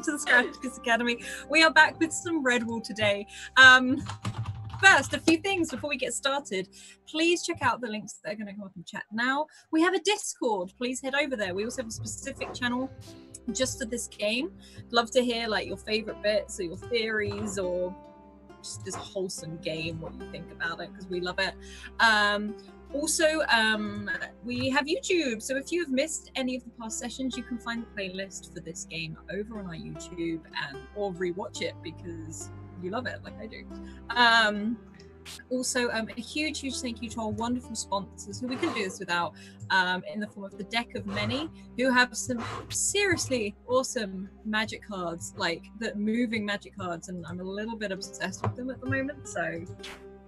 welcome to the Scratticus Academy. We are back with some Redwall today. First, a few things before we get started. Please check out the links that are going to come up in chat now. We have a Discord. Please head over there. We also have a specific channel just for this game. Love to hear like your favorite bits or your theories or just this wholesome game, what you think about it, because we love it. Also, we have YouTube, so if you have missed any of the past sessions, you can find the playlist for this game over on our YouTube or rewatch it because you love it like I do. Also, a huge thank you to our wonderful sponsors who we couldn't do this without, in the form of the Deck of Many, who have some seriously awesome magic cards, like the moving magic cards, and I'm a little bit obsessed with them at the moment, so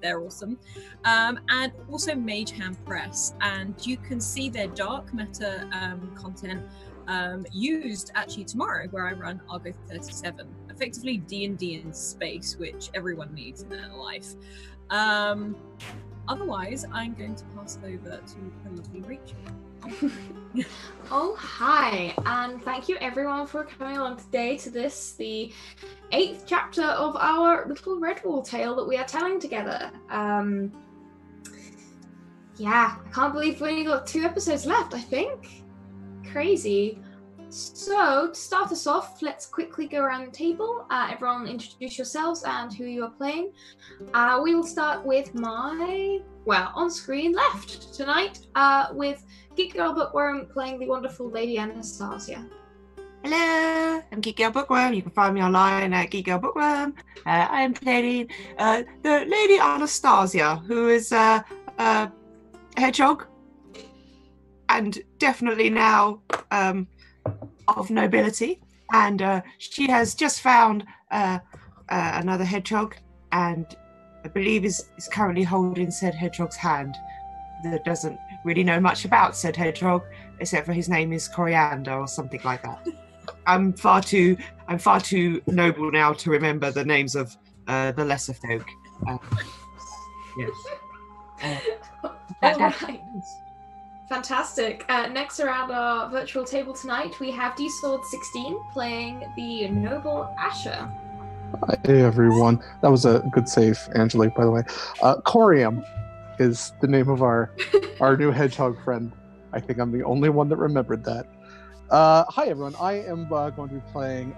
they're awesome. And also Mage Hand Press, and you can see their dark meta content used actually tomorrow, where I run Argo 37, effectively D&D in space, which everyone needs in their life. Otherwise, I'm going to pass it over to the lovely Rachel. Oh, hi, and thank you everyone for coming along today to this, the 8th chapter of our little Redwall tale that we are telling together. Yeah, I can't believe we only got 2 episodes left, I think. Crazy. So, to start us off, let's quickly go around the table. Everyone introduce yourselves and who you are playing. We will start with my, on-screen left tonight, with Geek Girl Bookworm playing the wonderful Lady Anastasia. Hello, I'm Geek Girl Bookworm. You can find me online at Geek Girl Bookworm. I am playing the Lady Anastasia, who is a hedgehog, and definitely now of nobility. And she has just found another hedgehog, and I believe is currently holding said hedgehog's hand. That doesn't really know much about said hedgehog, except for his name is Coriander or something like that. I'm far too noble now to remember the names of the lesser folk. Yes. All right. Fantastic. Next around our virtual table tonight, we have DSword16 playing the noble Asher. Hey everyone. That was a good save, Angelique, by the way. Corium is the name of our new hedgehog friend. I think I'm the only one that remembered that. Hi everyone. I am going to be playing,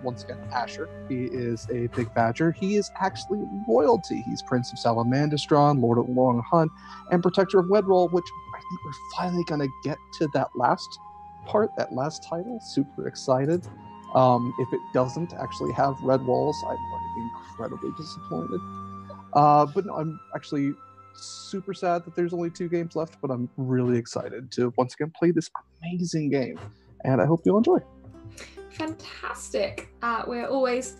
once again, Asher. He is a big badger. He is actually royalty. He's Prince of Salamandastron, Lord of Long Hunt, and Protector of Redwall, which I think we're finally going to get to that last part, that last title. Super excited. If it doesn't actually have red walls, I'm going to be incredibly disappointed. But no, I'm actually super sad that there's only 2 games left, but I'm really excited to once again play this amazing game, and I hope you'll enjoy. Fantastic. We're always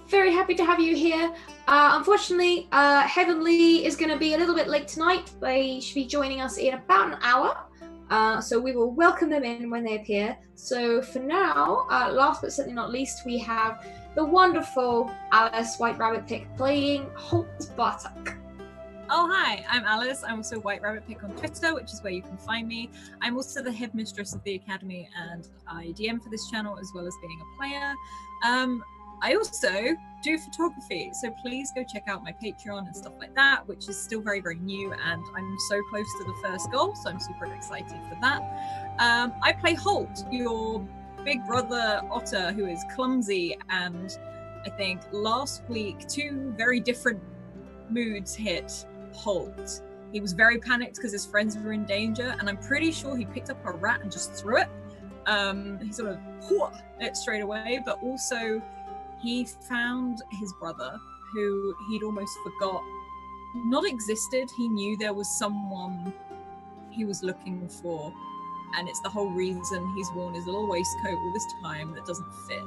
very happy to have you here. Unfortunately, Heavenly is going to be a little bit late tonight. They should be joining us in about an hour. So we will welcome them in when they appear. So for now, last but certainly not least, we have the wonderful Alice White Rabbit Pick playing Holt Bartok. Oh, hi, I'm Alice. I'm also White Rabbit Pick on Twitter, which is where you can find me. I'm also the headmistress of the Academy, and I DM for this channel as well as being a player. I also do photography, so please go check out my Patreon and stuff like that, which is still very, very new, and I'm so close to the first goal, so I'm super excited for that. I play Holt, your big brother otter who is clumsy, and I think last week 2 very different moods hit Holt. He was very panicked because his friends were in danger, and I'm pretty sure he picked up a rat and just threw it. He sort of it straight away, but also he found his brother, who he'd almost forgot not existed. He knew there was someone he was looking for, and it's the whole reason he's worn his little waistcoat all this time that doesn't fit,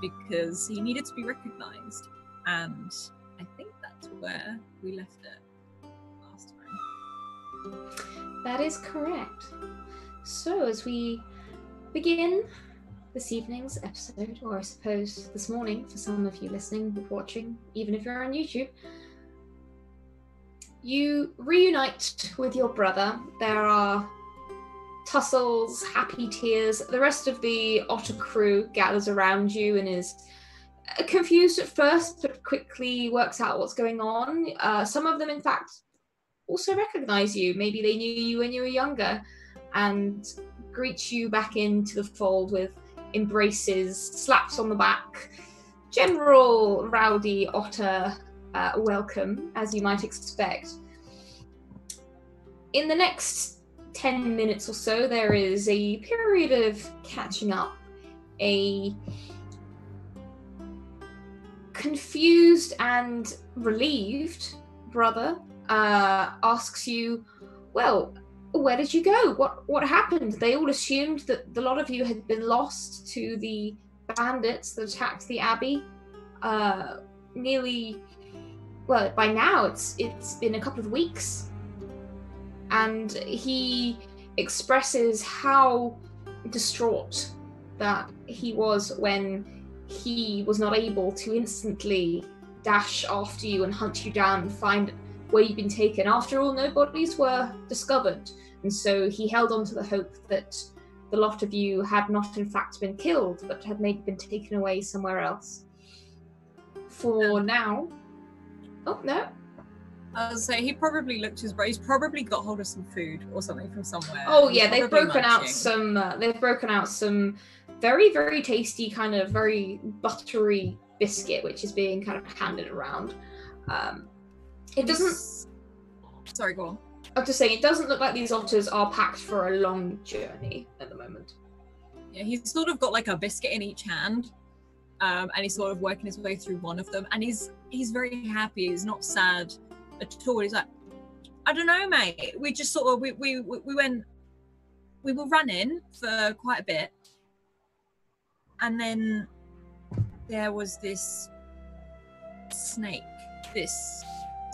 because he needed to be recognized. And I think that's where we left it last time. That is correct. So as we begin this evening's episode, or I suppose this morning for some of you listening, watching, even if you're on YouTube, you reunite with your brother. There are tussles, happy tears. The rest of the otter crew gathers around you and is confused at first, but quickly works out what's going on. Some of them, in fact, also recognize you. Maybe they knew you when you were younger, and greet you back into the fold with embraces, slaps on the back, general rowdy otter welcome, as you might expect. In the next 10 minutes or so, there is a period of catching up. A confused and relieved brother asks you, well, where did you go? What happened? They all assumed that the lot of you had been lost to the bandits that attacked the abbey. Nearly, well, by now it's been a couple of weeks. And he expresses how distraught that he was when he was not able to instantly dash after you and hunt you down and find where you've been taken. After all, no bodies were discovered, and so he held on to the hope that the lot of you had not in fact been killed, but had maybe been taken away somewhere else. For now... Oh, no. I was say he probably looked his brother. He's probably got hold of some food or something from somewhere. Oh yeah, they've broken out some very, very tasty, kind of very buttery biscuit, which is being kind of handed around. It doesn't. Sorry, go on. I'm just saying, it doesn't look like these otters are packed for a long journey at the moment. Yeah, he's sort of got like a biscuit in each hand, and he's sort of working his way through one of them, and he's very happy. He's not sad at all. He's like, I don't know, mate. We just sort of we were running for quite a bit, and then there was this snake.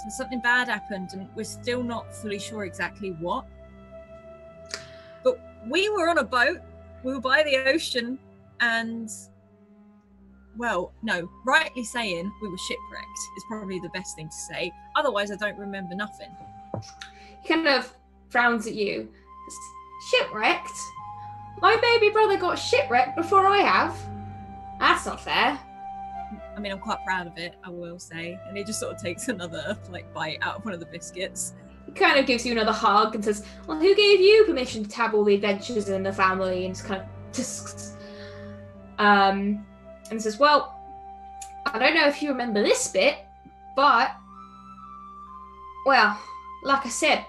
Something bad happened, and we're still not fully sure exactly what. But we were on a boat. We were by the ocean, and well, no, rightly saying we were shipwrecked is probably the best thing to say. Otherwise, I don't remember nothing. He kind of frowns at you. Shipwrecked? My baby brother got shipwrecked before I have. That's not fair. I mean, I'm quite proud of it, I will say. And he just sort of takes another bite out of one of the biscuits. He kind of gives you another hug and says, well, who gave you permission to have all the adventures in the family? And just kind of tusks. And says, well, I don't know if you remember this bit, but, well, like I said,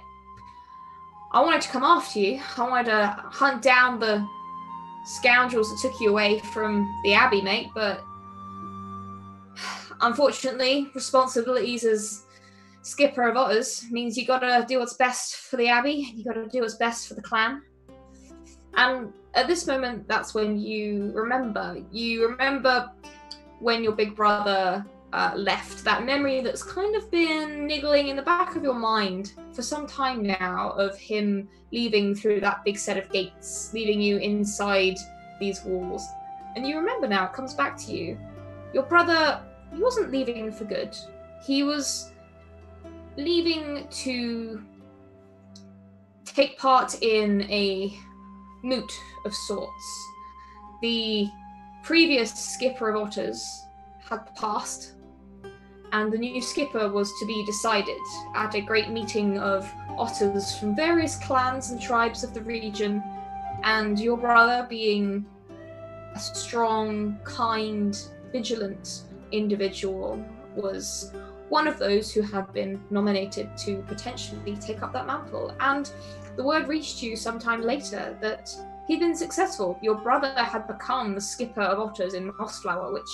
I wanted to come after you. I wanted to hunt down the scoundrels that took you away from the Abbey, mate, but unfortunately, responsibilities as skipper of otters means you gotta do what's best for the Abbey, you gotta do what's best for the clan. And at this moment, that's when you remember when your big brother left. That memory that's kind of been niggling in the back of your mind for some time now, of him leaving through that big set of gates, leaving you inside these walls. And you remember now, it comes back to you. Your brother, he wasn't leaving for good. He was leaving to take part in a moot of sorts. The previous skipper of otters had passed, and the new skipper was to be decided at a great meeting of otters from various clans and tribes of the region, and your brother, being a strong, kind, vigilant individual, was one of those who had been nominated to potentially take up that mantle. And the word reached you sometime later that he'd been successful. Your brother had become the skipper of otters in Mossflower, which,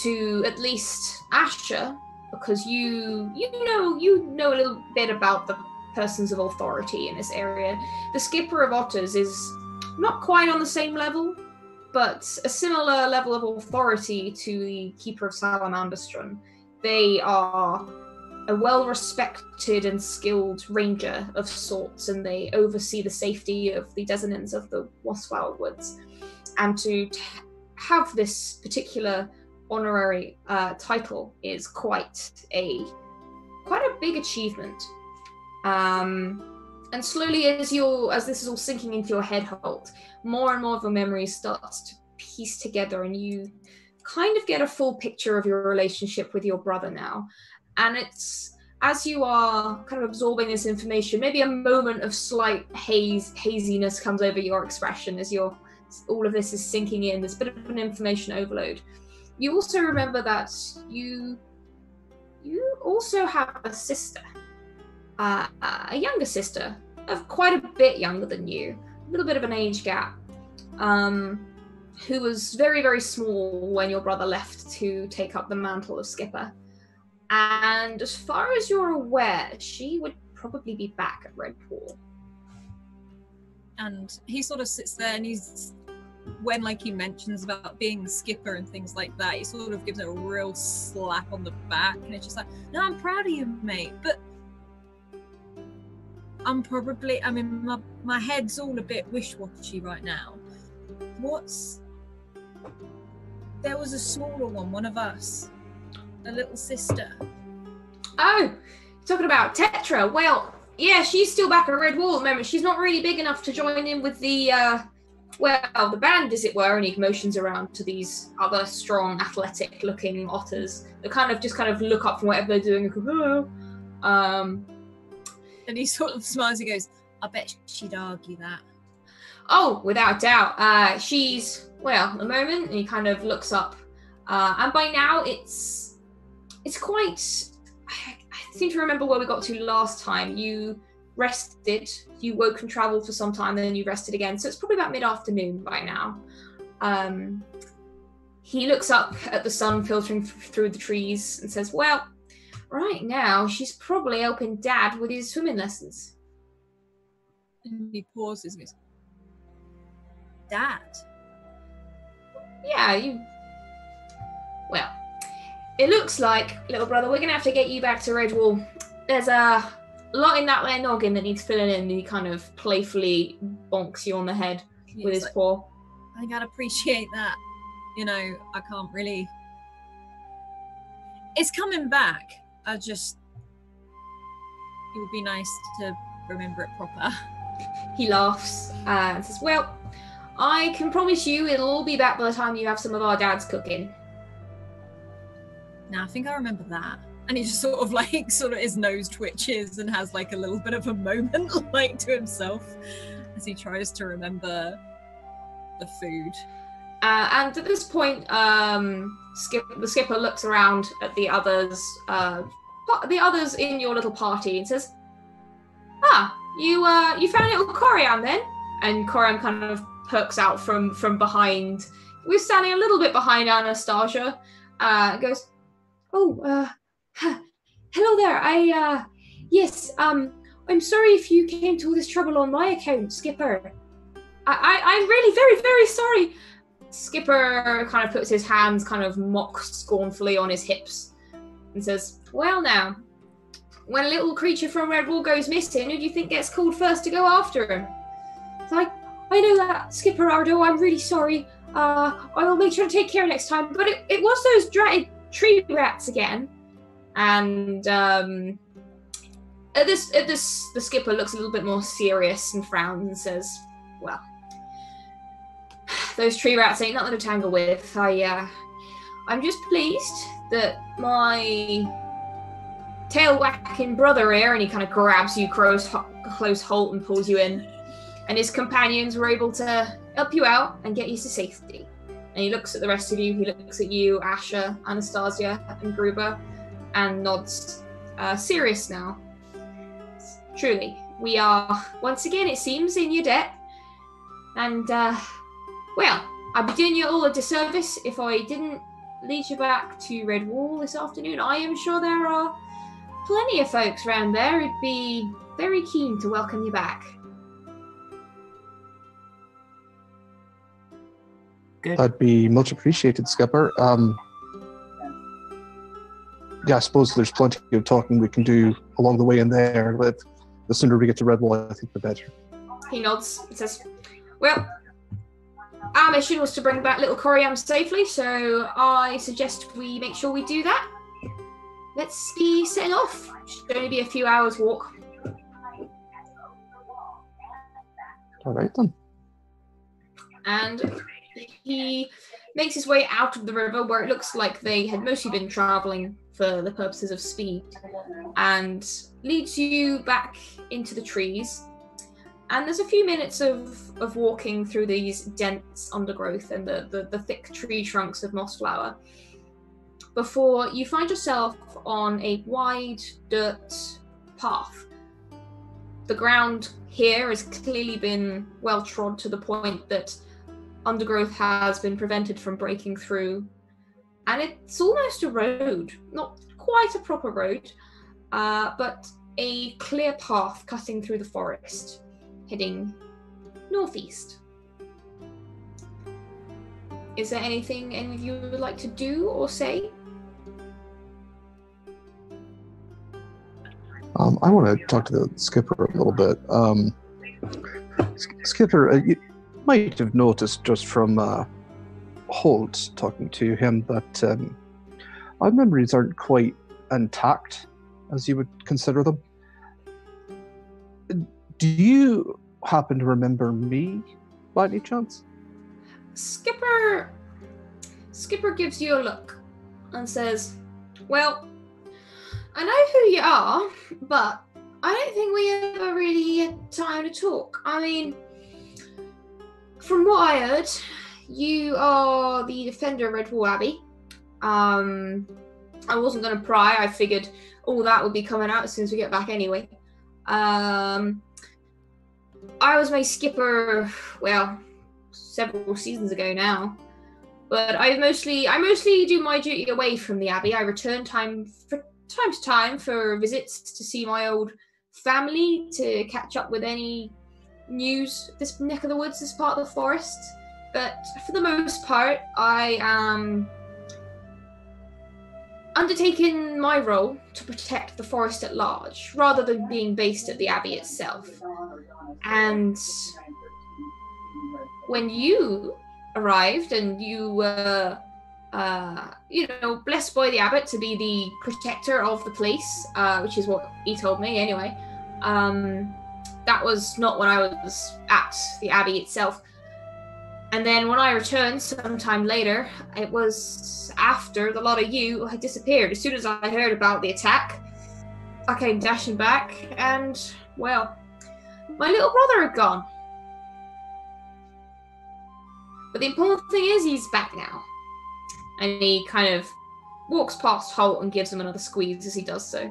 to at least Asher, because you know a little bit about the persons of authority in this area, the skipper of otters is not quite on the same level, but a similar level of authority to the keeper of Salamanderstrun. They are a well-respected and skilled ranger of sorts, and they oversee the safety of the descendants of the Mossflower Woods. And to have this particular honorary title is quite a big achievement. And slowly, as this is all sinking into your head, Holt, more and more of your memory starts to piece together, and you kind of get a full picture of your relationship with your brother now. And it's, as you are kind of absorbing this information, maybe a moment of slight haziness comes over your expression as all of this is sinking in. There's a bit of an information overload. You also remember that you also have a sister, a younger sister, of quite a bit younger than you, a little bit of an age gap, who was very, very small when your brother left to take up the mantle of Skipper. And as far as you're aware, she would probably be back at Redwall. And he sort of sits there, and when like he mentions about being the skipper and things like that, he sort of gives it a real slap on the back, and it's just like, no, I'm proud of you, mate, but my head's all a bit wish-washy right now. There was a smaller one of us, a little sister. Oh, talking about Tetra. Well, yeah, she's still back at Redwall at the moment. She's not really big enough to join in with the band, as it were, and he motions around to these other strong, athletic-looking otters that kind of look up from whatever they're doing and go, oh. And he sort of smiles and goes, I bet she'd argue that. Oh, without doubt. She's, at the moment, and he kind of looks up, and by now it's quite, I seem to remember where we got to last time. You rested, you woke and travelled for some time, then you rested again, so it's probably about mid-afternoon by now. He looks up at the sun filtering through the trees and says, well, right now she's probably helping Dad with his swimming lessons. And he pauses and goes, Dad? Yeah, it looks like, little brother, we're going to have to get you back to Redwall. There's a lot in that there noggin that needs filling in, and he kind of playfully bonks you on the head with his paw. I think I'd appreciate that. I can't really... It's coming back. It would be nice to remember it proper. He laughs and says, well, I can promise you it'll all be back by the time you have some of our dad's cooking. Now, I think I remember that. And he just sort of his nose twitches and has like a little bit of a moment to himself as he tries to remember the food. And at this point, the skipper looks around at the others in your little party and says, you found little Coriam then? And Coriam kind of perks out from behind. We're standing a little bit behind Anastasia. Goes, hello there. Yes, I'm sorry if you came to all this trouble on my account, Skipper. I'm really very, very sorry. Skipper kind of puts his hands kind of mock scornfully on his hips and says, well now, when a little creature from Redwall goes missing, who do you think gets called first to go after him? It's like, I know that, Skipper Ardo, I'm really sorry. I will make sure to take care next time. But it was those dratted tree rats again. And at this, the skipper looks a little bit more serious and frowns and says, well, those tree rats ain't nothing to tangle with. I'm just pleased that my tail-whacking brother here, and he kind of grabs you close Holt and pulls you in, and his companions were able to help you out and get you to safety. And he looks at the rest of you. He looks at you, Asher, Anastasia, and Gruber, and nods. Serious now. Truly, we are, once again, it seems, in your debt. And, well, I'd be doing you all a disservice if I didn't lead you back to Redwall this afternoon. I am sure there are plenty of folks around there who'd be very keen to welcome you back. Good. That'd be much appreciated, Skipper. Yeah, I suppose there's plenty of talking we can do along the way in there, but the sooner we get to Redwall, I think the better. He nods and says, well, our mission was to bring back little Coriam safely, so I suggest we make sure we do that. Let's be setting off. Should only be a few hours walk. All right then. And he makes his way out of the river where it looks like they had mostly been traveling for the purposes of speed, and leads you back into the trees. And there's a few minutes of walking through these dense undergrowth and the thick tree trunks of mossflower before you find yourself on a wide dirt path. The ground here has clearly been well trod to the point that undergrowth has been prevented from breaking through. And it's almost a road, not quite a proper road, but a clear path cutting through the forest, heading northeast. Is there anything any of you would like to do or say? I want to talk to the skipper a little bit. Skipper, you might have noticed just from Holt talking to him that our memories aren't quite intact as you would consider them. Do you happen to remember me by any chance? Skipper gives you a look and says, well, I know who you are, but I don't think we ever really had time to talk. I mean, from what I heard, you are the defender of Redwall Abbey. I wasn't going to pry. I figured all that would be coming out as soon as we get back anyway. I was made skipper, well, several seasons ago now. But I mostly do my duty away from the Abbey. I return time to time for visits to see my old family, to catch up with any news of this neck of the woods, this part of the forest. But for the most part, I am undertaking my role to protect the forest at large, rather than being based at the Abbey itself. And when you arrived and you were, blessed by the abbot to be the protector of the place, which is what he told me anyway, that was not when I was at the Abbey itself. And then when I returned sometime later, it was after the lot of you had disappeared. As soon as I heard about the attack, I came dashing back, and, well, my little brother had gone. But the important thing is he's back now. And he kind of walks past Holt and gives him another squeeze as he does so.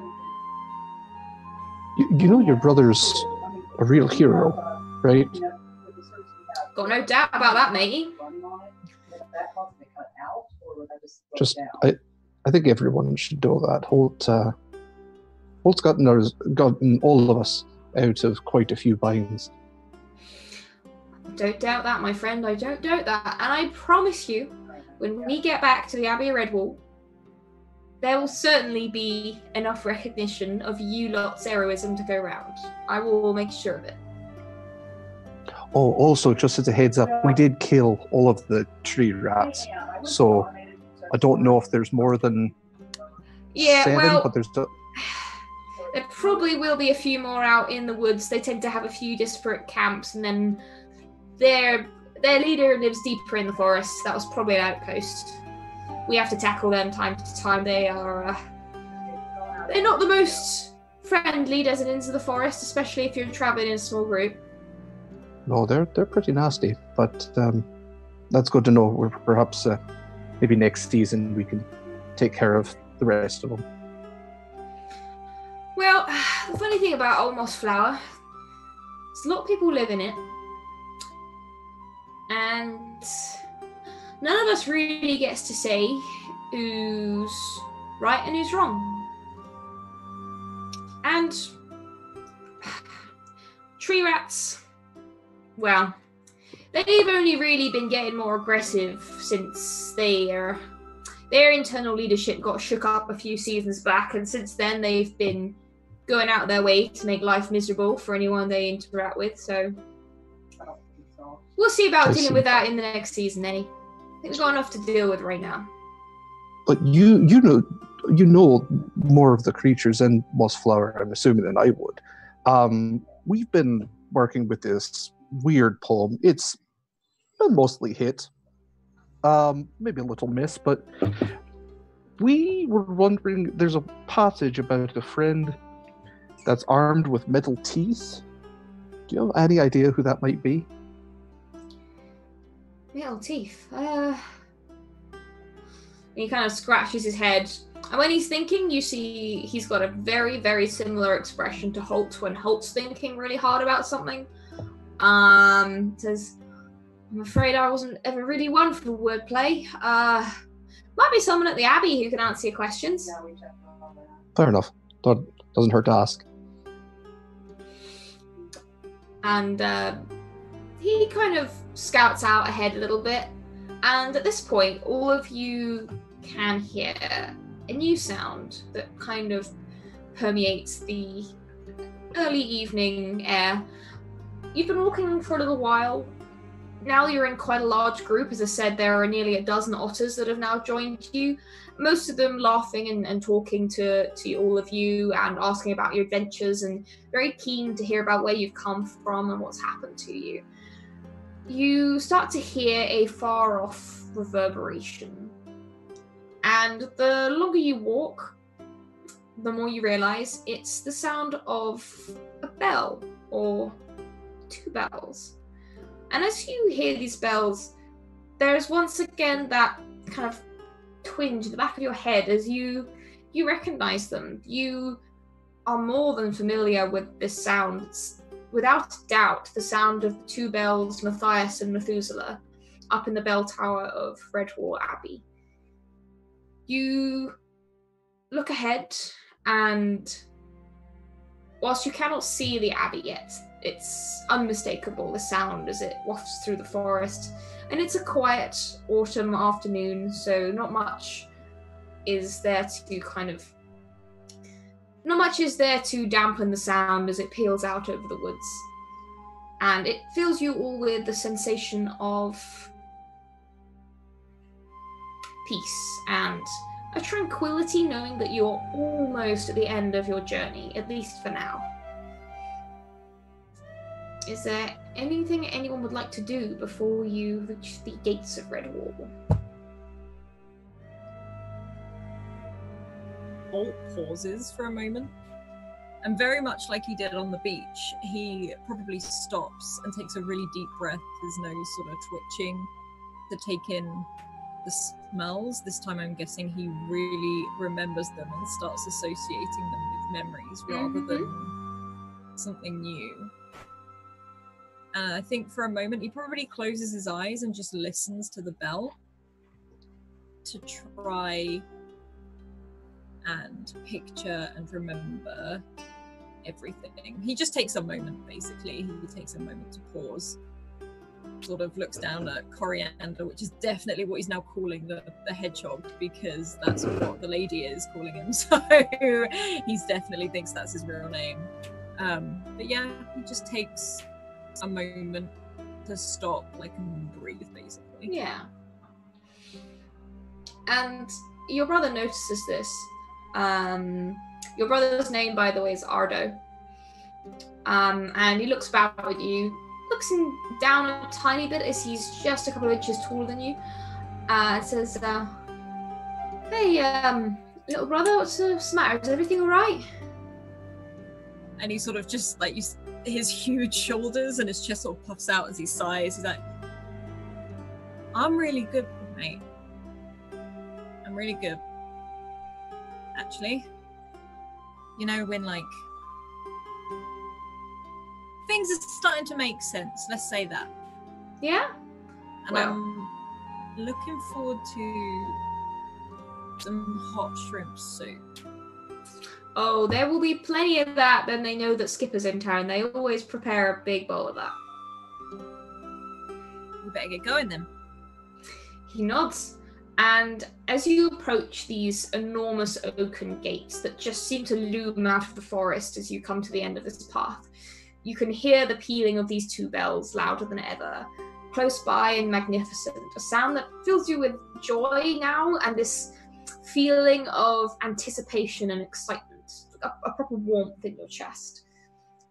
You know your brother's a real hero, right? Got no doubt about that, matey. Just, I think everyone should know that. Holt's gotten all of us out of quite a few binds. Don't doubt that, my friend. I don't doubt that. And I promise you, when we get back to the Abbey of Redwall, there will certainly be enough recognition of you lot's heroism to go round. I will make sure of it. Oh, also, just as a heads up, we did kill all of the tree rats. So I don't know if there's more than 7, but there's... There probably will be a few more out in the woods. They tend to have a few disparate camps, and then their leader lives deeper in the forest. That was probably an outpost. We have to tackle them time to time. They are they're not the most friendly residents of the forest, especially if you're traveling in a small group. No, they're pretty nasty, but that's good to know. Perhaps maybe next season we can take care of the rest of them. Well, the funny thing about Old Mossflower is a lot of people live in it, and none of us really gets to say who's right and who's wrong. And tree rats, well, they've only really been getting more aggressive since their internal leadership got shook up a few seasons back, and since then they've been going out their way to make life miserable for anyone they interact with. So we'll see about dealing with that in the next season, Eddie. I think we've got enough to deal with right now. But you know more of the creatures in Mossflower, I'm assuming, than I would. We've been working with this weird poem. It's been mostly hit. Maybe a little miss, but we were wondering, there's a passage about a friend that's armed with metal teeth. Do you have any idea who that might be? Metal teeth. He kind of scratches his head. And when he's thinking, you see he's got a very, very similar expression to Holt when Holt's thinking really hard about something. Says, I'm afraid I wasn't ever really one for wordplay. Might be someone at the Abbey who can answer your questions. Fair enough. Doesn't hurt to ask. And he kind of scouts out ahead a little bit. And at this point, all of you can hear a new sound that kind of permeates the early evening air. You've been walking for a little while. Now you're in quite a large group. As I said, there are nearly a dozen otters that have now joined you. Most of them laughing and talking to all of you and asking about your adventures and very keen to hear about where you've come from and what's happened to you. You start to hear a far-off reverberation. And the longer you walk, the more you realize it's the sound of a bell or two bells. And as you hear these bells, there's once again that kind of twinge in the back of your head as you recognize them. You are more than familiar with this sound. It's without doubt the sound of the two bells, Matthias and Methuselah, up in the bell tower of Redwall Abbey. You look ahead, and whilst you cannot see the Abbey yet, it's unmistakable, the sound as it wafts through the forest. And it's a quiet autumn afternoon, so not much is there to dampen the sound as it peels out over the woods. And it fills you all with the sensation of peace and a tranquility, knowing that you're almost at the end of your journey, at least for now. Is there anything anyone would like to do before you reach the gates of Redwall? Bolt pauses for a moment, and very much like he did on the beach, he probably stops and takes a really deep breath, his nose sort of twitching to take in the smells. This time I'm guessing he really remembers them and starts associating them with memories rather than something new. And I think for a moment he probably closes his eyes and just listens to the bell to try and picture and remember everything. He just takes a moment, basically. He takes a moment to pause, sort of looks down at Coriander, which is definitely what he's now calling the hedgehog, because that's what the lady is calling him. So he definitely thinks that's his real name. But yeah, he just takes a moment to stop, and breathe, basically. Yeah. And your brother notices this. Your brother's name, by the way, is Ardo. And he looks back at you, looks him down a tiny bit as he's just a couple of inches taller than you. Says, hey, little brother, what's the matter? Is everything all right? And he sort of just, his huge shoulders and his chest sort of puffs out as he sighs. He's like, I'm really good, mate. I'm really good. Actually. You know, when, things are starting to make sense, let's say that. Yeah? And I'm looking forward to some hot shrimp soup. Oh, there will be plenty of that. Then they know that Skipper's in town. They always prepare a big bowl of that. We better get going then. He nods. And as you approach these enormous oaken gates that just seem to loom out of the forest as you come to the end of this path, you can hear the pealing of these two bells louder than ever, close by and magnificent, a sound that fills you with joy now and this feeling of anticipation and excitement, a proper warmth in your chest.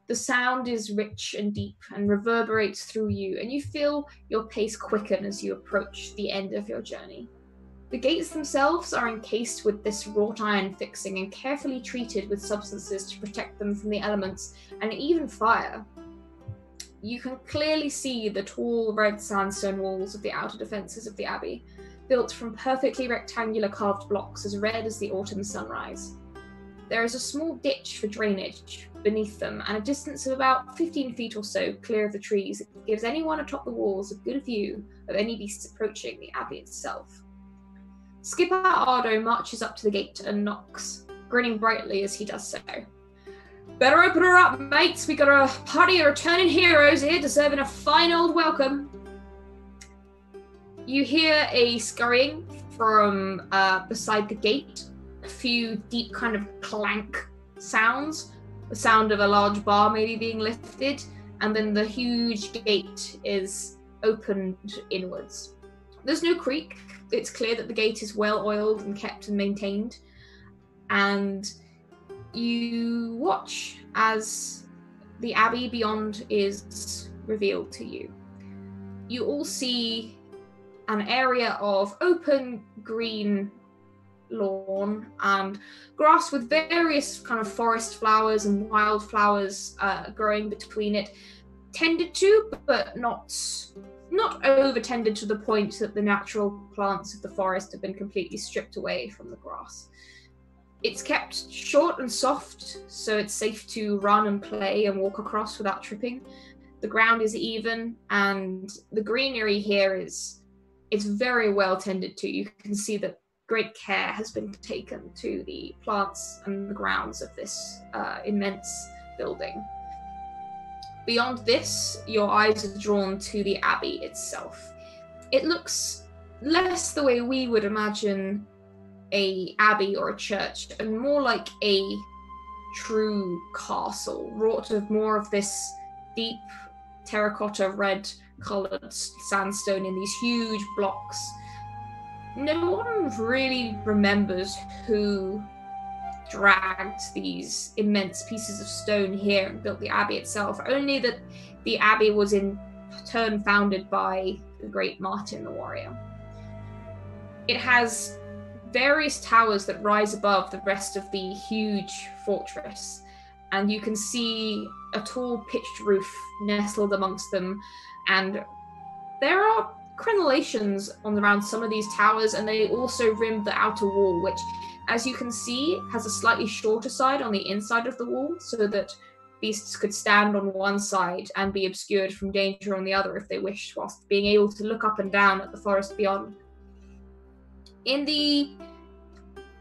The sound is rich and deep and reverberates through you, and you feel your pace quicken as you approach the end of your journey. The gates themselves are encased with this wrought iron fixing and carefully treated with substances to protect them from the elements and even fire. You can clearly see the tall red sandstone walls of the outer defences of the abbey, built from perfectly rectangular carved blocks as red as the autumn sunrise. There is a small ditch for drainage beneath them, and a distance of about 15 feet or so clear of the trees gives anyone atop the walls a good view of any beasts approaching the abbey itself. Skipper Ardo marches up to the gate and knocks, grinning brightly as he does so. Better open her up, mates. We got a party of returning heroes here deserving a fine old welcome. You hear a scurrying from beside the gate, a few deep kind of clank sounds, the sound of a large bar maybe being lifted, and then the huge gate is opened inwards. There's no creak. It's clear that the gate is well oiled and kept and maintained, and you watch as the abbey beyond is revealed to you. You all see an area of open green lawn and grass with various kind of forest flowers and wildflowers growing between it, tended to, but not over-tended to the point that the natural plants of the forest have been completely stripped away from the grass. It's kept short and soft, so it's safe to run and play and walk across without tripping. The ground is even, and the greenery here is very well tended to. You can see that great care has been taken to the plants and the grounds of this immense building. Beyond this, your eyes are drawn to the abbey itself. It looks less the way we would imagine a abbey or a church, and more like a true castle, wrought of more of this deep terracotta red coloured sandstone in these huge blocks. No one really remembers who dragged these immense pieces of stone here and built the abbey itself, only that the abbey was in turn founded by the great Martin the warrior. It has various towers that rise above the rest of the huge fortress, and you can see a tall pitched roof nestled amongst them, and there are crenellations on around some of these towers, and they also rim the outer wall, which, as you can see, has a slightly shorter side on the inside of the wall, so that beasts could stand on one side and be obscured from danger on the other if they wished, whilst being able to look up and down at the forest beyond. In the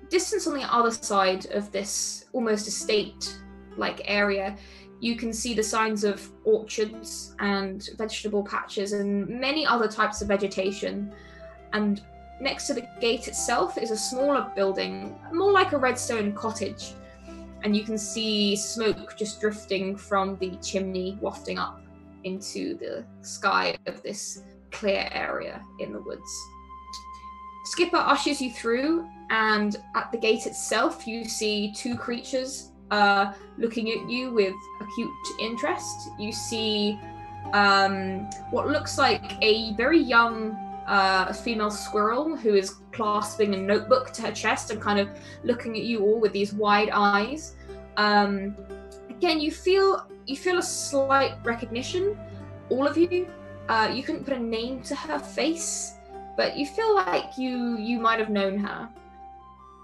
distance on the other side of this almost estate-like area, you can see the signs of orchards and vegetable patches and many other types of vegetation. And next to the gate itself is a smaller building, more like a redstone cottage. And you can see smoke just drifting from the chimney wafting up into the sky of this clear area in the woods. Skipper ushers you through, and at the gate itself you see two creatures looking at you with acute interest. You see what looks like a very young female squirrel who is clasping a notebook to her chest and kind of looking at you all with these wide eyes. Again, you feel a slight recognition, all of you. You couldn't put a name to her face, but you feel like you might have known her.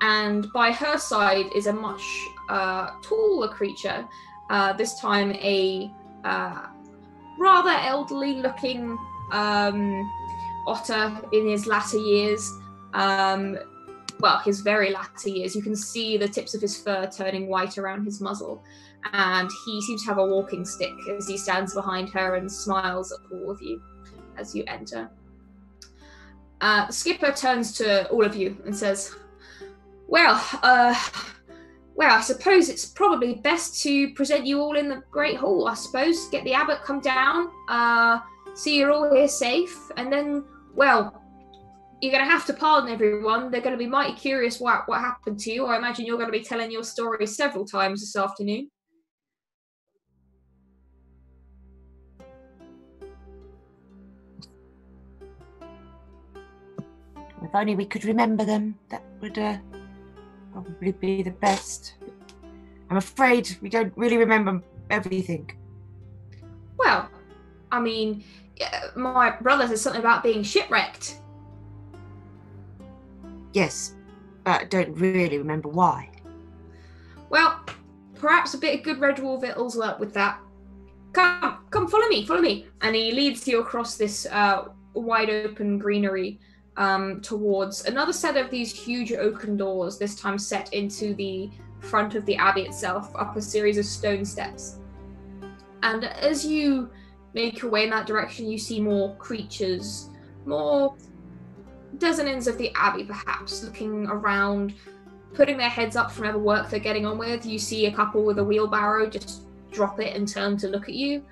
And by her side is a much taller creature, this time a rather elderly-looking otter in his latter years. Well, his very latter years. You can see the tips of his fur turning white around his muzzle, and he seems to have a walking stick as he stands behind her and smiles at all of you as you enter. The skipper turns to all of you and says, well, I suppose it's probably best to present you all in the Great Hall, I suppose. Get the abbot come down, see you're all here safe, and then, well, you're going to have to pardon everyone. They're going to be mighty curious what happened to you. I imagine you're going to be telling your story several times this afternoon. if only we could remember them, that would probably be the best. I'm afraid we don't really remember everything. Well, I mean, my brother said something about being shipwrecked. Yes, but I don't really remember why. Well, perhaps a bit of good Redwall victuals will help with that. Come, follow me. And he leads you across this wide open greenery towards another set of these huge oaken doors, this time set into the front of the abbey itself, up a series of stone steps. And as you make your way in that direction, you see more creatures, more dozens of the abbey perhaps, looking around, putting their heads up from whatever work they're getting on with. You see a couple with a wheelbarrow just drop it and turn to look at you.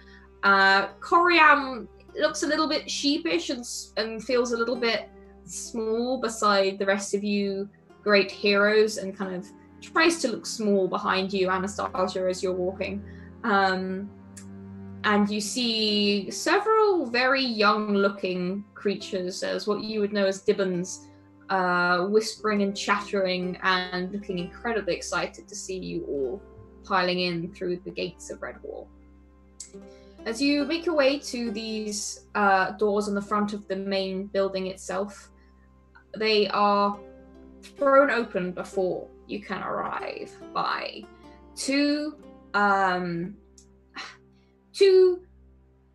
Coriam looks a little bit sheepish and feels a little bit small beside the rest of you great heroes, and kind of tries to look small behind you, Anastasia, as you're walking. And you see several very young-looking creatures, as what you would know as Dibbons, whispering and chattering and looking incredibly excited to see you all piling in through the gates of Redwall. As you make your way to these doors on the front of the main building itself, they are thrown open before you can arrive by two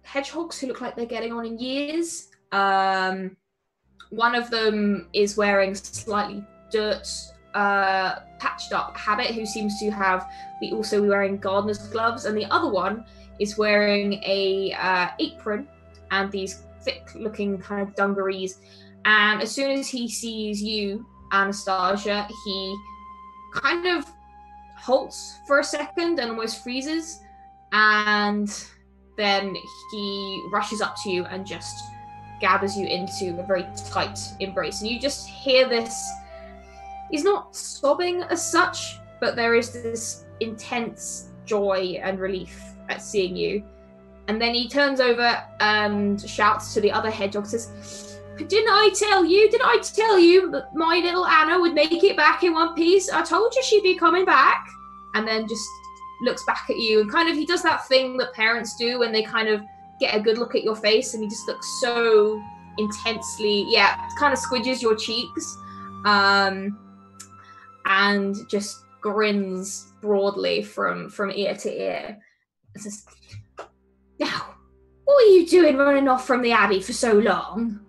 hedgehogs who look like they're getting on in years. One of them is wearing slightly dirt patched up habit, who seems to be also wearing gardener's gloves, and the other one is wearing a apron and these thick looking kind of dungarees. And as soon as he sees you, Anastasia, he kind of halts for a second and almost freezes, and then he rushes up to you and just gathers you into a very tight embrace. And you just hear this. He's not sobbing as such, but there is this intense joy and relief at seeing you. And then he turns over and shouts to the other hedgehog, says, Didn't I tell you that my little Anna would make it back in one piece? I told you she'd be coming back. And then just looks back at you, and kind of, he does that thing that parents do when they kind of get a good look at your face, and he just looks so intensely, kind of squidges your cheeks, and just grins broadly from ear to ear. It says, Now, what were you doing running off from the Abbey for so long?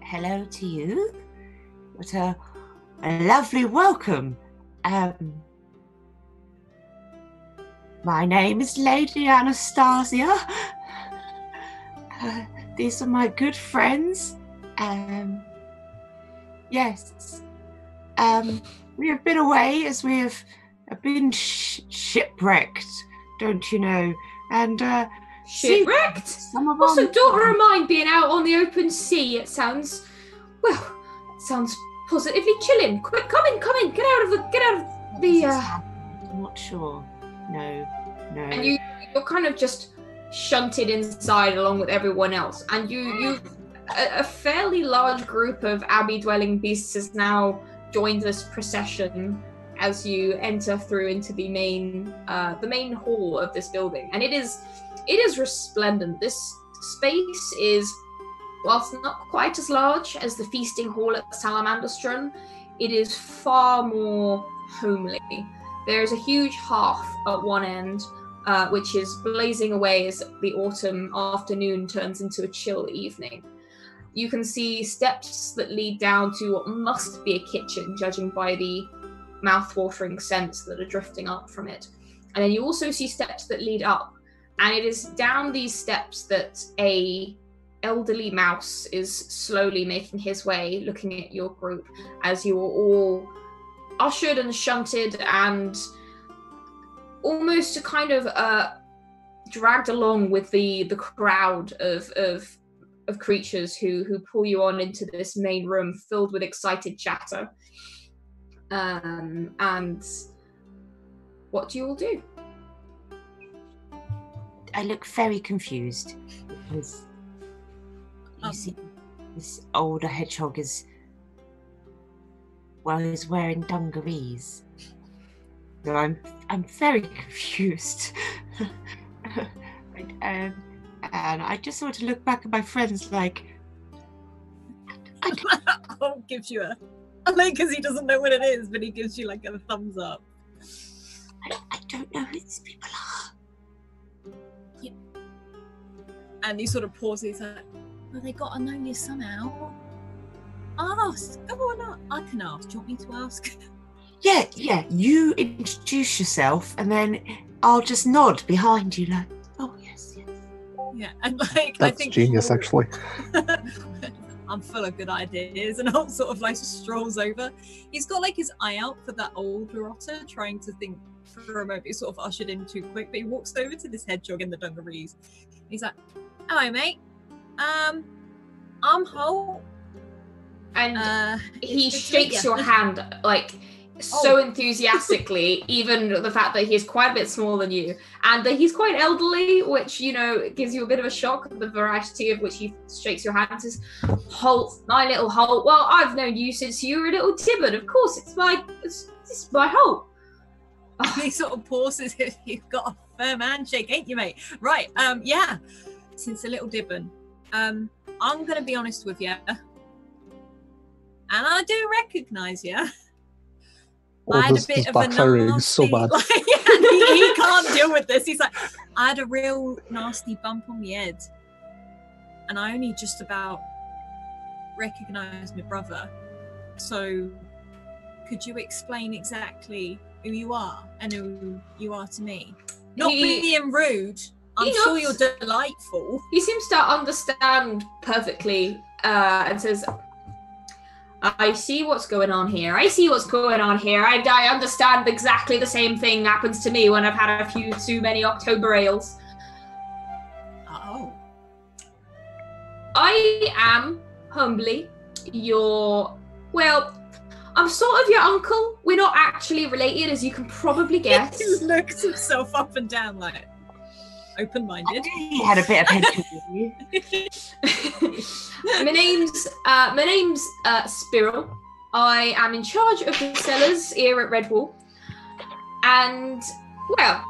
Hello to you. What a lovely welcome. My name is Lady Anastasia. These are my good friends. Yes. We have been away, as we have been shipwrecked, don't you know? And shipwrecked? What's a daughter of mine being out on the open sea? It sounds positively chilling. Quick, come in. Get out of the. I'm not sure. No. And you're kind of just shunted inside along with everyone else, and you a fairly large group of abbey-dwelling beasts has now joined this procession as you enter through into the main hall of this building, and it is resplendent. This space is, whilst not quite as large as the feasting hall at Salamanderstrand, it is far more homely. There is a huge hearth at one end, which is blazing away as the autumn afternoon turns into a chill evening. You can see steps that lead down to what must be a kitchen, judging by the mouth-watering scents that are drifting up from it. And then you also see steps that lead up, and it is down these steps that a elderly mouse is slowly making his way, looking at your group as you are all ushered and shunted and almost kind of dragged along with the crowd of creatures who pull you on into this main room filled with excited chatter. And what do you all do? I look very confused because You see, this older hedgehog is wearing dungarees. So I'm very confused. And I just sort of look back at my friends like, I'll give you I like because he doesn't know what it is, but he gives you like a thumbs up. I don't know who these people are. Yeah. And he sort of pauses like, well, they got to know you somehow. Ask. Go on, I can ask. Do you want me to ask? Yeah, you introduce yourself and then I'll just nod behind you like, oh, yes. Yeah, and like, That's I think genius, actually. I'm full of good ideas, and I'll sort of like strolls over. He's got like his eye out for that older otter, trying to think for a moment. He's sort of ushered in too quick, but he walks over to this hedgehog in the dungarees. He's like, hello, mate. I'm Holt. And he shakes your hand like so enthusiastically, even the fact that he's quite a bit smaller than you, and that he's quite elderly, which, you know, gives you a bit of a shock, the variety of which he shakes your hand and says, Holt, my little Holt, well, I've known you since you were a little Tibbard, of course, it's my Holt. He sort of pauses. You've got a firm handshake, ain't you, mate? Right, yeah, since a little Dibbon. I'm going to be honest with you, and I do recognise you. I had a bit of a nasty, so bad. Like, he can't deal with this. He's like, I had a real nasty bump on my head, and I only just about recognised my brother. So, could you explain exactly who you are and who you are to me? Not being rude. I'm sure you're delightful. He seems to understand perfectly, and says, I see what's going on here. I understand exactly the same thing happens to me when I've had a few too many October ales. Oh. I am, humbly, I'm sort of your uncle. We're not actually related, as you can probably guess. He looks himself up and down like open-minded. He had a bit of pension with you. My name's Spiral. I am in charge of the cellars here at Redwall. And, well,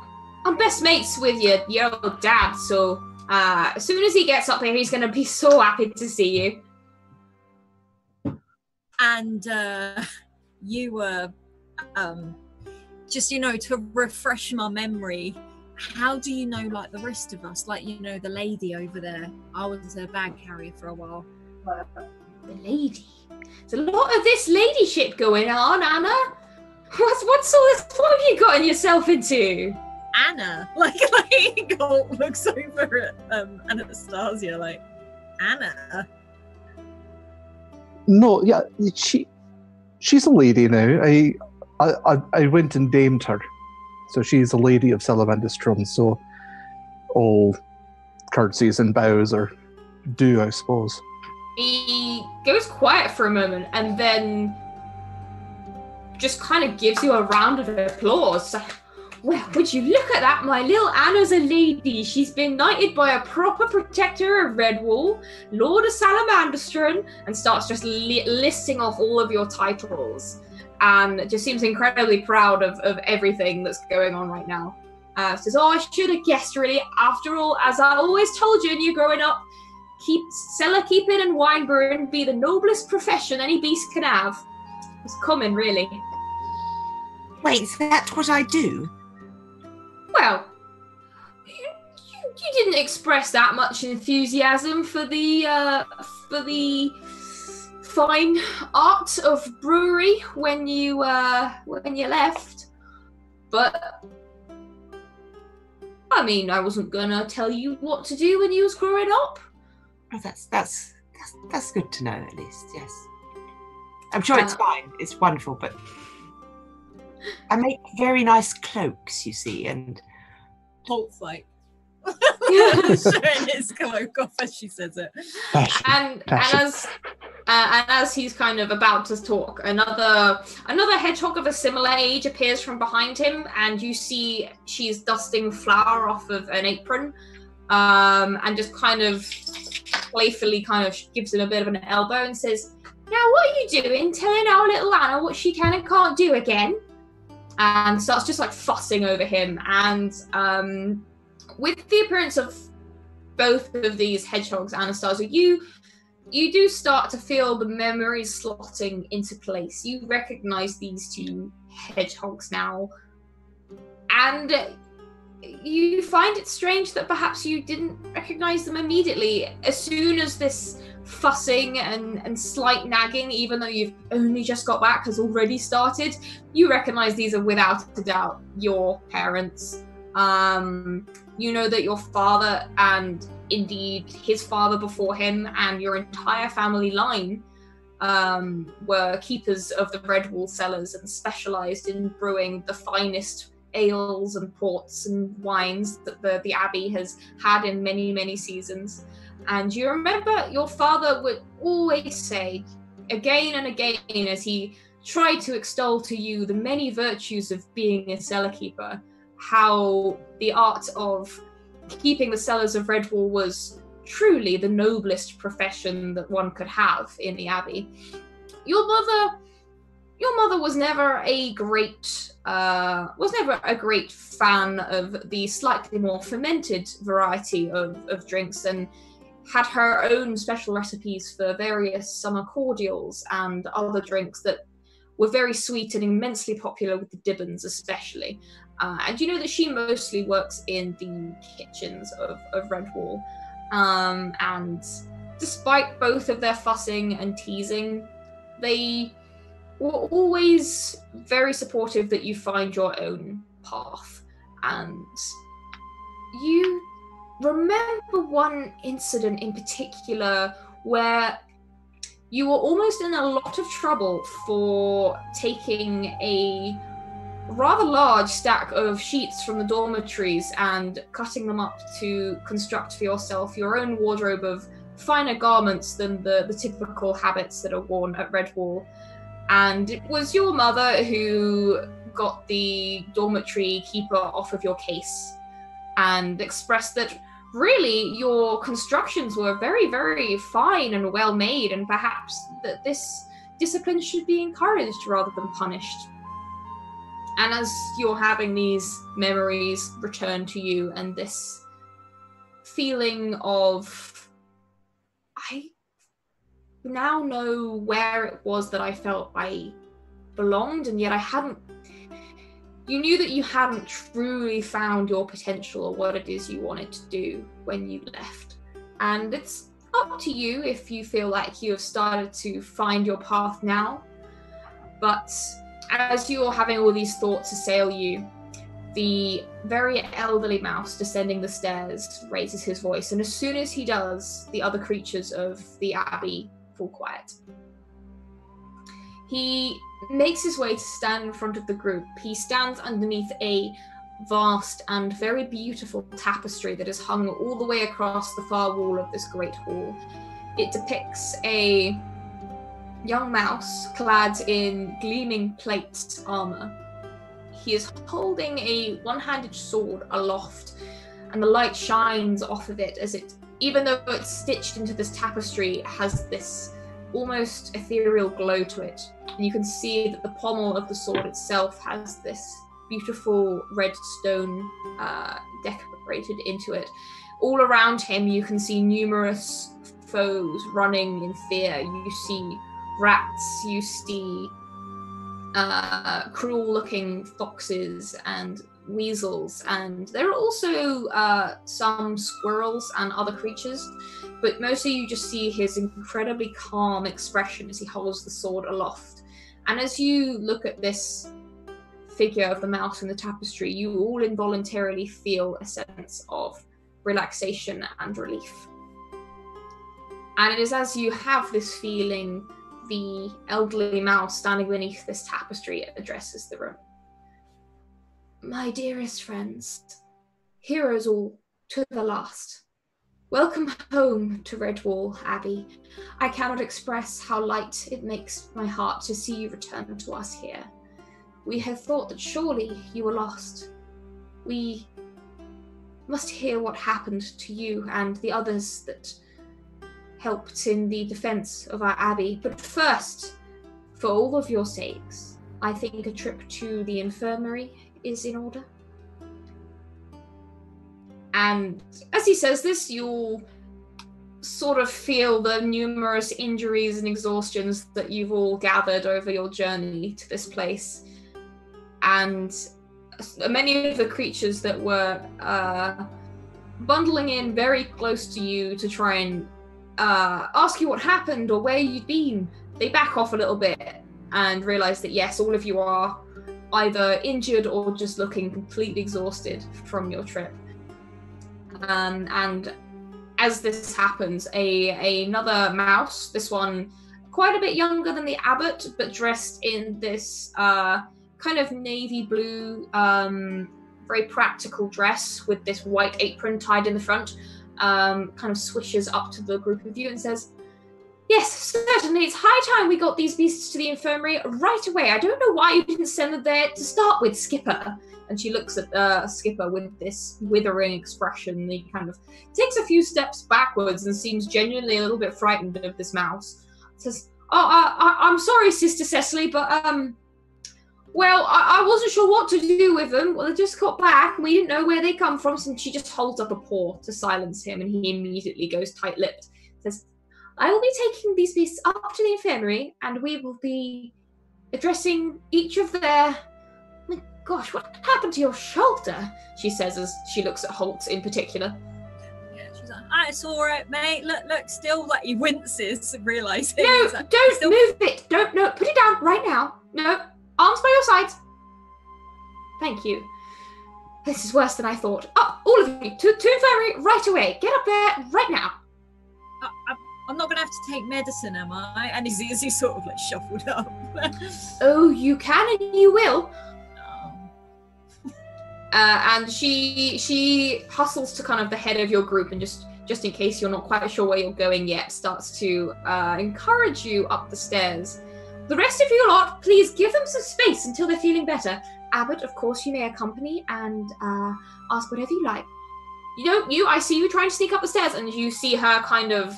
I'm best mates with your old dad, so as soon as he gets up here, he's going to be so happy to see you. And you were, just, to refresh my memory, how do you know, like, the rest of us? Like, the lady over there. I was her bag carrier for a while. The lady? There's a lot of this lady shit going on, Anna. What's all this? What have you gotten yourself into? Anna? Like Gold looks over at Anastasia, like, Anna? No, yeah, she's a lady now. I went and damed her. So she's a lady of Salamandastrum, so all curtsies and bows are due, I suppose. He goes quiet for a moment and then just kind of gives you a round of applause. Well, would you look at that? My little Anna's a lady. She's been knighted by a proper protector of Redwall, Lord of Salamandastrum, and starts just listing off all of your titles. And just seems incredibly proud of everything that's going on right now. Says, I should have guessed, really. After all, as I always told you when you're growing up, cellar keeping and wine brewing be the noblest profession any beast can have. It's coming, really. Wait, is that what I do? Well, you didn't express that much enthusiasm for the fine art of brewery when you left, but I mean, I wasn't gonna tell you what to do when you was growing up. Oh, that's good to know, at least. Yes, I'm sure it's fine. It's wonderful, but I make very nice cloaks, you see, and Holt's like showing his cloak off as she says it. And as he's kind of about to talk, another hedgehog of a similar age appears from behind him, and you see she's dusting flour off of an apron, and just kind of playfully kind of gives him a bit of an elbow and says, "Now what are you doing? Telling our little Anna what she can and can't do again?" And starts just like fussing over him. And with the appearance of both of these hedgehogs, Anastasia, you do start to feel the memories slotting into place. You recognize these two hedgehogs now, and you find it strange that perhaps you didn't recognize them immediately. As soon as this fussing and slight nagging, even though you've only just got back, has already started, you recognize these are without a doubt your parents. You know that your father, and indeed his father before him, and your entire family line were keepers of the Redwall cellars and specialized in brewing the finest ales and ports and wines that the Abbey has had in many, many seasons. And you remember your father would always say, again and again, as he tried to extol to you the many virtues of being a cellar keeper, how the art of keeping the cellars of Redwall was truly the noblest profession that one could have in the Abbey. Your mother was never a great fan of the slightly more fermented variety of drinks, and had her own special recipes for various summer cordials and other drinks that were very sweet and immensely popular with the Dibbons especially. And you know that she mostly works in the kitchens of Redwall. And despite both of their fussing and teasing, they were always very supportive that you find your own path. And you remember one incident in particular where you were almost in a lot of trouble for taking a rather large stack of sheets from the dormitories and cutting them up to construct for yourself your own wardrobe of finer garments than the typical habits that are worn at Redwall. And it was your mother who got the dormitory keeper off of your case and expressed that really your constructions were very, very fine and well made, and perhaps that this discipline should be encouraged rather than punished. And as you're having these memories return to you, and this feeling of, I now know where it was that I felt I belonged, and yet I hadn't. You knew that you hadn't truly found your potential or what it is you wanted to do when you left. And it's up to you if you feel like you have started to find your path now. But as you're having all these thoughts assail you, the very elderly mouse descending the stairs raises his voice, and as soon as he does, the other creatures of the Abbey fall quiet. He makes his way to stand in front of the group. He stands underneath a vast and very beautiful tapestry that is hung all the way across the far wall of this great hall. It depicts a young mouse clad in gleaming plate armor. He is holding a one-handed sword aloft, and the light shines off of it as it, even though it's stitched into this tapestry, has this almost ethereal glow to it. And you can see that the pommel of the sword itself has this beautiful red stone decorated into it. All around him you can see numerous foes running in fear. You see rats, you see cruel-looking foxes and weasels, and there are also some squirrels and other creatures, but mostly you just see his incredibly calm expression as he holds the sword aloft. And as you look at this figure of the mouse in the tapestry, you all involuntarily feel a sense of relaxation and relief. And it is as you have this feeling, the elderly mouse standing beneath this tapestry addresses the room. My dearest friends, heroes all to the last. Welcome home to Redwall Abbey. I cannot express how light it makes my heart to see you return to us here. We had thought that surely you were lost. We must hear what happened to you and the others that helped in the defense of our abbey. But first, for all of your sakes, I think a trip to the infirmary is in order. And as he says this, you'll sort of feel the numerous injuries and exhaustions that you've all gathered over your journey to this place. And many of the creatures that were bundling in very close to you to try and ask you what happened or where you'd been, they back off a little bit and realize that yes, all of you are either injured or just looking completely exhausted from your trip. And as this happens, another mouse, this one quite a bit younger than the abbot, but dressed in this kind of navy blue, very practical dress with this white apron tied in the front, kind of swishes up to the group of you and says, "Yes, certainly, it's high time we got these beasts to the infirmary right away. I don't know why you didn't send them there to start with, Skipper." And she looks at Skipper with this withering expression. He kind of takes a few steps backwards and seems genuinely a little bit frightened of this mouse. Says, I'm sorry, Sister Cecily, but, well, I wasn't sure what to do with them. Well, they just got back, and we didn't know where they come from, so she just holds up a paw to silence him, and he immediately goes tight-lipped. Says, "I will be taking these beasts up to the infirmary, and we will be addressing each of their..." "Gosh, what happened to your shoulder?" she says as she looks at Holt in particular. Yeah, she's like, "It's all right, mate. Look, still," like he winces, realising. "No, like, don't move it. Don't, no, put it down right now. No, arms by your sides. Thank you. This is worse than I thought. Up, all of you, to infirmary right away. Get up there right now." I'm not going to have to take medicine, am I? And is he sort of like shuffled up? "Oh, you can and you will." And she hustles to kind of the head of your group and just in case you're not quite sure where you're going yet, starts to encourage you up the stairs. "The rest of you lot, please give them some space until they're feeling better. Abbott, of course, you may accompany and ask whatever you like. I see you trying to sneak up the stairs," and you see her kind of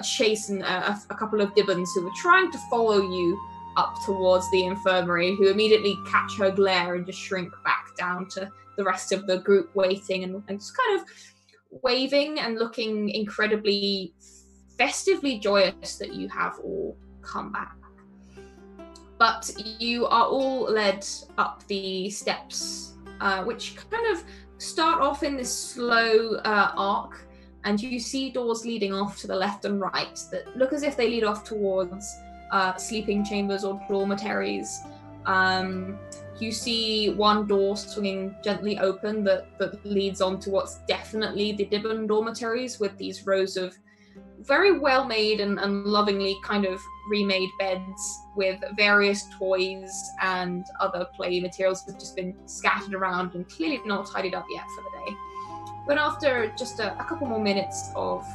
chase a couple of Dibbons who were trying to follow you up towards the infirmary, who immediately catch her glare and just shrink back down to the rest of the group waiting and just kind of waving and looking incredibly festively joyous that you have all come back. But you are all led up the steps, which kind of start off in this slow arc, and you see doors leading off to the left and right that look as if they lead off towards sleeping chambers or dormitories. You see one door swinging gently open that leads on to what's definitely the Dibbon dormitories, with these rows of very well made and lovingly kind of remade beds with various toys and other play materials that have just been scattered around and clearly not tidied up yet for the day. But after just a couple more minutes of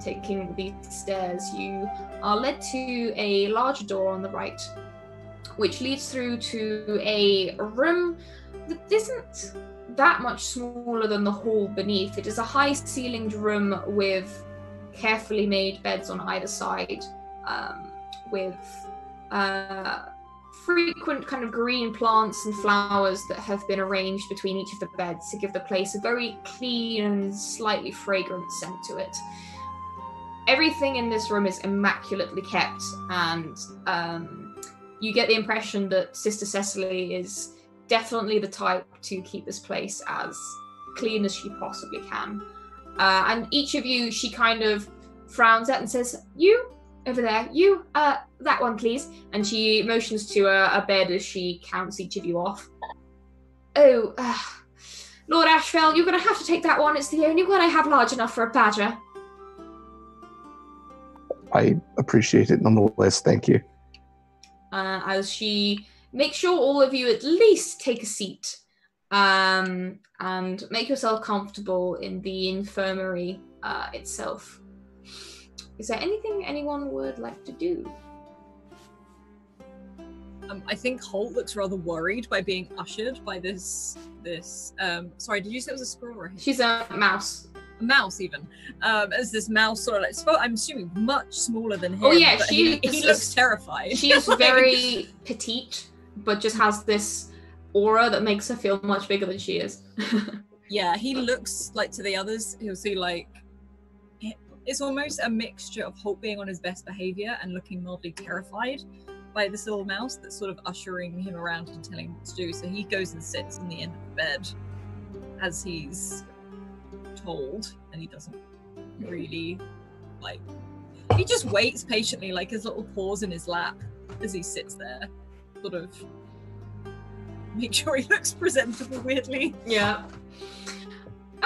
taking these stairs, you are led to a larger door on the right, which leads through to a room that isn't that much smaller than the hall beneath. It is a high-ceilinged room with carefully made beds on either side, with frequent kind of green plants and flowers that have been arranged between each of the beds to give the place a very clean and slightly fragrant scent to it. Everything in this room is immaculately kept, and you get the impression that Sister Cecily is definitely the type to keep this place as clean as she possibly can. And each of you, she kind of frowns at and says, "You, over there, you, that one, please." And she motions to a bed as she counts each of you off. "Oh, Lord Ashfell, you're going to have to take that one. It's the only one I have large enough for a badger." I appreciate it nonetheless, thank you. As she makes sure all of you at least take a seat and make yourself comfortable in the infirmary itself. Is there anything anyone would like to do? I think Holt looks rather worried by being ushered by this. Sorry, did you say it was a squirrel or a She's a mouse. a mouse even, as this mouse sort of like, I'm assuming much smaller than him. Oh yeah, but he looks terrified. She is very petite, but just has this aura that makes her feel much bigger than she is. Yeah, he looks like, to the others, he'll see like, it's almost a mixture of Holt being on his best behavior and looking mildly terrified by this little mouse that's sort of ushering him around and telling him what to do. So he goes and sits on the end of the bed as he's told, and he doesn't really like, he just waits patiently, like his little paws in his lap as he sits there, sort of make sure he looks presentable weirdly. Yeah.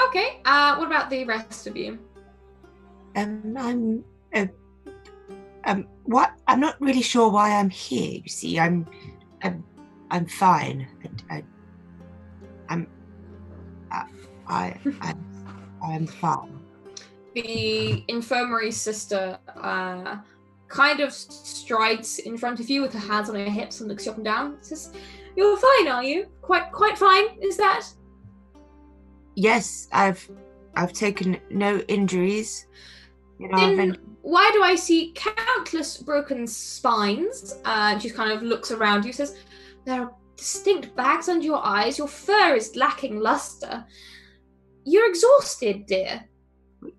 Okay, what about the rest of you? What? I'm not really sure why I'm here. You see, I'm fine. I'm fine. The infirmary sister kind of strides in front of you with her hands on her hips and looks you up and down. Says, "You're fine, are you? Quite fine, is that?" Yes, I've taken no injuries. You know, Then why do I see countless broken spines? She kind of looks around you, says, "There are distinct bags under your eyes. Your fur is lacking luster. You're exhausted, dear."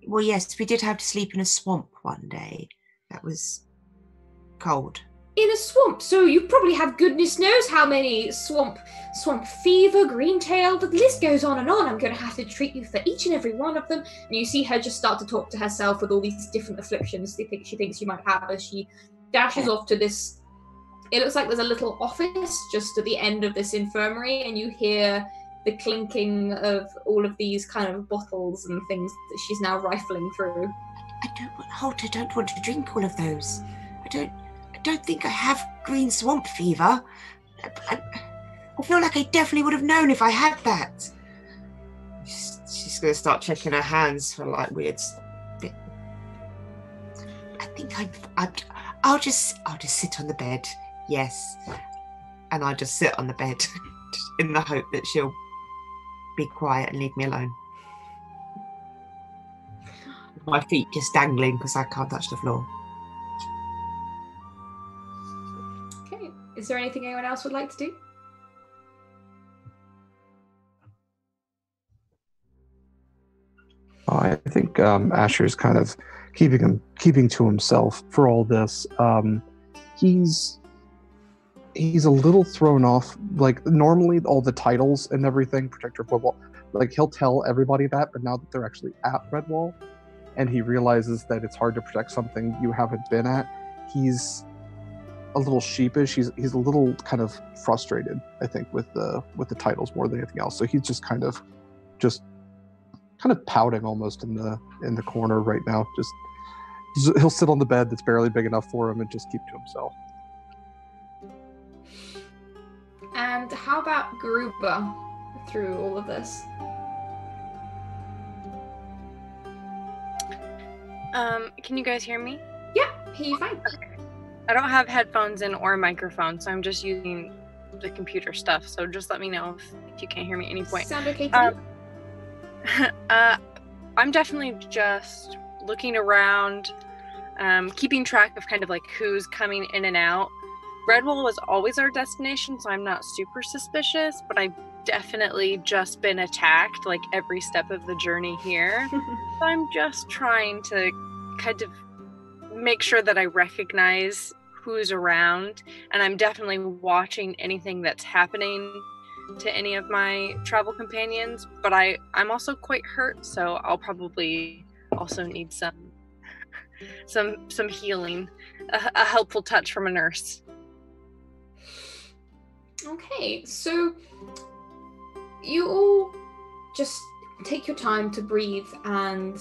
Well, yes, we did have to sleep in a swamp one day. That was cold. In a swamp, so you probably have goodness knows how many swamp fever, green-tailed, the list goes on and on. I'm going to have to treat you for each and every one of them. And you see her just start to talk to herself with all these different afflictions she thinks you might have as she dashes off to this, it looks like there's a little office just at the end of this infirmary, and you hear the clinking of all of these kind of bottles and things that she's now rifling through. I don't want to drink all of those. I don't think I have green swamp fever. I feel like I definitely would have known if I had that. She's going to start checking her hands for like weird. I think I'll just sit on the bed. Yes, and I just sit on the bed in the hope that she'll be quiet and leave me alone. My feet just dangling because I can't touch the floor. Okay. Is there anything anyone else would like to do? I think Asher's kind of keeping to himself for all this. He's a little thrown off. Like normally, all the titles and everything, Protector of Redwall, like he'll tell everybody that, but now that they're actually at Redwall, and he realizes that it's hard to protect something you haven't been at, he's a little sheepish. He's a little kind of frustrated, I think, with the titles more than anything else. So he's just kind of pouting almost in the corner right now. Just he'll sit on the bed that's barely big enough for him and just keep to himself. And how about Garuba through all of this? Can you guys hear me? Yeah, hear you fine. Okay. I don't have headphones in or a microphone, so I'm just using the computer stuff. So just let me know if you can't hear me at any point. Sound okay to you? I'm definitely just looking around, keeping track of kind of like who's coming in and out. Redwall was always our destination, so I'm not super suspicious, but I've definitely just been attacked like every step of the journey here. So I'm just trying to kind of make sure that I recognize who's around, and I'm definitely watching anything that's happening to any of my travel companions, but I'm also quite hurt, so I'll probably also need some healing, a helpful touch from a nurse. Okay, so you all just take your time to breathe, and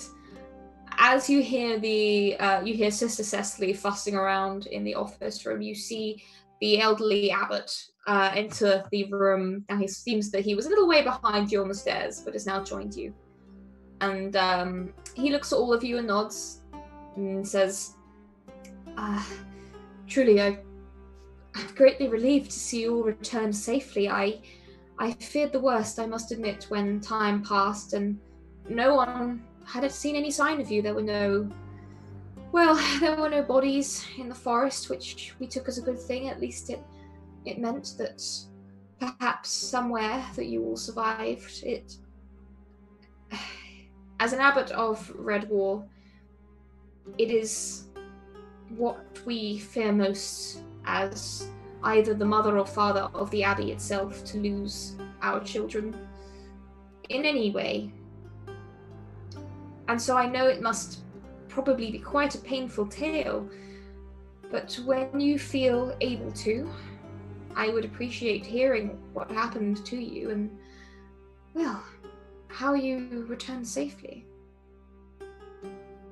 as you hear you hear Sister Cecily fussing around in the office room, you see the elderly abbot enter the room. Now, he seems that he was a little way behind you on the stairs, but has now joined you. And he looks at all of you and nods and says, "Truly, I'm greatly relieved to see you all return safely. I feared the worst, I must admit, when time passed and no one hadn't seen any sign of you. There were no bodies in the forest, which we took as a good thing. At least it meant that perhaps somewhere that you all survived. As an abbot of Redwall, it is what we fear most as either the mother or father of the abbey itself, to lose our children in any way. And so I know it must probably be quite a painful tale, but when you feel able to, I would appreciate hearing what happened to you and, well, how you returned safely.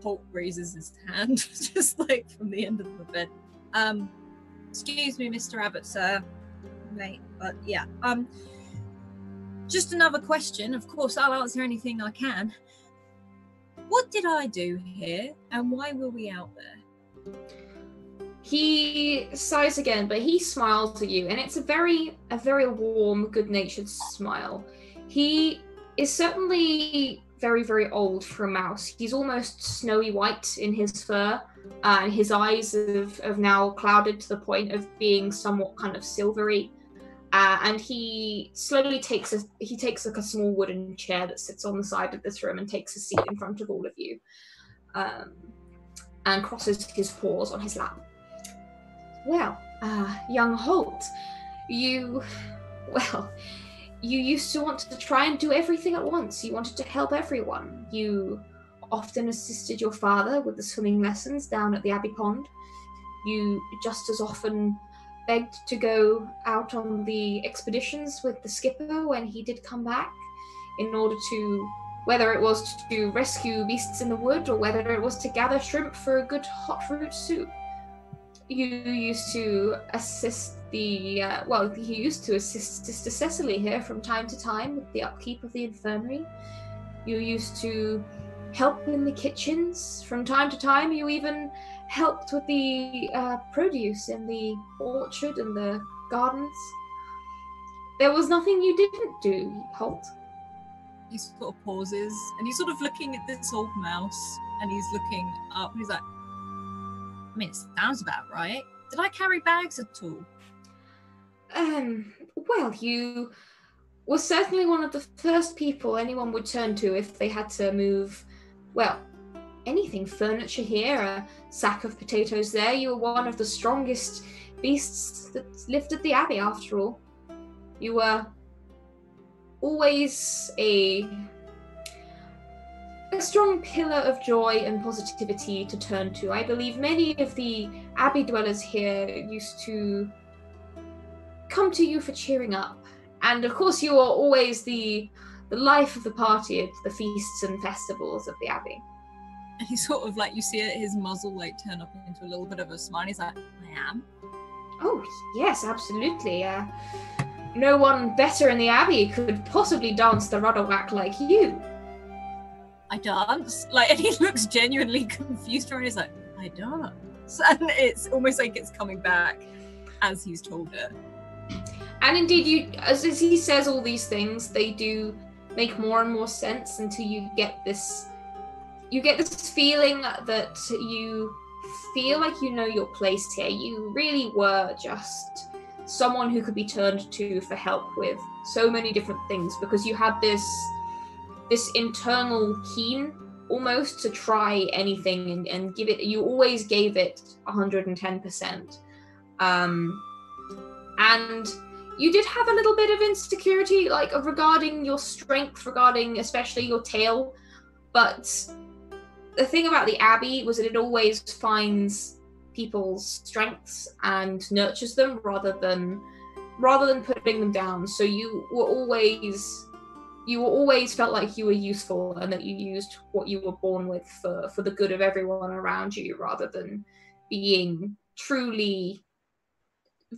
Holt raises his hand, just like from the end of the bed. Excuse me, Mr. Abbott, sir. Mate, but yeah. Just another question. Of course, I'll answer anything I can. What did I do here, and why were we out there? He sighs again, but he smiles at you, and it's a very warm, good-natured smile. He is certainly very, very old for a mouse. He's almost snowy white in his fur, and his eyes have now clouded to the point of being somewhat kind of silvery. And he slowly takes like a small wooden chair that sits on the side of this room and takes a seat in front of all of you, and crosses his paws on his lap. Well, young Holt, you used to want to try and do everything at once. You wanted to help everyone. You often assisted your father with the swimming lessons down at the Abbey Pond. You just as often begged to go out on the expeditions with the skipper when he did come back, in order to, whether it was to rescue beasts in the wood or whether it was to gather shrimp for a good hot root soup. You used to assist he used to assist Sister Cecily here from time to time with the upkeep of the infirmary. You used to help in the kitchens from time to time. You even helped with the produce in the orchard and the gardens. There was nothing you didn't do, Holt. He sort of pauses, and he's sort of looking at this old mouse, and he's looking up, and he's like, I mean, it sounds about right. Did I carry bags at all? Well, you were certainly one of the first people anyone would turn to if they had to move, well, anything, furniture here, a sack of potatoes there. You were one of the strongest beasts that lived at the Abbey, after all. You were always a strong pillar of joy and positivity to turn to. I believe many of the Abbey dwellers here used to come to you for cheering up. And of course you are always the life of the party at the feasts and festivals of the Abbey. And he sort of like, you see his muzzle like turn up into a little bit of a smile. He's like, I am. Oh, yes, absolutely. No one better in the Abbey could possibly dance the rudderwack like you. I dance? Like, and he looks genuinely confused and he's like, I dance. And it's almost like it's coming back as he's told it. And indeed, as he says all these things, they do make more and more sense until you get this feeling that you feel like you know your place here. You really were just someone who could be turned to for help with so many different things, because you had this internal keen almost to try anything and give it. You always gave it 110%. And you did have a little bit of insecurity, like regarding your strength, regarding especially your tail. But the thing about the Abbey was that it always finds people's strengths and nurtures them rather than putting them down. So you always felt like you were useful and that you used what you were born with for the good of everyone around you, rather than being truly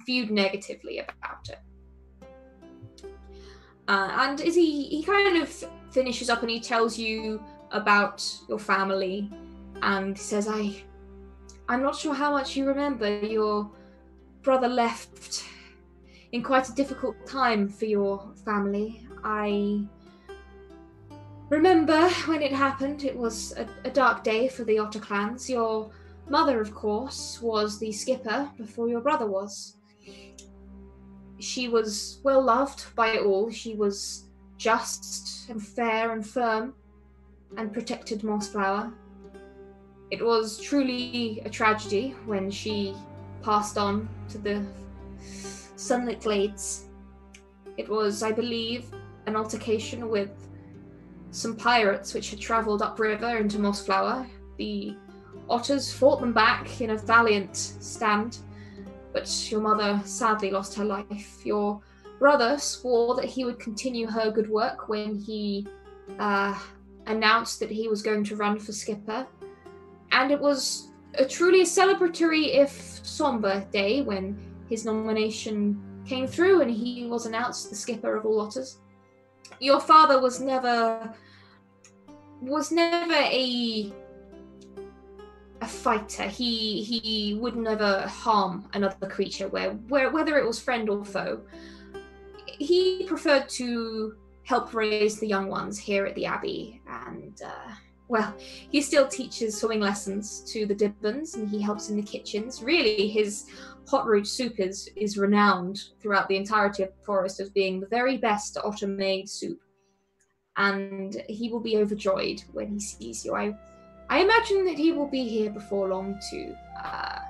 viewed negatively about it. And as he kind of finishes up and he tells you about your family, and he says, I'm not sure how much you remember. Your brother left in quite a difficult time for your family. remember when it happened. It was a dark day for the Otter clans. Your mother, of course, was the skipper before your brother was. She was well loved by all. She was just and fair and firm and protected Mossflower. It was truly a tragedy when she passed on to the sunlit glades. It was, I believe, an altercation with some pirates which had travelled upriver into Mossflower. The otters fought them back in a valiant stand, but your mother sadly lost her life. Your brother swore that he would continue her good work when he announced that he was going to run for skipper. And it was truly a celebratory, if somber, day when his nomination came through and he was announced the skipper of all otters. Your father was never a fighter. He would never harm another creature, whether it was friend or foe. He preferred to help raise the young ones here at the Abbey, and he still teaches swimming lessons to the Dibbons, and he helps in the kitchens. Really, his hot root soup is renowned throughout the entirety of the forest as being the very best otter-made soup. And he will be overjoyed when he sees you. I imagine that he will be here before long to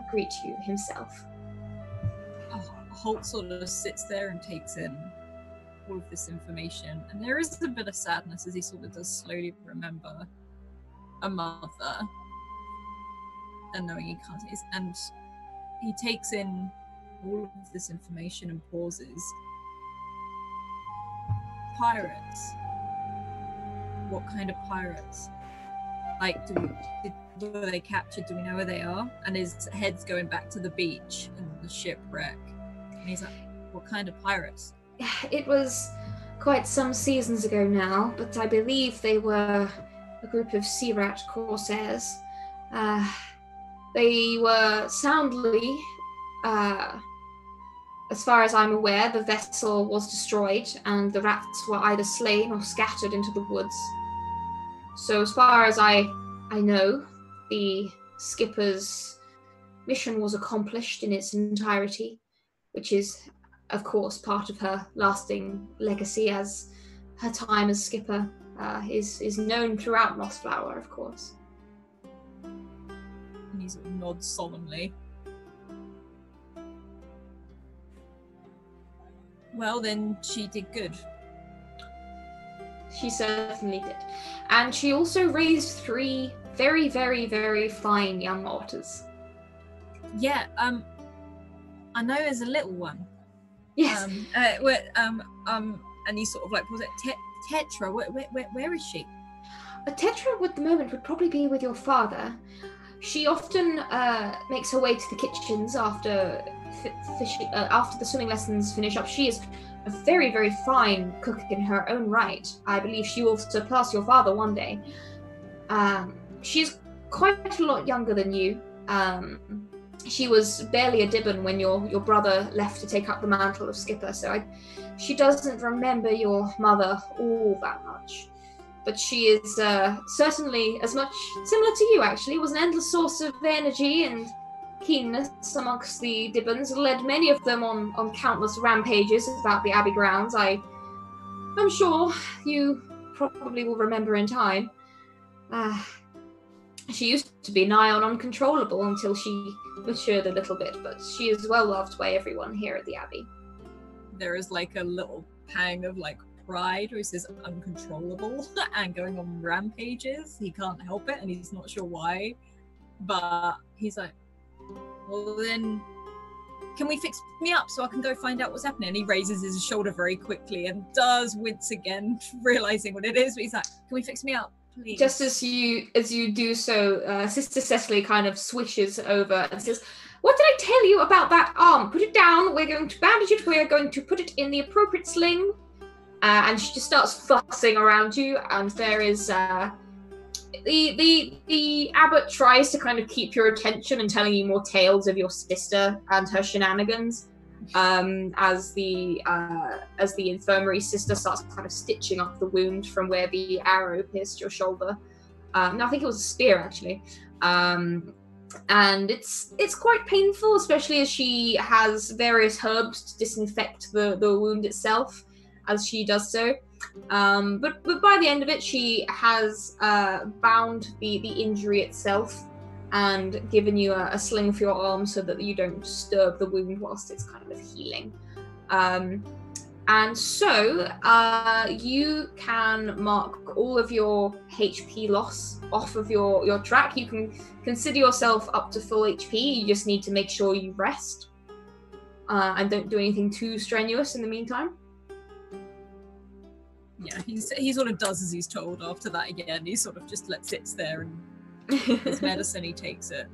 greet you himself. Holt sort of sits there and takes in all of this information, and there is a bit of sadness as he sort of does slowly remember a mother and knowing he can't, and he takes in all of this information and pauses. Pirates. What kind of pirates? Like, were they captured? Do we know where they are? And his head's going back to the beach and the shipwreck. And he's like, what kind of pirates? It was quite some seasons ago now, but I believe they were a group of sea rat corsairs. They were soundly, as far as I'm aware, the vessel was destroyed and the rats were either slain or scattered into the woods. So as far as I know, the skipper's mission was accomplished in its entirety, which is, of course, part of her lasting legacy, as her time as skipper is known throughout Mossflower, of course. And he sort of nods solemnly. Well, then she did good. She certainly did. And she also raised 3 very, very, very fine young otters. Yeah, I know there's a little one. Yes. And he sort of like, was it Tetra? Where is she? Tetra at the moment would probably be with your father. She often makes her way to the kitchens after the swimming lessons finish up. She is a very, very fine cook in her own right. I believe she will surpass your father one day. She's quite a lot younger than you. She was barely a Dibbon when your brother left to take up the mantle of skipper, so she doesn't remember your mother all that much. But she is certainly as much similar to you, actually. Was an endless source of energy and keenness amongst the Dibbons, led many of them on countless rampages about the Abbey grounds. I'm sure you probably will remember in time. She used to be nigh on uncontrollable until she matured a little bit, but she is well loved by everyone here at the Abbey. There is like a little pang of like pride where he says uncontrollable and going on rampages. He can't help it and he's not sure why, but he's like, well then, can we fix me up so I can go find out what's happening? And he raises his shoulder very quickly and does wince again, realizing what it is, but he's like, can we fix me up, please? Just as you do so, Sister Cecily kind of swishes over and says, what did I tell you about that arm? Put it down, we're going to bandage it, we're going to put it in the appropriate sling. And she just starts fussing around you, and there is the abbot tries to kind of keep your attention and telling you more tales of your sister and her shenanigans, as the infirmary sister starts kind of stitching up the wound from where the arrow pierced your shoulder. No, I think it was a spear actually. And it's quite painful, especially as she has various herbs to disinfect the wound itself as she does so. But by the end of it, she has bound the injury itself and given you a sling for your arm so that you don't disturb the wound whilst it's kind of healing. And so you can mark all of your HP loss off of your track. You can consider yourself up to full HP. You just need to make sure you rest and don't do anything too strenuous in the meantime. Yeah, he sort of does as he's told after that again. He sort of just sits there and his medicine, he takes it.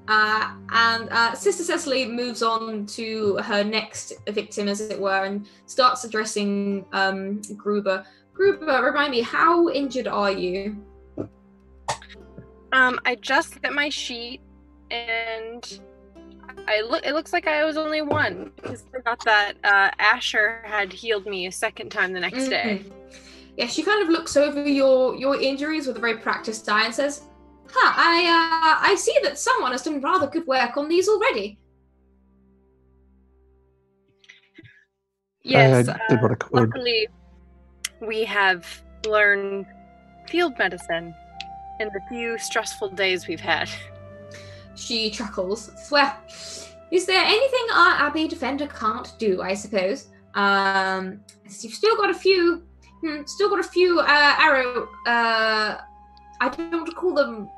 And Sister Cecily moves on to her next victim, as it were, and starts addressing Gruber. Gruber, remind me, how injured are you? I just hit my sheet, and it looks like I was only one, because I forgot that Asher had healed me a second time the next day. Yeah, she kind of looks over your injuries with a very practiced eye and says, I see that someone has done rather good work on these already. Yes, I did what I could. Luckily we have learned field medicine in the few stressful days we've had. She chuckles. Well, is there anything our Abbey Defender can't do, I suppose? You've still got a few arrow, I don't want to call them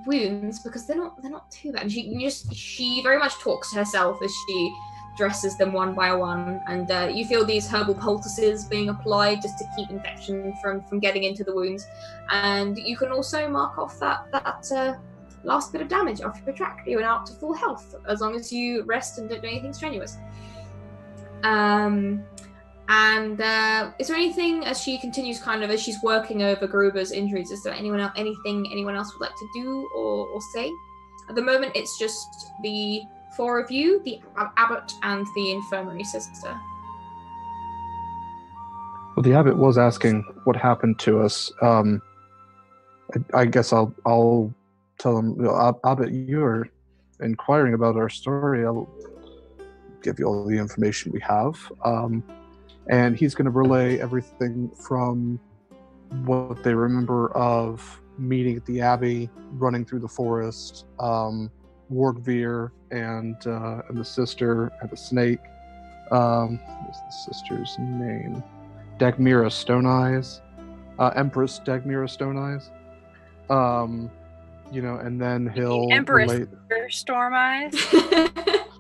wounds because they're not too bad. And she very much talks to herself as she dresses them one by one, and you feel these herbal poultices being applied just to keep infection from getting into the wounds. And you can also mark off that last bit of damage off your track. You are out to full health as long as you rest and don't do anything strenuous. And is there anything, as she continues as she's working over Gruber's injuries, is there anything anyone else would like to do or say? At the moment, it's just the four of you, the abbot and the infirmary sister. Well, the abbot was asking what happened to us. I guess I'll tell him, Abbot, you are inquiring about our story. I'll give you all the information we have. And he's going to relay everything from what they remember of meeting at the Abbey, running through the forest, Wargveer and the sister and the snake. What's the sister's name? Dagmira Stone Eyes. Empress Dagmira Stone Eyes. And then he'll Empress relate... Storm Eyes.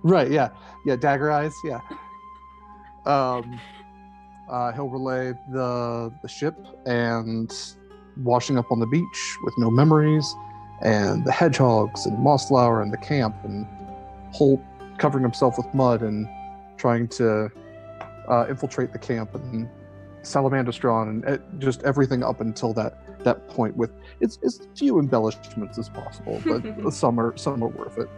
Right, yeah. Yeah, Dagger Eyes, yeah. He'll relay the ship and washing up on the beach with no memories, and the hedgehogs and Mossflower and the camp, and Holt covering himself with mud and trying to infiltrate the camp, and Salamandastron, and just everything up until that point, with as few embellishments as possible, but some are worth it.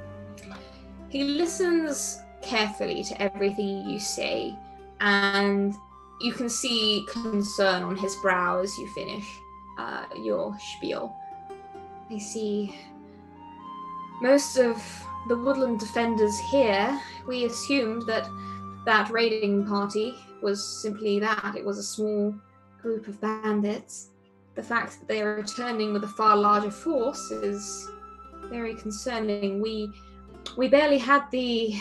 He listens carefully to everything you say, and you can see concern on his brow as you finish your spiel. I see most of the woodland defenders here, we assumed that raiding party was simply that. It was a small group of bandits. The fact that they are returning with a far larger force is very concerning. We barely had the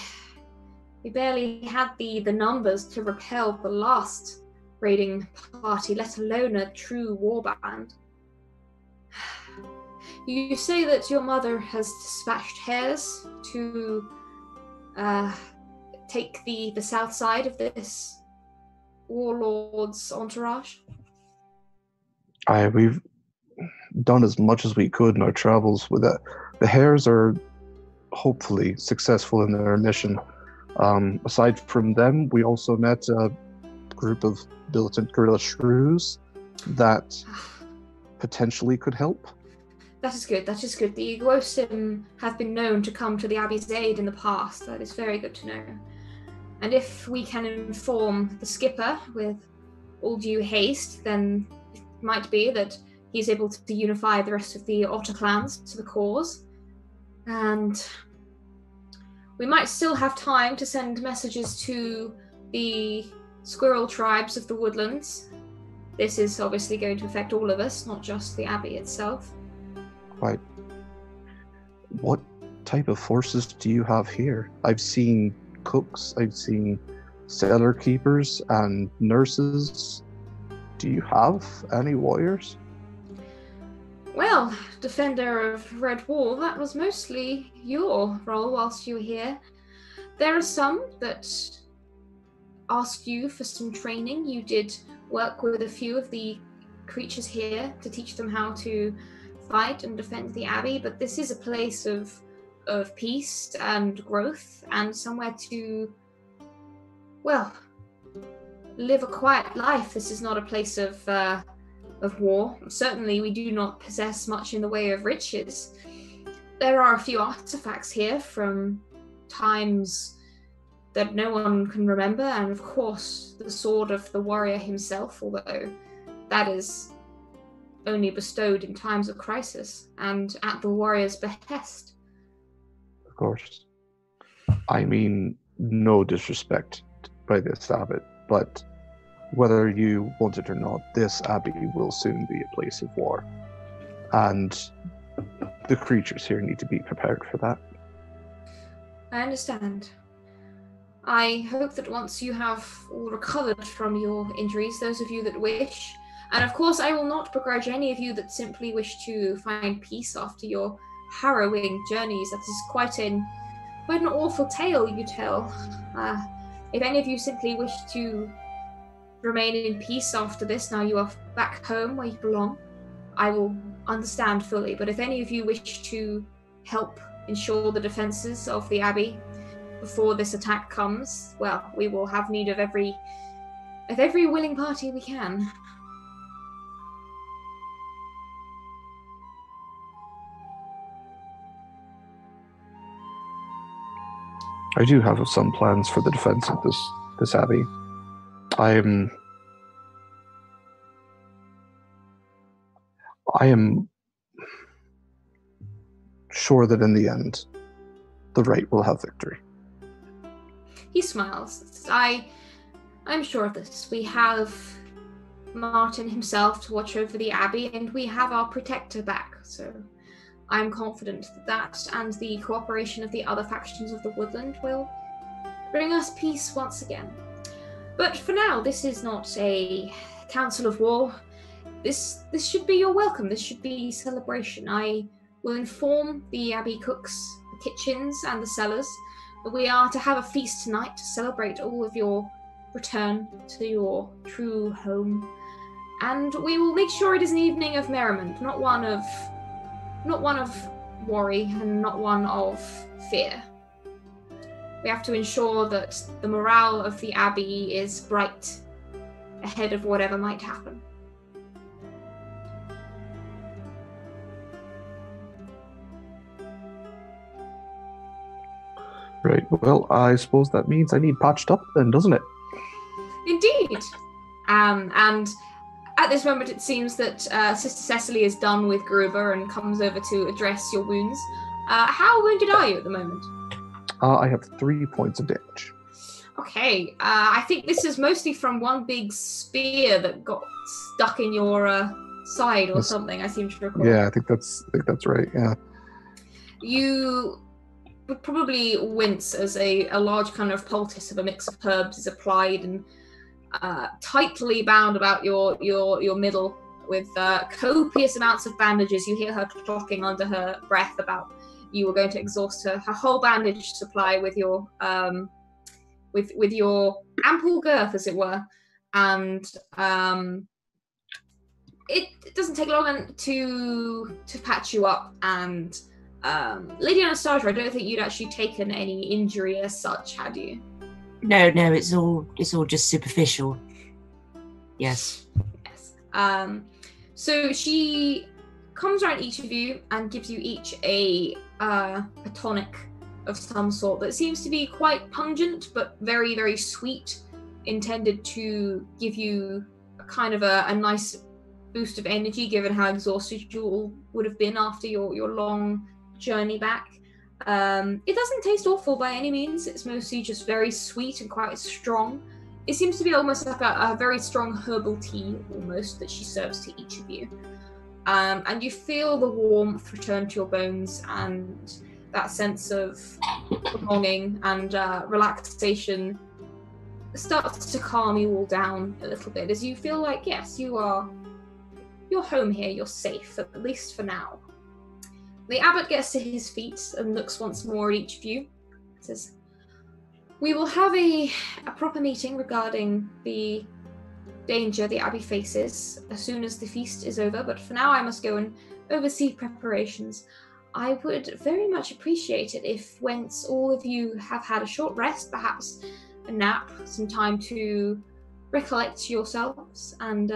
numbers to repel the last raiding party, let alone a true warband. You say that your mother has dispatched hares to take the south side of this warlord's entourage? We've done as much as we could in our travels with that. The hares are hopefully successful in their mission. Aside from them, we also met a group of militant guerrilla shrews that potentially could help. That is good. That is good. The Wholesome have been known to come to the Abbey's aid in the past. That is very good to know. And if we can inform the skipper with all due haste, then it might be that he's able to unify the rest of the Otter clans to the cause. And we might still have time to send messages to the squirrel tribes of the woodlands. This is obviously going to affect all of us, not just the Abbey itself. Right. What type of forces do you have here? I've seen cooks, I've seen cellar keepers and nurses. Do you have any warriors? Well, Defender of Redwall, that was mostly your role whilst you were here. There are some that asked you for some training. You did work with a few of the creatures here to teach them how to fight and defend the Abbey, but this is a place of peace and growth and somewhere to, well, live a quiet life. This is not a place of war. Certainly we do not possess much in the way of riches. There are a few artifacts here from times that no one can remember, and of course the sword of the warrior himself, although that is only bestowed in times of crisis and at the warrior's behest. Of course. I mean, no disrespect by this abbot, but whether you want it or not, this abbey will soon be a place of war. And the creatures here need to be prepared for that. I understand. I hope that once you have all recovered from your injuries, those of you that wish, and of course I will not begrudge any of you that simply wish to find peace after your harrowing journeys. That is quite an awful tale you tell. If any of you simply wish to remain in peace after this, now you are back home where you belong, I will understand fully. But if any of you wish to help ensure the defences of the Abbey before this attack comes, well, we will have need of every willing party we can. I do have some plans for the defense of this abbey. I am sure that in the end, the right will have victory. He smiles. I'm sure of this. We have Martin himself to watch over the Abbey, and we have our protector back, so I'm confident that and the cooperation of the other factions of the woodland will bring us peace once again. But for now, this is not a council of war. This should be your welcome. This should be celebration. I will inform the Abbey cooks, the kitchens, and the cellars that we are to have a feast tonight to celebrate all of your return to your true home. And we will make sure it is an evening of merriment, not one of worry and not one of fear. We have to ensure that the morale of the Abbey is bright ahead of whatever might happen. Right, well, I suppose that means I need patched up then, doesn't it? Indeed. And at this moment, it seems that Sister Cecily is done with Gruber and comes over to address your wounds. How wounded are you at the moment? I have 3 points of damage. Okay, I think this is mostly from one big spear that got stuck in your side or something, I seem to recall. Yeah, I think that's right, yeah. You would probably wince as a large kind of poultice of a mix of herbs is applied and tightly bound about your middle with copious amounts of bandages. You hear her clocking under her breath about you were going to exhaust her whole bandage supply with your with your ample girth, as it were, and it doesn't take long to patch you up. And Lady Anastasia, I don't think you'd actually taken any injury as such, had you? No, it's all just superficial. Yes. Yes. So she comes around each of you and gives you each a tonic of some sort that seems to be quite pungent but very, very sweet, intended to give you kind of a nice boost of energy given how exhausted you all would have been after your long journey back. It doesn't taste awful by any means. It's mostly just very sweet and quite strong. It seems to be almost like a very strong herbal tea almost that she serves to each of you. And you feel the warmth return to your bones, and that sense of belonging and relaxation starts to calm you all down a little bit as you feel like, yes, you're home here, you're safe, at least for now. The abbot gets to his feet and looks once more at each of you. Says, "We will have a proper meeting regarding the danger the abbey faces as soon as the feast is over, but for now I must go and oversee preparations. I would very much appreciate it if, once all of you have had a short rest, perhaps a nap, some time to recollect yourselves and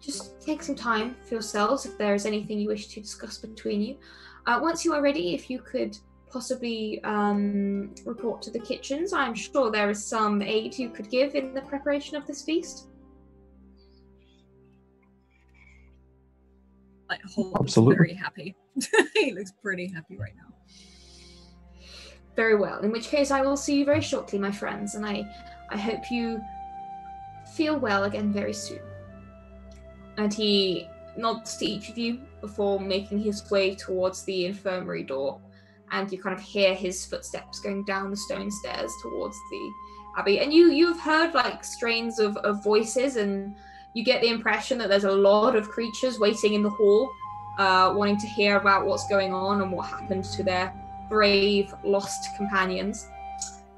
just take some time for yourselves if there is anything you wish to discuss between you. Once you are ready, if you could possibly report to the kitchens. I'm sure there is some aid you could give in the preparation of this feast." Like, Holt looks Absolutely. very happy. He looks pretty happy right now. Very well, in which case I will see you very shortly, my friends, and I hope you feel well again very soon. And he nods to each of you before making his way towards the infirmary door, and you kind of hear his footsteps going down the stone stairs towards the abbey. And you've heard like strains of voices, and you get the impression that there's a lot of creatures waiting in the hall, wanting to hear about what's going on and what happened to their brave lost companions.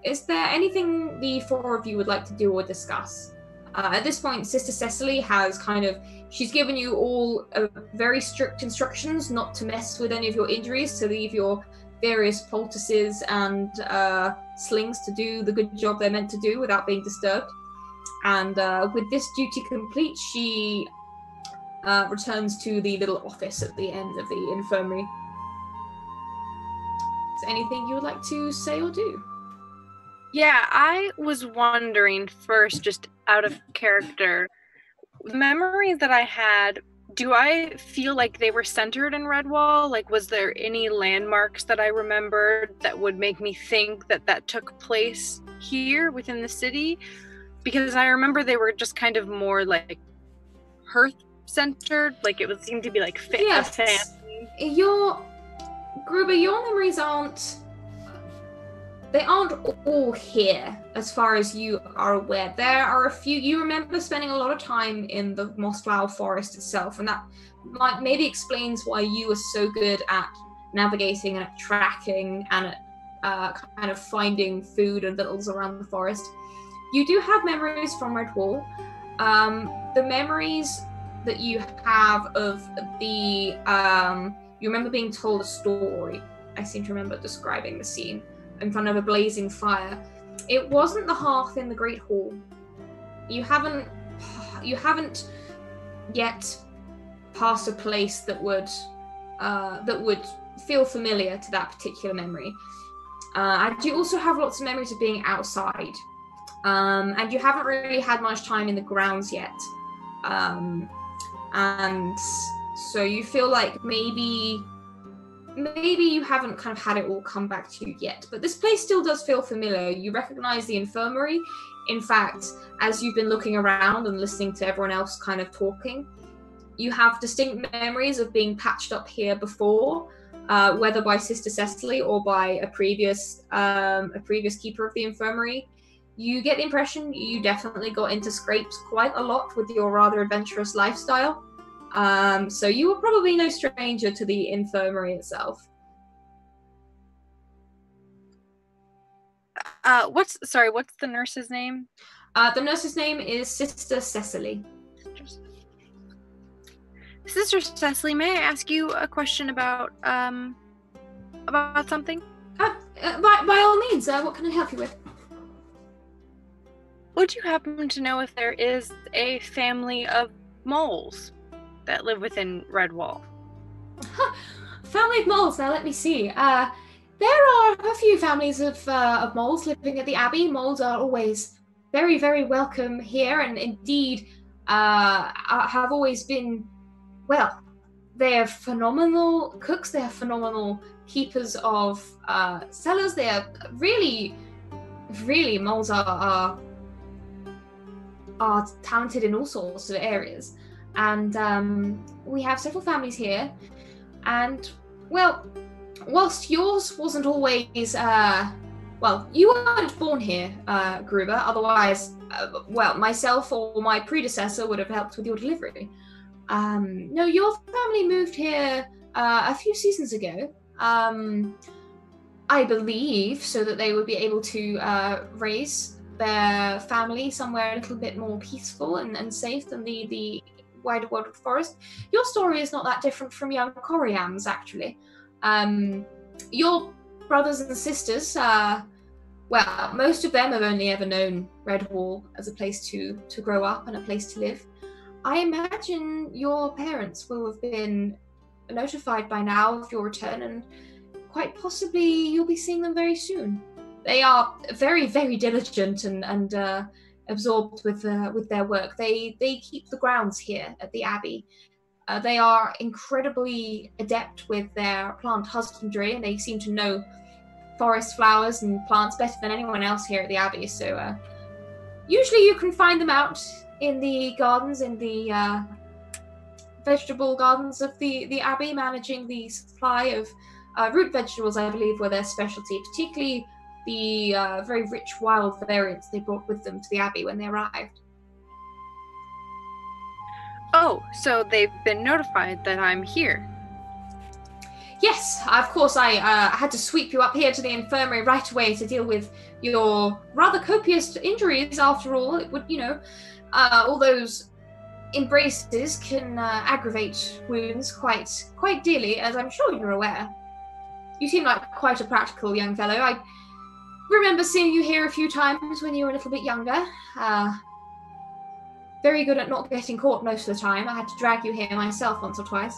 Is there anything the four of you would like to do or discuss? At this point, Sister Cecily has she's given you all very strict instructions not to mess with any of your injuries, to leave your various poultices and slings to do the good job they're meant to do without being disturbed. And with this duty complete, she returns to the little office at the end of the infirmary. Is there anything you would like to say or do? Yeah, I was wondering first, just out of character, the memories that I had, do I feel like they were centered in Redwall? Like, was there any landmarks that I remembered that would make me think that that took place here within the city? Because I remember they were just kind of more like hearth-centered, like it would seem to be like a family. Gruber, your memories aren't all here as far as you are aware. There are a few. You remember spending a lot of time in the Mossflower Forest itself, and that maybe explains why you were so good at navigating and at tracking and at kind of finding food and vittles around the forest. You do have memories from Redwall. The memories that you have of the you remember being told a story. I seem to remember describing the scene in front of a blazing fire. It wasn't the hearth in the Great Hall. You haven't yet passed a place that would feel familiar to that particular memory. And you also have lots of memories of being outside. And you haven't really had much time in the grounds yet. And so you feel like maybe you haven't kind of had it all come back to you yet, but this place still does feel familiar. You recognize the infirmary. In fact, as you've been looking around and listening to everyone else kind of talking, you have distinct memories of being patched up here before, whether by Sister Cecily or by a previous keeper of the infirmary. You get the impression you definitely got into scrapes quite a lot with your rather adventurous lifestyle. So you were probably no stranger to the infirmary itself. What's the nurse's name? The nurse's name is Sister Cecily. Sister Cecily, may I ask you a question about something? By all means, what can I help you with? Would you happen to know if there is a family of moles? that live within Redwall. Family of moles. Now let me see. There are a few families of moles living at the Abbey. Moles are always very, very welcome here, and indeed have always been, well, they're phenomenal cooks. They're phenomenal keepers of cellars. They are really, really, moles are talented in all sorts of areas. And we have several families here. And, well, whilst yours wasn't always, well, you weren't born here, Gruber. Otherwise, well, myself or my predecessor would have helped with your delivery. No, your family moved here a few seasons ago, I believe, so that they would be able to raise their family somewhere a little bit more peaceful and safe than the wider world of the forest. Your story is not that different from young Coriam's, actually. Your brothers and sisters, well, most of them have only ever known Redwall as a place to grow up and a place to live. I imagine your parents will have been notified by now of your return, and quite possibly you'll be seeing them very soon. They are very, very diligent and absorbed with their work. They keep the grounds here at the Abbey. They are incredibly adept with their plant husbandry, and they seem to know forest flowers and plants better than anyone else here at the Abbey. So usually you can find them out in the gardens, in the vegetable gardens of the Abbey, managing the supply of root vegetables, I believe, were their specialty, particularly the very rich wild variants they brought with them to the Abbey when they arrived. Oh, so they've been notified that I'm here. Yes, of course. I had to sweep you up here to the infirmary right away to deal with your rather copious injuries. After all, it would, you know, all those embraces can aggravate wounds quite dearly, as I'm sure you're aware. You seem like quite a practical young fellow. I remember seeing you here a few times when you were a little bit younger. Very good at not getting caught most of the time. I had to drag you here myself once or twice.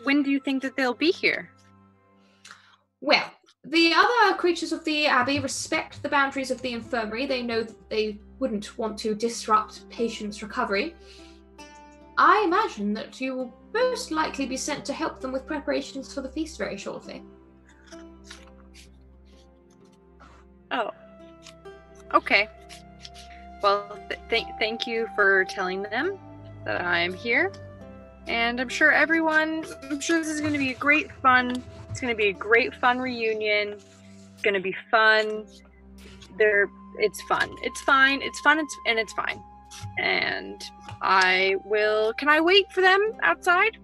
When do you think that they'll be here? Well, the other creatures of the Abbey respect the boundaries of the infirmary. They know that they wouldn't want to disrupt patients' recovery. I imagine that you will most likely be sent to help them with preparations for the feast very shortly. Oh. Okay. Well, thank you for telling them that I am here. And I'm sure this is going to be it's going to be a great fun reunion. It's going to be fun. It's fun. It's fine. It's fun. It's fine. And can I wait for them outside?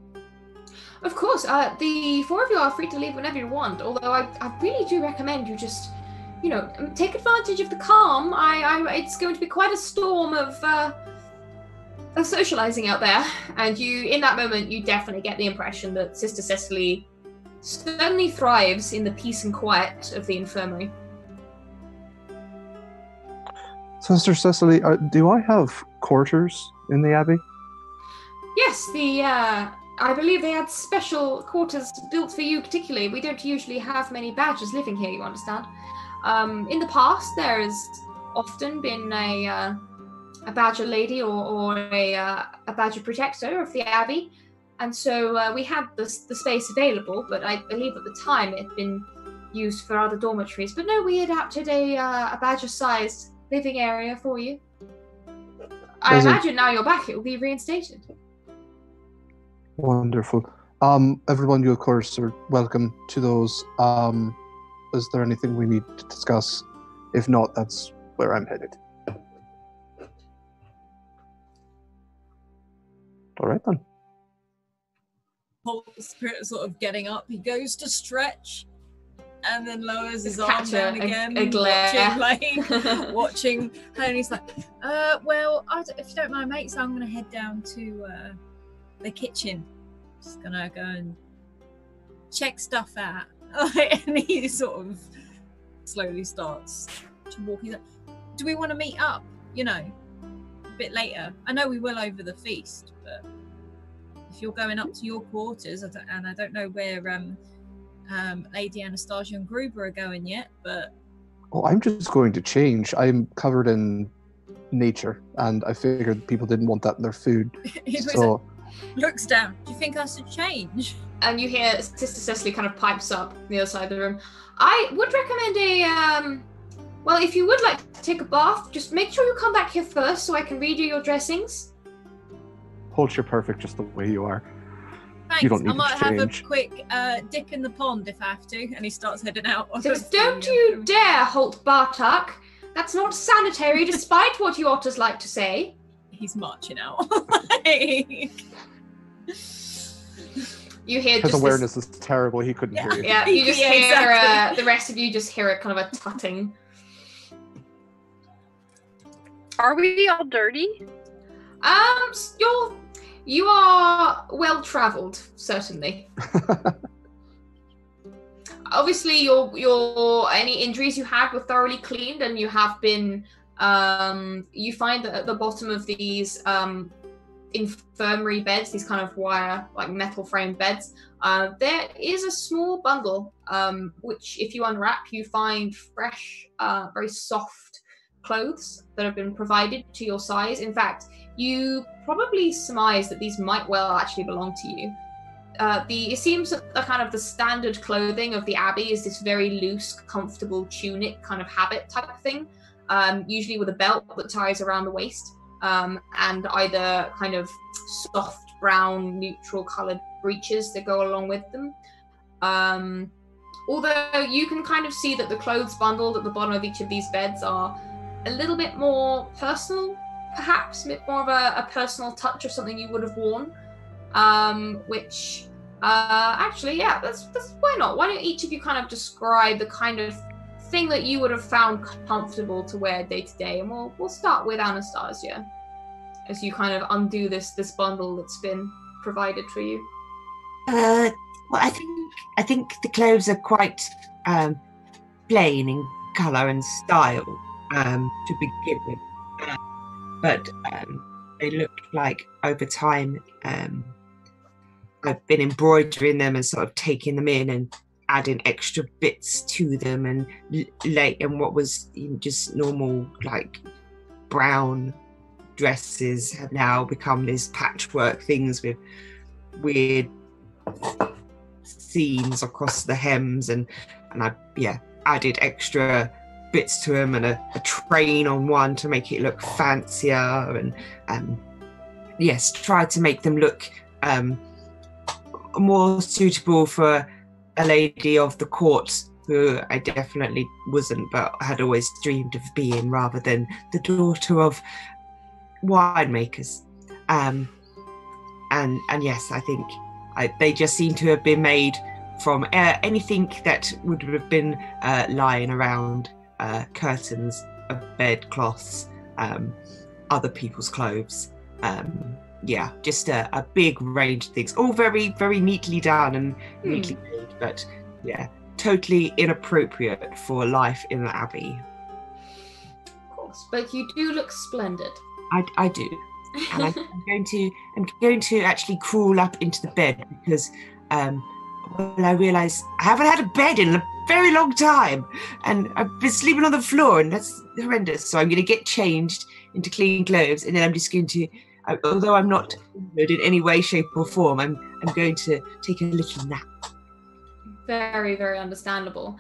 Of course. The four of you are free to leave whenever you want, although I really do recommend you just, you know, take advantage of the calm. It's going to be quite a storm of socializing out there, and in that moment, you definitely get the impression that Sister Cecily certainly thrives in the peace and quiet of the infirmary. Sister Cecily, do I have quarters in the Abbey? Yes, I believe they had special quarters built for you particularly. We don't usually have many badgers living here, you understand. In the past, there has often been a badger lady or a badger protector of the Abbey, and so we had the space available, but I believe at the time it had been used for other dormitories. But no, we adapted a badger-sized living area for you. I imagine now you're back, it will be reinstated. Wonderful. Everyone, you of course are welcome to those. Is there anything we need to discuss? If not, that's where I'm headed. All right then. Whole spirit sort of getting up. He goes to stretch, and then lowers his arm down again. A glare. Watching her, and he's like, well, if you don't mind, mate, so I'm going to head down to the kitchen. Just going to go and check stuff out. And he sort of slowly starts to walk. He's like, do we want to meet up? you know, a bit later. I know we will over the feast, but if you're going up to your quarters, I don't know where Lady Anastasia and Gruber are going yet, but... Oh, I'm just going to change. I'm covered in nature, and I figured people didn't want that in their food. So looks down. Do you think I should change? And you hear Sister Cecily kind of pipes up on the other side of the room. I would recommend a, well, if you would like to take a bath, just make sure you come back here first so I can redo your dressings. Hold, you're perfect just the way you are. Thanks. You don't need I might to have change. a quick dip in the pond if I have to. And he starts heading out. So don't you dare, Holt Bartok. That's not sanitary, despite what you otters like to say. He's marching out. You hear His just awareness is terrible. He couldn't hear you. Yeah, you just Yeah, hear exactly. the rest of you just hear it kind of a tutting. Are we all dirty? You are well travelled, certainly. Obviously, your any injuries you had were thoroughly cleaned, and you have been. You find that at the bottom of these infirmary beds, these kind of wire, like metal framed beds, there is a small bundle, which, if you unwrap, you find fresh, very soft clothes that have been provided to your size. In fact, you probably surmise that these might well actually belong to you. It seems that the standard clothing of the Abbey is this very loose, comfortable tunic kind of habit type of thing, usually with a belt that ties around the waist, and either kind of soft brown, neutral coloured breeches that go along with them. Although you can kind of see that the clothes bundled at the bottom of each of these beds are a little bit more personal, perhaps a bit more of a personal touch of something you would have worn. Which actually, yeah, that's why not? Why don't each of you kind of describe the kind of thing that you would have found comfortable to wear day to day, and we'll start with Anastasia as you kind of undo this bundle that's been provided for you. Well, I think the clothes are quite plain in colour and style to begin with, but they look like over time I've been embroidering them and sort of taking them in and adding extra bits to them, and what was just normal like brown dresses have now become these patchwork things with weird seams across the hems, and I added extra bits to them and a train on one to make it look fancier, and yes, tried to make them look more suitable for a lady of the court, who I definitely wasn't, but had always dreamed of being, rather than the daughter of winemakers. And yes, I think they just seem to have been made from anything that would have been lying around, curtains, bedcloths, other people's clothes. Just a big range of things, all very, very neatly done and neatly made, but yeah, totally inappropriate for life in the Abbey. Of course, but you do look splendid. I do, and I'm going to actually crawl up into the bed because I realise I haven't had a bed in a very long time, and I've been sleeping on the floor, and that's horrendous. So I'm going to get changed into clean clothes, and then I'm just going to, although I'm not injured in any way, shape or form, I'm going to take a little nap. Very, very understandable.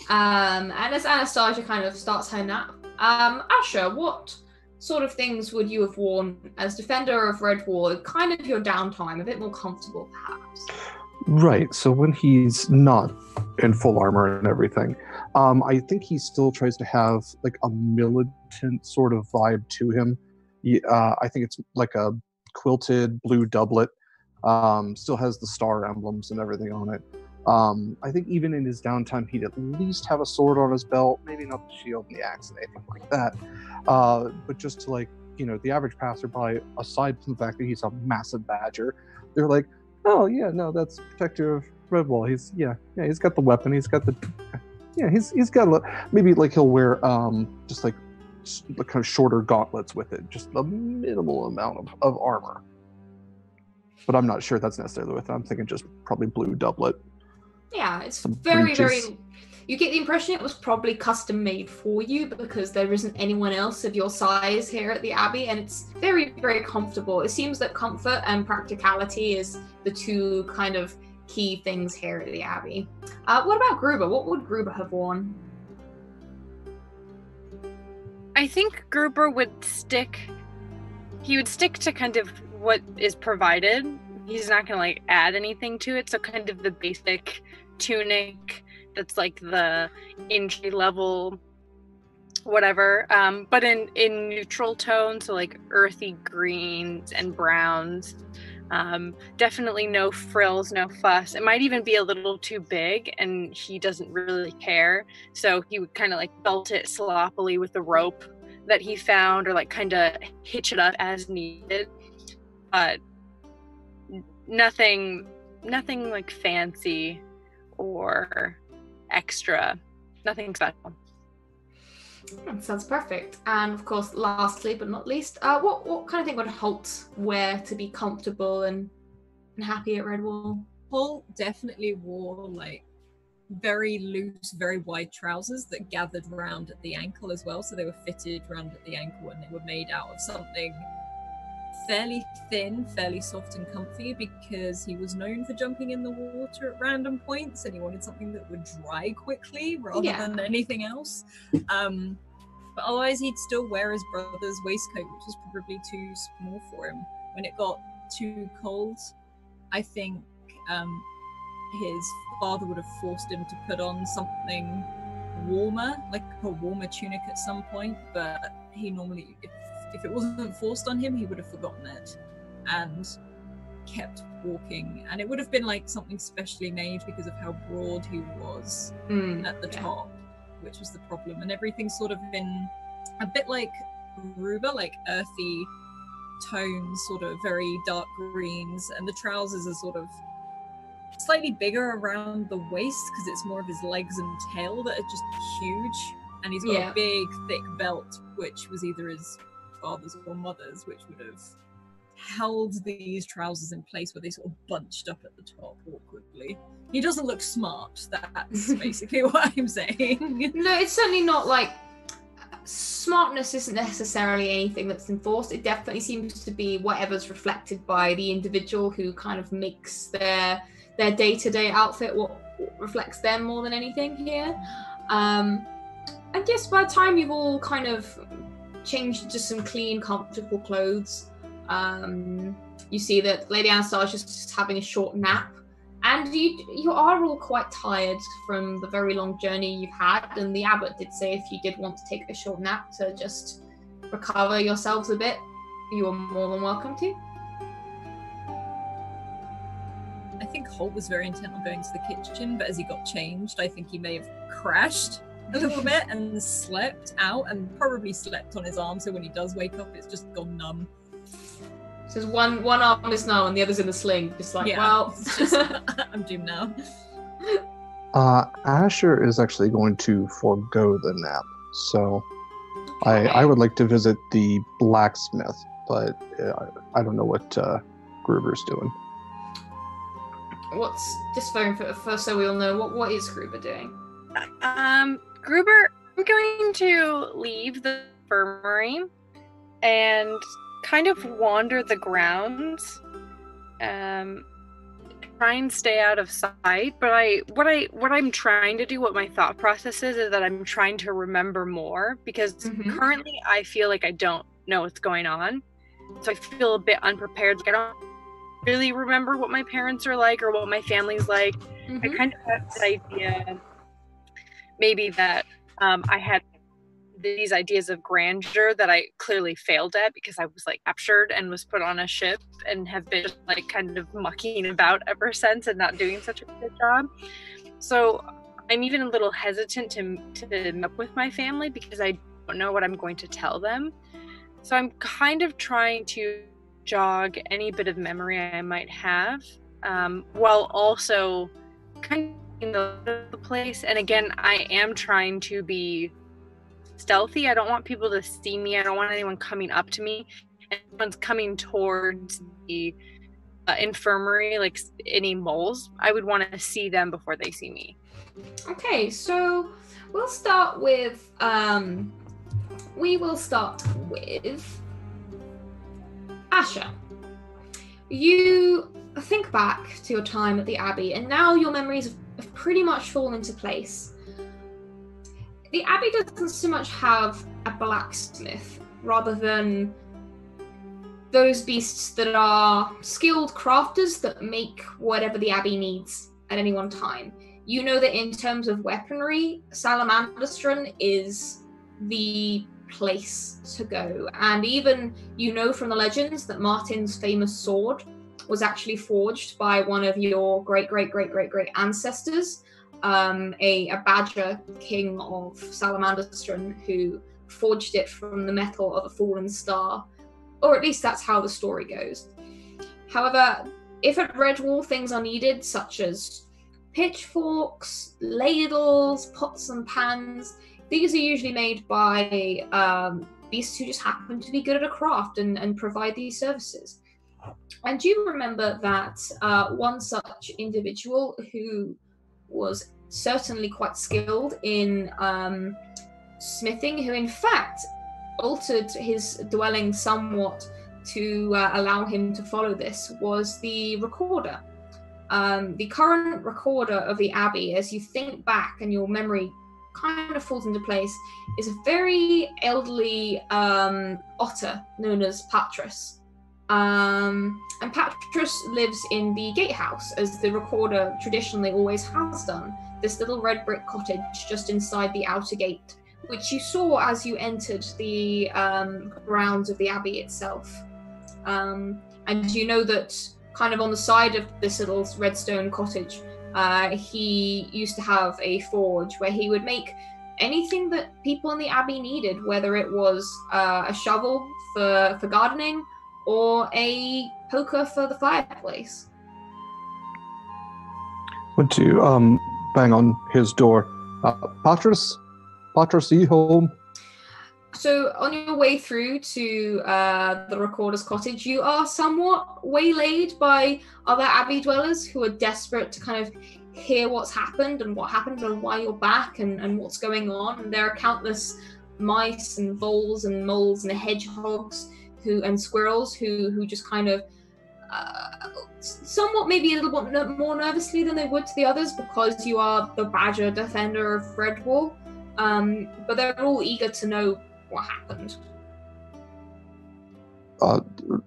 And as Anastasia kind of starts her nap, Asher, what sort of things would you have worn as defender of Redwall, kind of your downtime, a bit more comfortable perhaps? Right, so when he's not in full armor and everything, I think he still tries to have like a militant sort of vibe to him. I think it's like a quilted blue doublet, still has the star emblems and everything on it. I think even in his downtime, he'd at least have a sword on his belt, maybe not the shield and the axe and anything like that, but just to, like, the average passerby, aside from the fact that he's a massive badger, they're like, oh yeah, no, that's Protector of Redwall. He's got the weapon, he's got maybe like he'll wear just like kind of shorter gauntlets with it, just a minimal amount of armor. But I'm not sure that's necessarily with it. I'm thinking just probably blue doublet. Yeah, it's Some very, breeches. very... You get the impression it was probably custom made for you because there isn't anyone else of your size here at the Abbey, and it's very, very comfortable. It seems that comfort and practicality is the two kind of key things here at the Abbey. What about Gruber? What would Gruber have worn? I think Gruber would stick. He would stick to kind of what is provided. He's not going to like add anything to it. So kind of the basic tunic that's like the entry level whatever, but in neutral tones, so like earthy greens and browns. Definitely no frills, no fuss. It might even be a little too big and he doesn't really care, so he would kind of like belt it sloppily with the rope that he found, or like kind of hitch it up as needed, but nothing like fancy or extra, nothing special. That sounds perfect. And of course, lastly but not least, what kind of thing would Holt wear to be comfortable and happy at Redwall? Holt definitely wore like very loose, very wide trousers that gathered round at the ankle as well. So they were fitted round at the ankle and they were made out of something fairly thin, fairly soft and comfy, because he was known for jumping in the water at random points and he wanted something that would dry quickly rather than anything else. But otherwise he'd still wear his brother's waistcoat, which was probably too small for him. When it got too cold, I think his father would have forced him to put on something warmer, like a warmer tunic at some point, but he normally, if it wasn't forced on him, he would have forgotten it and kept walking. And it would have been like something specially made because of how broad he was at the top, which was the problem. And everything's sort of been a bit like Ruba, like earthy tones, sort of very dark greens. And the trousers are sort of slightly bigger around the waist because it's more of his legs and tail that are just huge. And he's got a big, thick belt, which was either his father's or mother's, which would have held these trousers in place where they sort of bunched up at the top awkwardly. He doesn't look smart, that's basically what I'm saying. No, it's certainly not like... Smartness isn't necessarily anything that's enforced. It definitely seems to be whatever's reflected by the individual who kind of makes their day-to-day outfit what reflects them more than anything here. I guess by the time you've all kind of changed into some clean, comfortable clothes, you see that Lady Anastasia's just having a short nap, and you are all quite tired from the very long journey you've had, and the abbot did say if you did want to take a short nap to just recover yourselves a bit, you are more than welcome to. I think Holt was very intent on going to the kitchen, but as he got changed, I think he may have crashed a little bit and slept out, and probably slept on his arm, so when he does wake up, it's just gone numb. So one arm is numb and the other's in the sling, just like, well... It's just, I'm doomed now. Asher is actually going to forego the nap, so I would like to visit the blacksmith, but I don't know what Gruber's doing. What's, just for so we all know, what is Gruber doing? Gruber, I'm going to leave the infirmary and kind of wander the grounds, try and stay out of sight. But what I'm trying to do, what my thought process is that I'm trying to remember more, because currently I feel like I don't know what's going on, so I feel a bit unprepared. Like I don't really remember what my parents are like or what my family's like. I kind of have this idea maybe that I had these ideas of grandeur that I clearly failed at because I was like captured and was put on a ship and have been just like kind of mucking about ever since and not doing such a good job. So I'm even a little hesitant to meet up with my family because I don't know what I'm going to tell them. So I'm kind of trying to jog any bit of memory I might have, while also kind of in the place. And again, I am trying to be stealthy. I don't want people to see me. I don't want anyone coming up to me. And anyone's coming towards the infirmary, like any moles. I would want to see them before they see me. Okay, so we'll start with Asher. You think back to your time at the Abbey, and now your memories have pretty much fallen into place. The Abbey doesn't so much have a blacksmith, rather than those beasts that are skilled crafters that make whatever the Abbey needs at any one time. You know that in terms of weaponry, Salamanderstron is the place to go. And even you know from the legends that Martin's famous sword was actually forged by one of your great ancestors, a badger king of Salamanderstron who forged it from the metal of a fallen star. Or at least that's how the story goes. However, if at Redwall things are needed, such as pitchforks, ladles, pots and pans, these are usually made by beasts who just happen to be good at a craft and provide these services. And you remember that one such individual who was certainly quite skilled in smithing, who in fact altered his dwelling somewhat to allow him to follow this, was the recorder. The current recorder of the Abbey, as you think back and your memory kind of falls into place, is a very elderly otter known as Patras. And Patras lives in the gatehouse, as the recorder traditionally always has done, this little red brick cottage just inside the outer gate, which you saw as you entered the grounds of the Abbey itself. And you know that kind of on the side of this little redstone cottage, he used to have a forge where he would make anything that people in the Abbey needed, whether it was a shovel for gardening or a poker for the fireplace. Went to bang on his door. Patras, are you home? So on your way through to the recorder's cottage, you are somewhat waylaid by other Abbey dwellers who are desperate to kind of hear what's happened and what happened and why you're back and what's going on. And there are countless mice and voles and moles and hedgehogs and squirrels who just kind of somewhat maybe a little bit more nervously than they would to the others, because you are the badger defender of Redwall. But they're all eager to know what happened.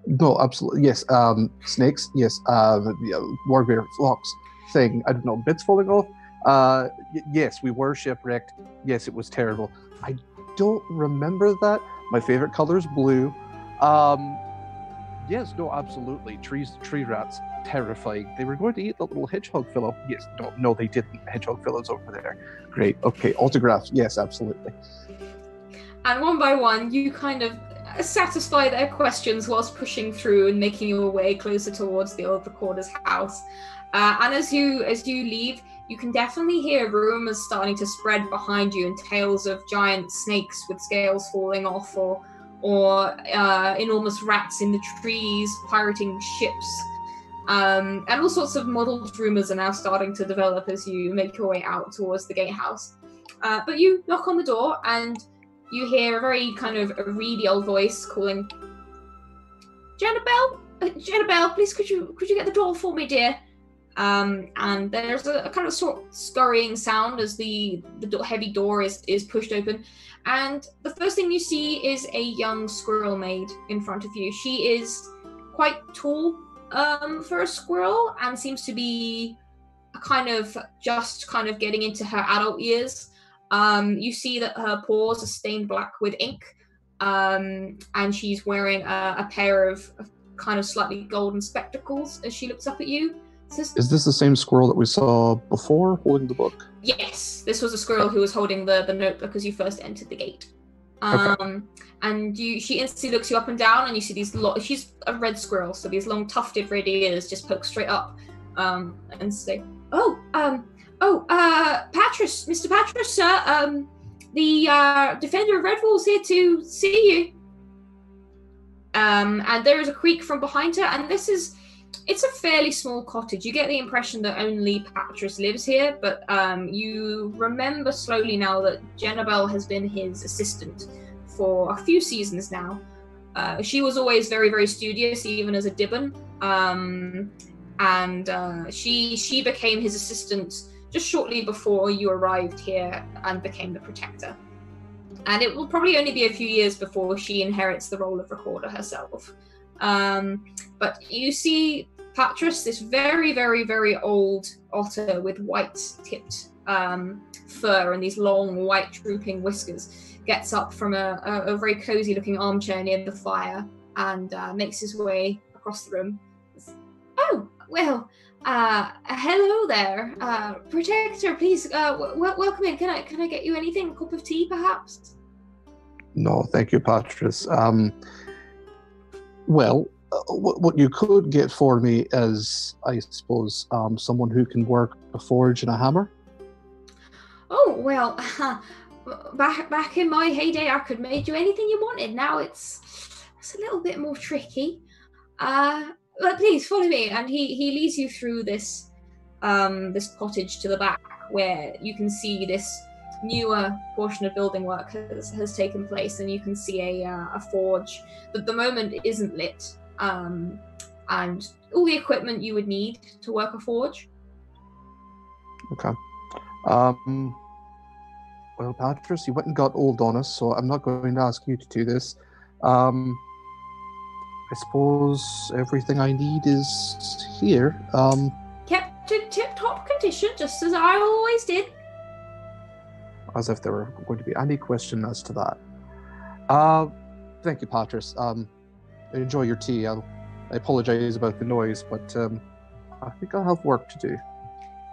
No, absolutely. Yes. Snakes. Yes. Warbear flocks thing. I don't know. Bits falling off. Yes, we were shipwrecked. Yes, it was terrible. I don't remember that. My favorite color is blue. Yes, no, absolutely. Tree rats, terrifying. They were going to eat the little hedgehog fellow. Yes, no, they didn't. Hedgehog fellow's over there. Great. Okay, autographs. Yes, absolutely. And one by one, you kind of satisfy their questions whilst pushing through and making your way closer towards the old recorder's house. And as you leave, you can definitely hear rumors starting to spread behind you, and tales of giant snakes with scales falling off, or enormous rats in the trees pirating ships. And all sorts of muddled rumors are now starting to develop as you make your way out towards the gatehouse. But you knock on the door, and you hear a very kind of a reedy old voice calling, Janabelle, please could you get the door for me, dear? And there's a kind of sort of scurrying sound as the heavy door is pushed open. And the first thing you see is a young squirrel maid in front of you. She is quite tall for a squirrel and seems to be just getting into her adult years. You see that her paws are stained black with ink, and she's wearing a pair of kind of slightly golden spectacles as she looks up at you. Is this the same squirrel that we saw before holding the book? Yes, this was a squirrel who was holding the notebook as you first entered the gate. Okay. And she instantly looks you up and down, and you see these she's a red squirrel, so these long tufted red ears just poke straight up, and say, Patras, Mr. Patras, sir, The Defender of Redwall's here to see you. And there is a creak from behind her, and it's a fairly small cottage. You get the impression that only Patras lives here, but you remember slowly now that Jennabel has been his assistant for a few seasons now. She was always very, very studious, even as a Dibben. And she became his assistant just shortly before you arrived here and became the protector. And it will probably only be a few years before she inherits the role of recorder herself. But you see Patras, this very, very, very old otter with white-tipped fur and these long, white, drooping whiskers, gets up from a very cozy-looking armchair near the fire and makes his way across the room. Oh, well, hello there. Protector, please, welcome in. Can I get you anything? A cup of tea, perhaps? No, thank you, Patras. What you could get for me is, I suppose, someone who can work a forge and a hammer. Oh, well, back in my heyday, I could make you anything you wanted. Now it's a little bit more tricky. But please follow me, and he leads you through this cottage to the back, where you can see this newer portion of building work has taken place, and you can see a forge that at the moment isn't lit, and all the equipment you would need to work a forge. Okay. Well, Patras, you went and got old on us, so I'm not going to ask you to do this. I suppose everything I need is here. Kept in tip-top condition, just as I always did. As if there were going to be any question as to that. Thank you, Patras. Enjoy your tea. I apologize about the noise, but I think I'll have work to do.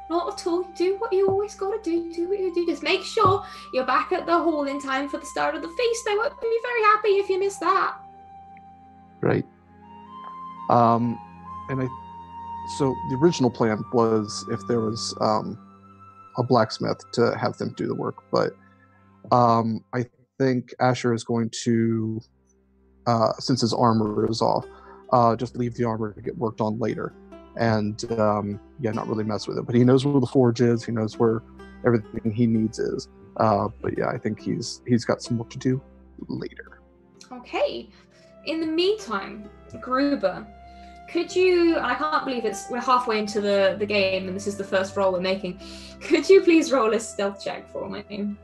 Not at all. Do what you always got to do. Do what you do. Just make sure you're back at the hall in time for the start of the feast. I won't be very happy if you miss that. Right. So the original plan was if there was a blacksmith to have them do the work, but I think Asher is going to, since his armor is off, just leave the armor to get worked on later, and not really mess with it. But he knows where the forge is. He knows where everything he needs is. But yeah, I think he's got some work to do later. Okay. In the meantime, Gruber, could you, and I can't believe we're halfway into the game and this is the first roll we're making, could you please roll a stealth check for me?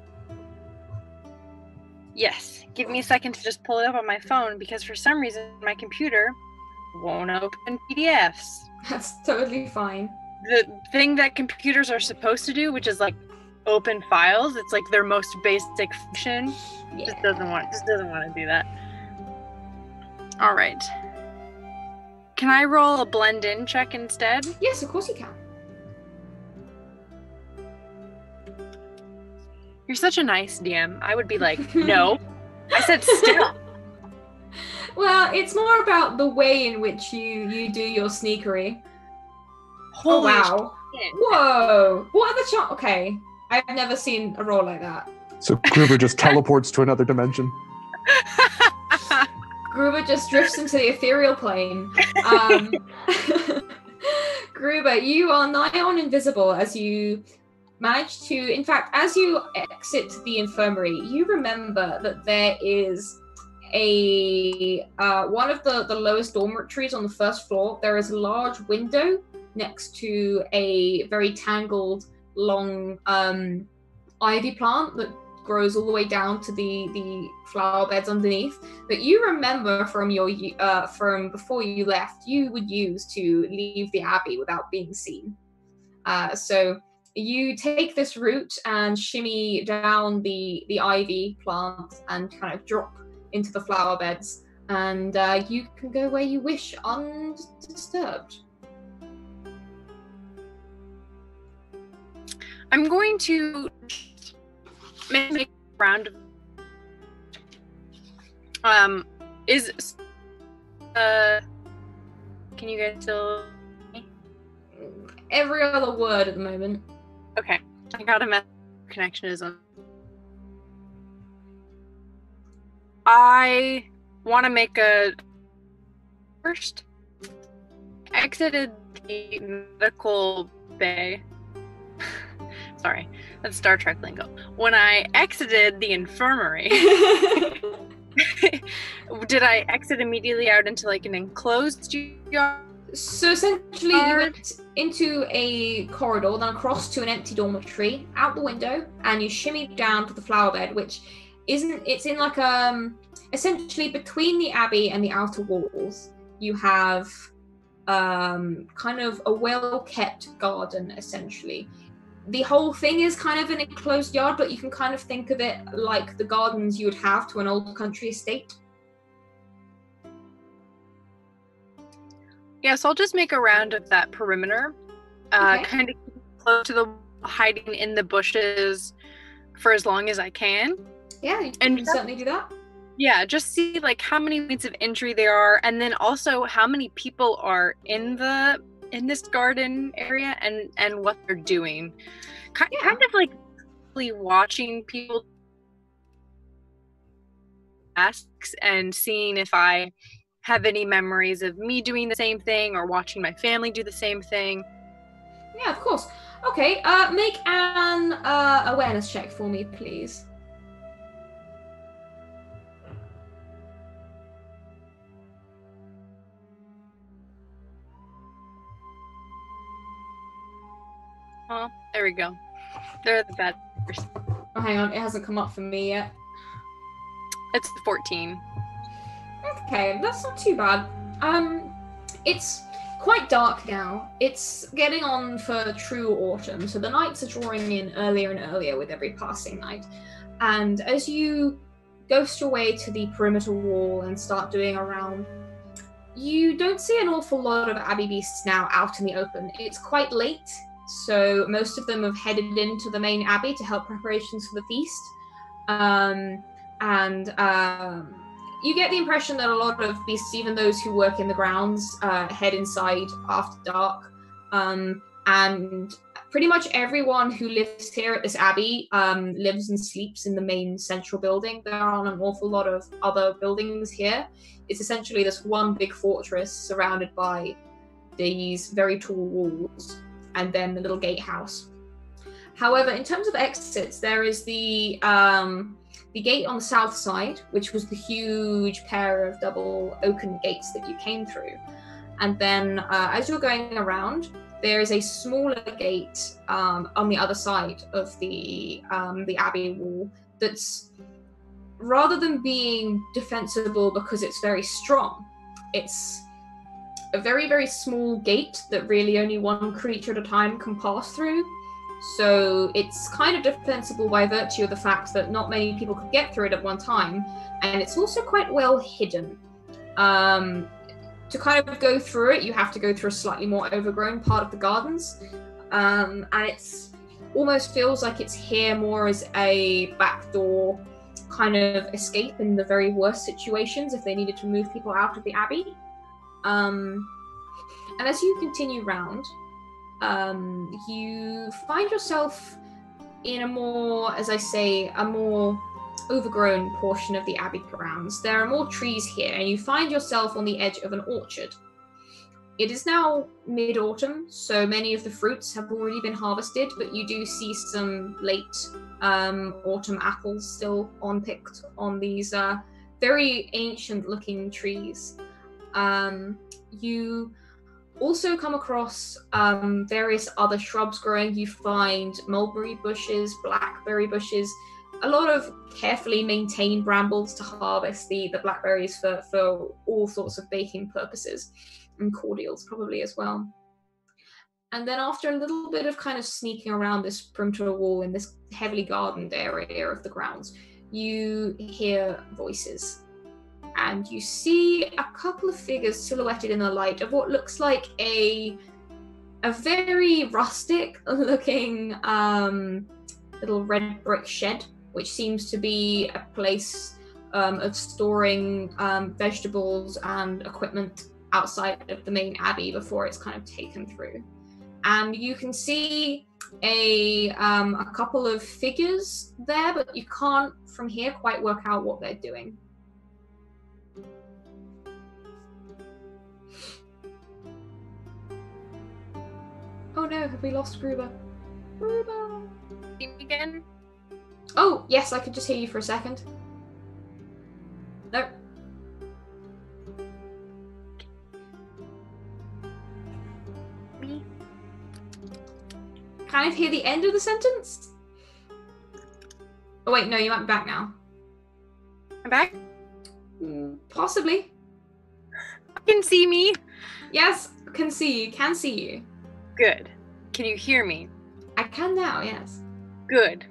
Yes. Give me a second to just pull it up on my phone, because for some reason my computer won't open PDFs. That's totally fine. The thing that computers are supposed to do, which is like open files, it's like their most basic function. Yeah. Just doesn't want to do that. All right. Can I roll a blend in check instead? Yes, of course you can. You're such a nice DM. I would be like, no. I said still. Well, it's more about the way in which you do your sneakery. Holy wow. shit. Whoa. What are the chances? Okay. I've never seen a roll like that. So Gruber just teleports to another dimension. Gruber just drifts into the ethereal plane. Gruber, you are nigh on invisible as you manage to, in fact, as you exit the infirmary, you remember that there is one of the lowest dormitories on the first floor. There is a large window next to a very tangled, long ivy plant that grows all the way down to the flower beds underneath, that you remember from before you left you would use to leave the abbey without being seen. So you take this route and shimmy down the ivy plant and kind of drop into the flower beds, and you can go where you wish undisturbed. I'm going to make a round of can you guys still Every other word at the moment. Okay. I got a message. Connection is on. I want to make a first exited the medical bay. Sorry, that's Star Trek lingo. When I exited the infirmary, did I exit immediately out into like an enclosed yard? So essentially, you went into a corridor, then across to an empty dormitory, out the window, and you shimmied down to the flower bed, which it's in like essentially between the abbey and the outer walls. You have kind of a well-kept garden, essentially. The whole thing is kind of an enclosed yard, but you can kind of think of it like the gardens you would have to an old country estate. Yeah, so I'll just make a round of that perimeter, Okay. kind of close to the hiding in the bushes for as long as I can. Yeah, you And can certainly do that. Yeah, just see like how many points of entry there are, and then also how many people are in this garden area and what they're doing. Kind of like watching people asks and seeing if I have any memories of me doing the same thing or watching my family do the same thing. Yeah, of course. Okay, make an awareness check for me, please. Oh, there we go. They're the bad. Oh, hang on, it hasn't come up for me yet. It's 14. Okay, that's not too bad. It's quite dark now. It's getting on for true autumn, so the nights are drawing in earlier and earlier with every passing night. And as you ghost your way to the perimeter wall and start doing a round, you don't see an awful lot of abbey beasts now out in the open. It's quite late, so most of them have headed into the main abbey to help preparations for the feast. You get the impression that a lot of beasts, even those who work in the grounds, head inside after dark. And pretty much everyone who lives here at this abbey lives and sleeps in the main central building. There aren't an awful lot of other buildings here. It's essentially this one big fortress surrounded by these very tall walls and then the little gatehouse. However, in terms of exits, there is the gate on the south side, which was the huge pair of double oaken gates that you came through. And then as you're going around, there is a smaller gate on the other side of the abbey wall that's, rather than being defensible because it's very strong, it's a very, very small gate that really only one creature at a time can pass through. So it's kind of defensible by virtue of the fact that not many people could get through it at one time, and it's also quite well hidden. To kind of go through it, you have to go through a slightly more overgrown part of the gardens, and it's almost feels like it's here more as a backdoor kind of escape in the very worst situations if they needed to move people out of the abbey. And as you continue round, you find yourself in a more, as I say, a more overgrown portion of the abbey grounds. There are more trees here, and you find yourself on the edge of an orchard. It is now mid-autumn, so many of the fruits have already been harvested, but you do see some late autumn apples still unpicked on these very ancient-looking trees. You also come across various other shrubs growing. You find mulberry bushes, blackberry bushes, a lot of carefully maintained brambles to harvest the blackberries for all sorts of baking purposes, and cordials probably as well. And then after a little bit of kind of sneaking around this perimeter wall in this heavily gardened area of the grounds, you hear voices. And you see a couple of figures silhouetted in the light of what looks like a very rustic looking little red brick shed, which seems to be a place of storing vegetables and equipment outside of the main abbey before it's kind of taken through. And you can see a couple of figures there, but you can't from here quite work out what they're doing. no, have we lost Gruber? Gruber. See me again? Oh, yes, I could just hear you for a second. No. Me? Kind of hear the end of the sentence? Oh wait, no, you might be back now. I'm back? Possibly. You can see me? Yes, can see you, can see you. Good. Can you hear me? I can now, yes. Good.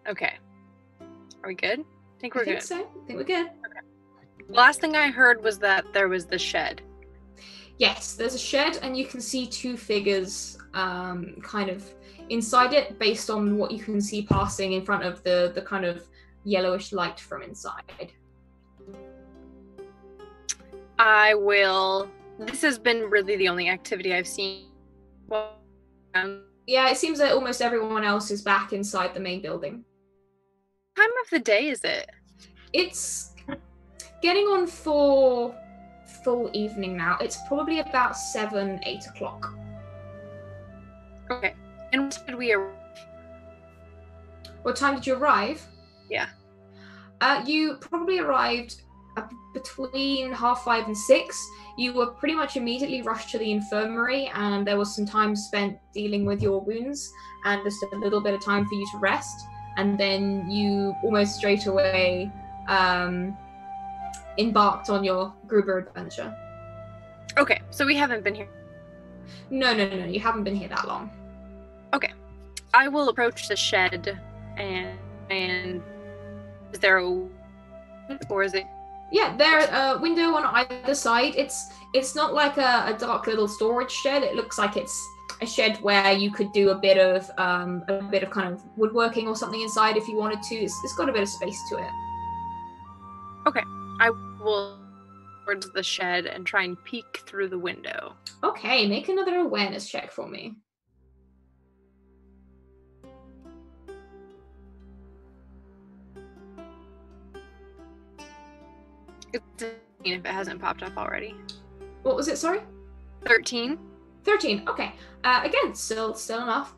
Okay. Are we good? I think we're I think good. so. I think we're good. The last thing I heard was that there was the shed. Yes, there's a shed and you can see two figures kind of inside it based on what you can see passing in front of the kind of yellowish light from inside. I will... This has been really the only activity I've seen. Well, Yeah, it seems that almost everyone else is back inside the main building. what time of the day is it? It's getting on for full evening now. It's probably about 7, 8 o'clock. Okay. And when did we arrive? What time did you arrive? Yeah. You probably arrived between 5:30 and 6. You were pretty much immediately rushed to the infirmary, and there was some time spent dealing with your wounds and just a little bit of time for you to rest. And then you almost straight away embarked on your Gruber adventure. Okay, so we haven't been here. No, you haven't been here that long. Okay. I will approach the shed and is there a... or is it... Yeah, there's a window on either side. It's not like a dark little storage shed. It looks like it's a shed where you could do a bit of kind of woodworking or something inside if you wanted to. It's got a bit of space to it. Okay. I will towards the shed and try and peek through the window. Okay, make another awareness check for me. It's if it hasn't popped up already. What was it, sorry? 13. 13, okay. Again, still enough.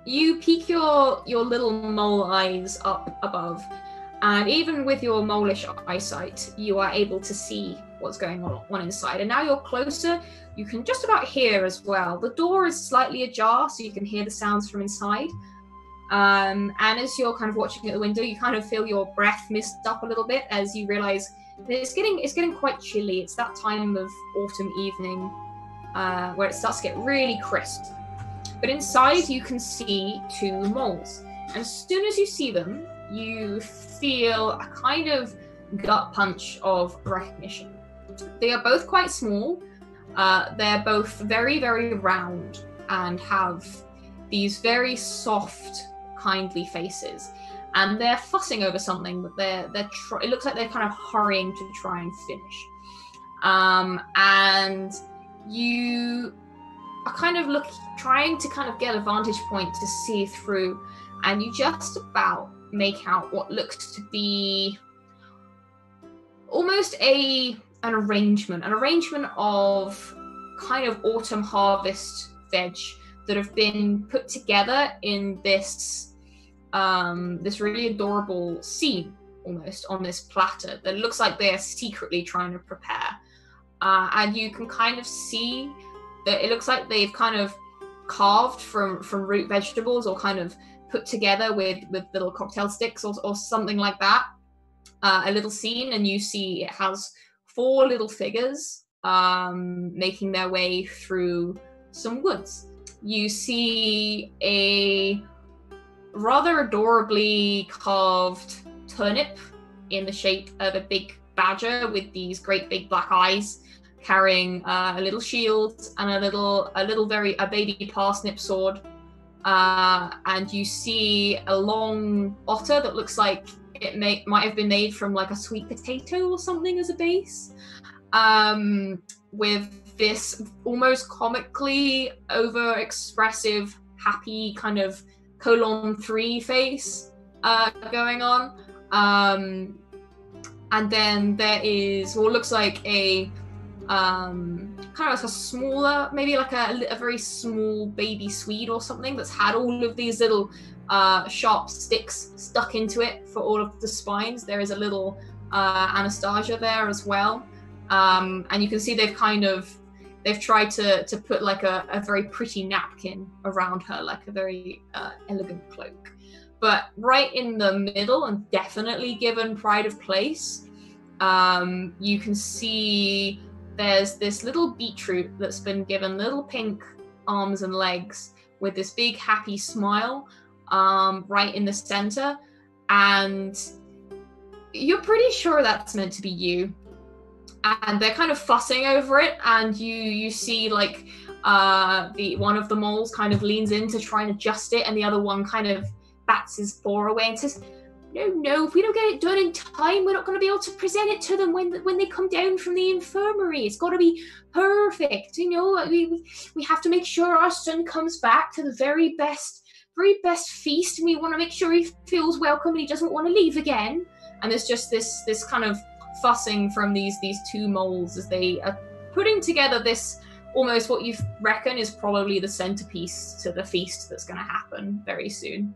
You peek your little mole eyes up above, and even with your mole-ish eyesight, you are able to see what's going on inside. And now you're closer, you can just about hear as well. The door is slightly ajar, so you can hear the sounds from inside. And as you're kind of watching at the window, you kind of feel your breath mist up a little bit as you realize that it's getting quite chilly. It's that time of autumn evening where it starts to get really crisp. But inside you can see two moles. And as soon as you see them, you feel a kind of gut punch of recognition. They are both quite small. They're both very, very round and have these very soft, kindly faces. And they're fussing over something, but it looks like they're kind of hurrying to try and finish. And you are kind of trying to kind of get a vantage point to see through, and you just about make out what looks to be almost an arrangement of kind of autumn harvest veg that have been put together in this really adorable scene, almost on this platter that looks like they are secretly trying to prepare. And you can kind of see that it looks like they've kind of carved from root vegetables or kind of put together with little cocktail sticks or something like that. A little scene, and you see it has 4 little figures making their way through some woods. You see a rather adorably carved turnip in the shape of a big badger with these great big black eyes, carrying a little shield and a baby parsnip sword. And you see a long otter that looks like it might have been made from like a sweet potato or something as a base, with this almost comically over-expressive, happy kind of colon 3 face going on. And then there is what looks like a kind of like a smaller, maybe like a very small baby Swede or something that's had all of these little sharp sticks stuck into it for all of the spines. There is a little Anastasia there as well, and you can see they've tried to put like a very pretty napkin around her, like a very elegant cloak. But right in the middle, and definitely given pride of place, you can see there's this little beetroot that's been given little pink arms and legs with this big happy smile right in the center. And you're pretty sure that's meant to be you. And they're kind of fussing over it, and you see like the one of the moles kind of leans in to try and adjust it, and the other one kind of bats his paw away and says, no, if we don't get it done in time, we're not going to be able to present it to them when they come down from the infirmary. It's got to be perfect, you know. We have to make sure our son comes back to the very best feast, and we want to make sure he feels welcome and he doesn't want to leave again. And there's just this kind of fussing from these two moles as they are putting together this almost what you reckon is probably the centerpiece to the feast that's going to happen very soon.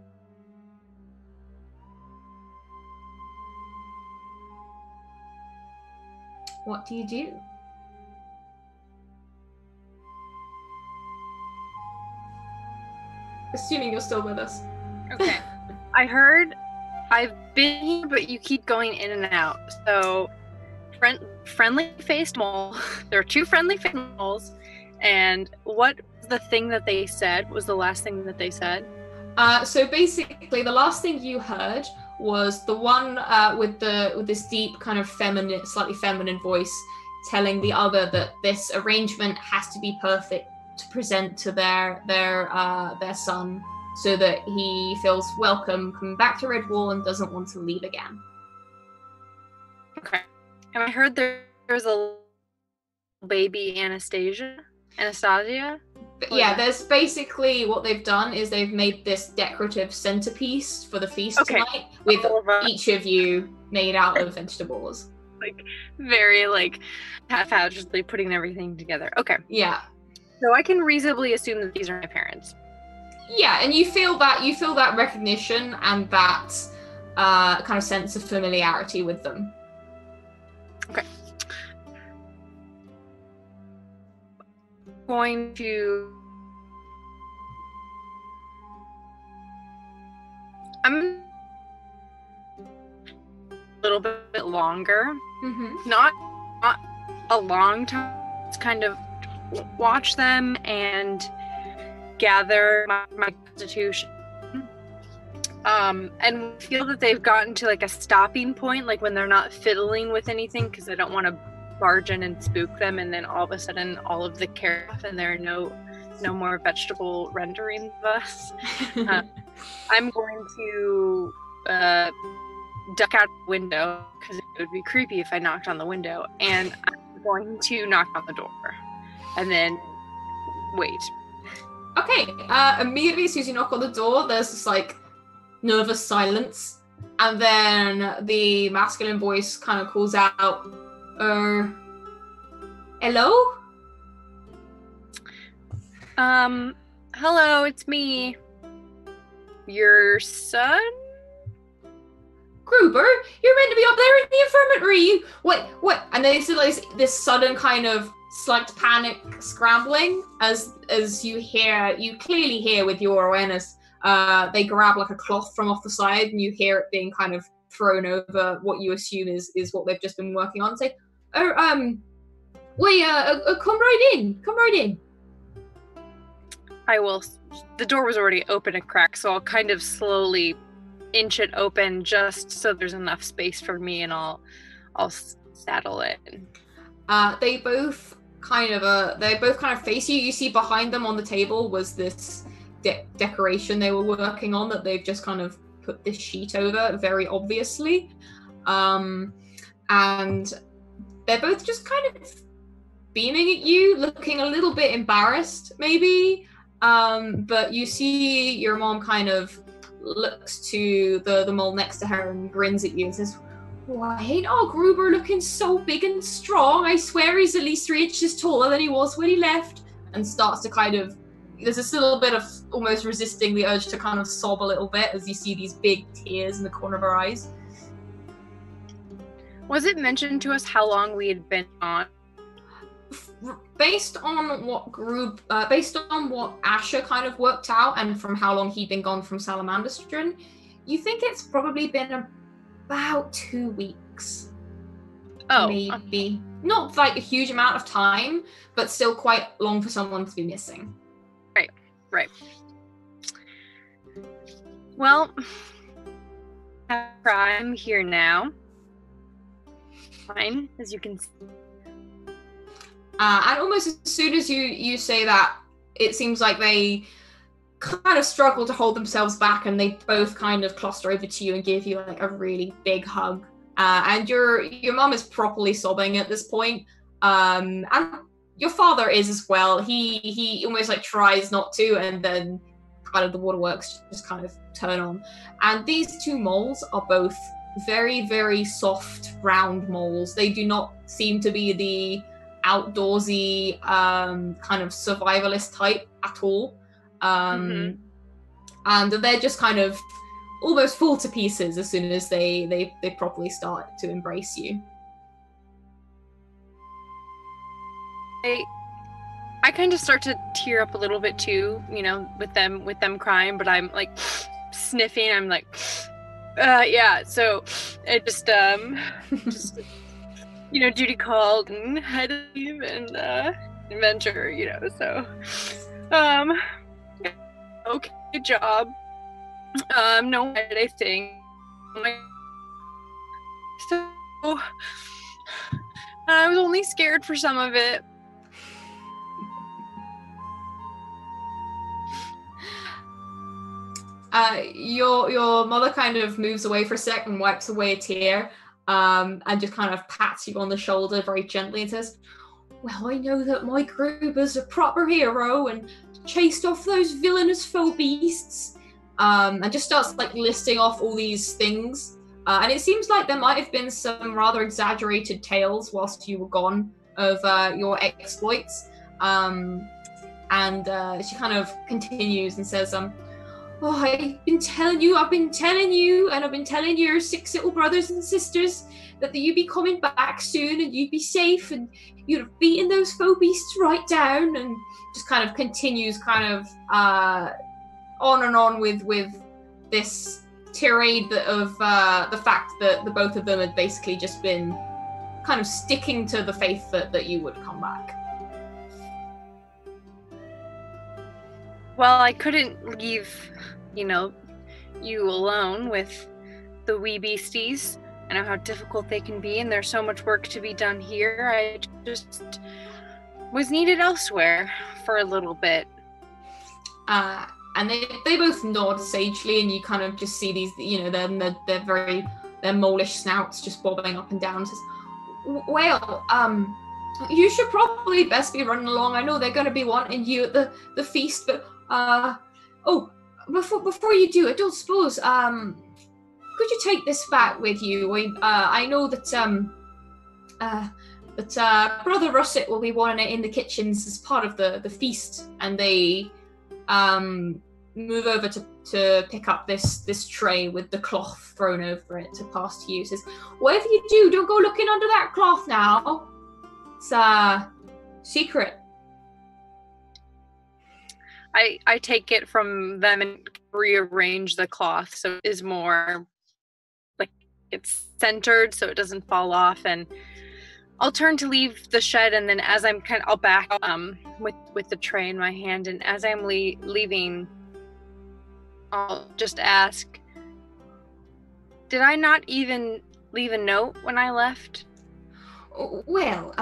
What do you do? Assuming you're still with us. Okay. I heard I've been here, but you keep going in and out. So, friendly-faced mole. There are two friendly-faced moles. And what was the thing that they said? Was the last thing that they said? So basically, the last thing you heard was the one with this deep kind of feminine, slightly feminine voice, telling the other that this arrangement has to be perfect to present to their son, so that he feels welcome coming back to Redwall and doesn't want to leave again. Okay. And I heard there's a baby Anastasia. Yeah, there's basically what they've done is they've made this decorative centerpiece for the feast tonight with each of you made out of vegetables. Like very like haphazardly putting everything together. Okay. Yeah. So I can reasonably assume that these are my parents. Yeah, and you feel that recognition and that kind of sense of familiarity with them. Okay. Going to I'm a little bit longer. Mm-hmm. Not a long time. It's kind of watch them and gather my constitution. And feel that they've gotten to like a stopping point, like when they're not fiddling with anything, because I don't want to barge in and spook them, and then all of a sudden all of the care off and there are no more vegetable renderings of us. I'm going to duck out the window because it would be creepy if I knocked on the window, and I'm going to knock on the door and then wait. Okay, immediately as soon as you knock on the door, there's this like nervous silence, and then the masculine voice kind of calls out, hello? Hello, it's me. Your son? Gruber, you're meant to be up there in the infirmary. What? And then it's like this sudden kind of slight panic scrambling as you clearly hear with your awareness, they grab like a cloth from off the side, and you hear it being kind of thrown over what you assume is what they've just been working on. Say, come right in. I will. The door was already open a crack, so I'll kind of slowly inch it open just so there's enough space for me, and I'll saddle it. They both kind of face you. You see behind them on the table was this decoration they were working on that they've just kind of put this sheet over very obviously. And they're both just kind of beaming at you, looking a little bit embarrassed maybe. But you see your mom kind of looks to the mole next to her and grins at you and says, Why ain't our Gruber looking so big and strong? I swear he's at least 3 inches taller than he was when he left. And starts to kind of, there's this little bit of almost resisting the urge to kind of sob a little bit as you see these big tears in the corner of her eyes. Was it mentioned to us how long we had been on? Based on what Asher kind of worked out, and from how long he'd been gone from Salamanderstrin, you think it's probably been about 2 weeks. Oh, maybe not like a huge amount of time, but still quite long for someone to be missing. Right. Well, I'm here now. Fine, as you can see. And almost as soon as you say that, it seems like they kind of struggle to hold themselves back, and they both kind of cluster over to you and give you like a really big hug. And your mum is properly sobbing at this point. And your father is as well. He almost like tries not to, and then kind of the waterworks just kind of turn on. And these 2 moles are both very, very soft, round moles. They do not seem to be the outdoorsy kind of survivalist type at all. And they're just kind of almost fall to pieces as soon as they properly start to embrace you. I kind of start to tear up a little bit too, you know, with them crying, but I'm like sniffing. I'm like, yeah. So it just you know, duty called and had to leave and adventure, you know. So okay, good job. No anything. So I was only scared for some of it. Your mother kind of moves away for a sec and wipes away a tear, and just kind of pats you on the shoulder very gently and says, "Well, I know that my Gruber's a proper hero and chased off those villainous foe beasts." And just starts like listing off all these things. And it seems like there might have been some rather exaggerated tales whilst you were gone of your exploits. And she kind of continues and says, "Oh, I've been telling you, and I've been telling your 6 little brothers and sisters that you'd be coming back soon and you'd be safe and you'd have beaten those foe beasts right down," and just kind of continues kind of on and on with this tirade of the fact that the both of them had basically just been kind of sticking to the faith that you would come back. Well, I couldn't leave, you know, you alone with the wee beasties. I know how difficult they can be, and there's so much work to be done here. I just was needed elsewhere for a little bit. And they both nod sagely, and you kind of just see these, you know, their molish snouts just bobbing up and down. Says, "Well, you should probably best be running along. I know they're going to be wanting you at the feast, but before you do, I don't suppose could you take this back with you? I know that Brother Russet will be wanting it in the kitchens as part of the feast," and they move over to pick up this tray with the cloth thrown over it to pass to you. Says, "Whatever you do, don't go looking under that cloth now. It's secret." I take it from them and rearrange the cloth so it is more like it's centered so it doesn't fall off, and I'll turn to leave the shed, and then as I'll back with the tray in my hand, and as I'm leaving, I'll just ask, did I not even leave a note when I left? Well,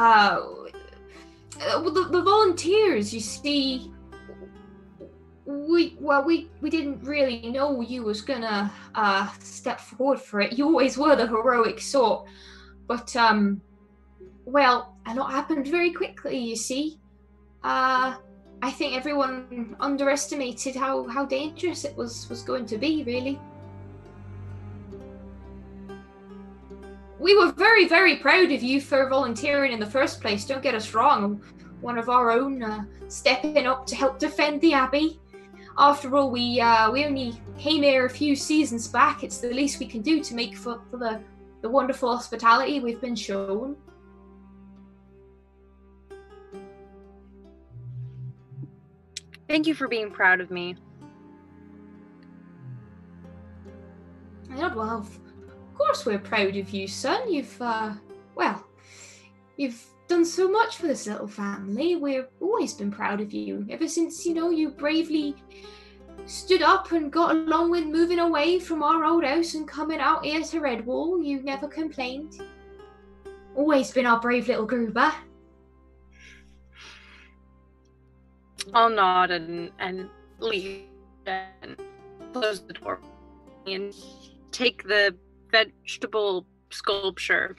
the volunteers, you see, we didn't really know you was gonna step forward for it. You always were the heroic sort, but well, a lot happened very quickly, you see. I think everyone underestimated how dangerous it was going to be, really. we were very, very proud of you for volunteering in the first place. Don't get us wrong. One of our own stepping up to help defend the Abbey. After all, we only came here a few seasons back. It's the least we can do to make for the wonderful hospitality we've been shown. Thank you for being proud of me. Well, of course we're proud of you, son. You've done so much for this little family. We've always been proud of you. Ever since, you bravely stood up and got along with moving away from our old house and coming out here to Redwall, you never complained. Always been our brave little Gruber. I'll nod and leave and close the door and take the vegetable sculpture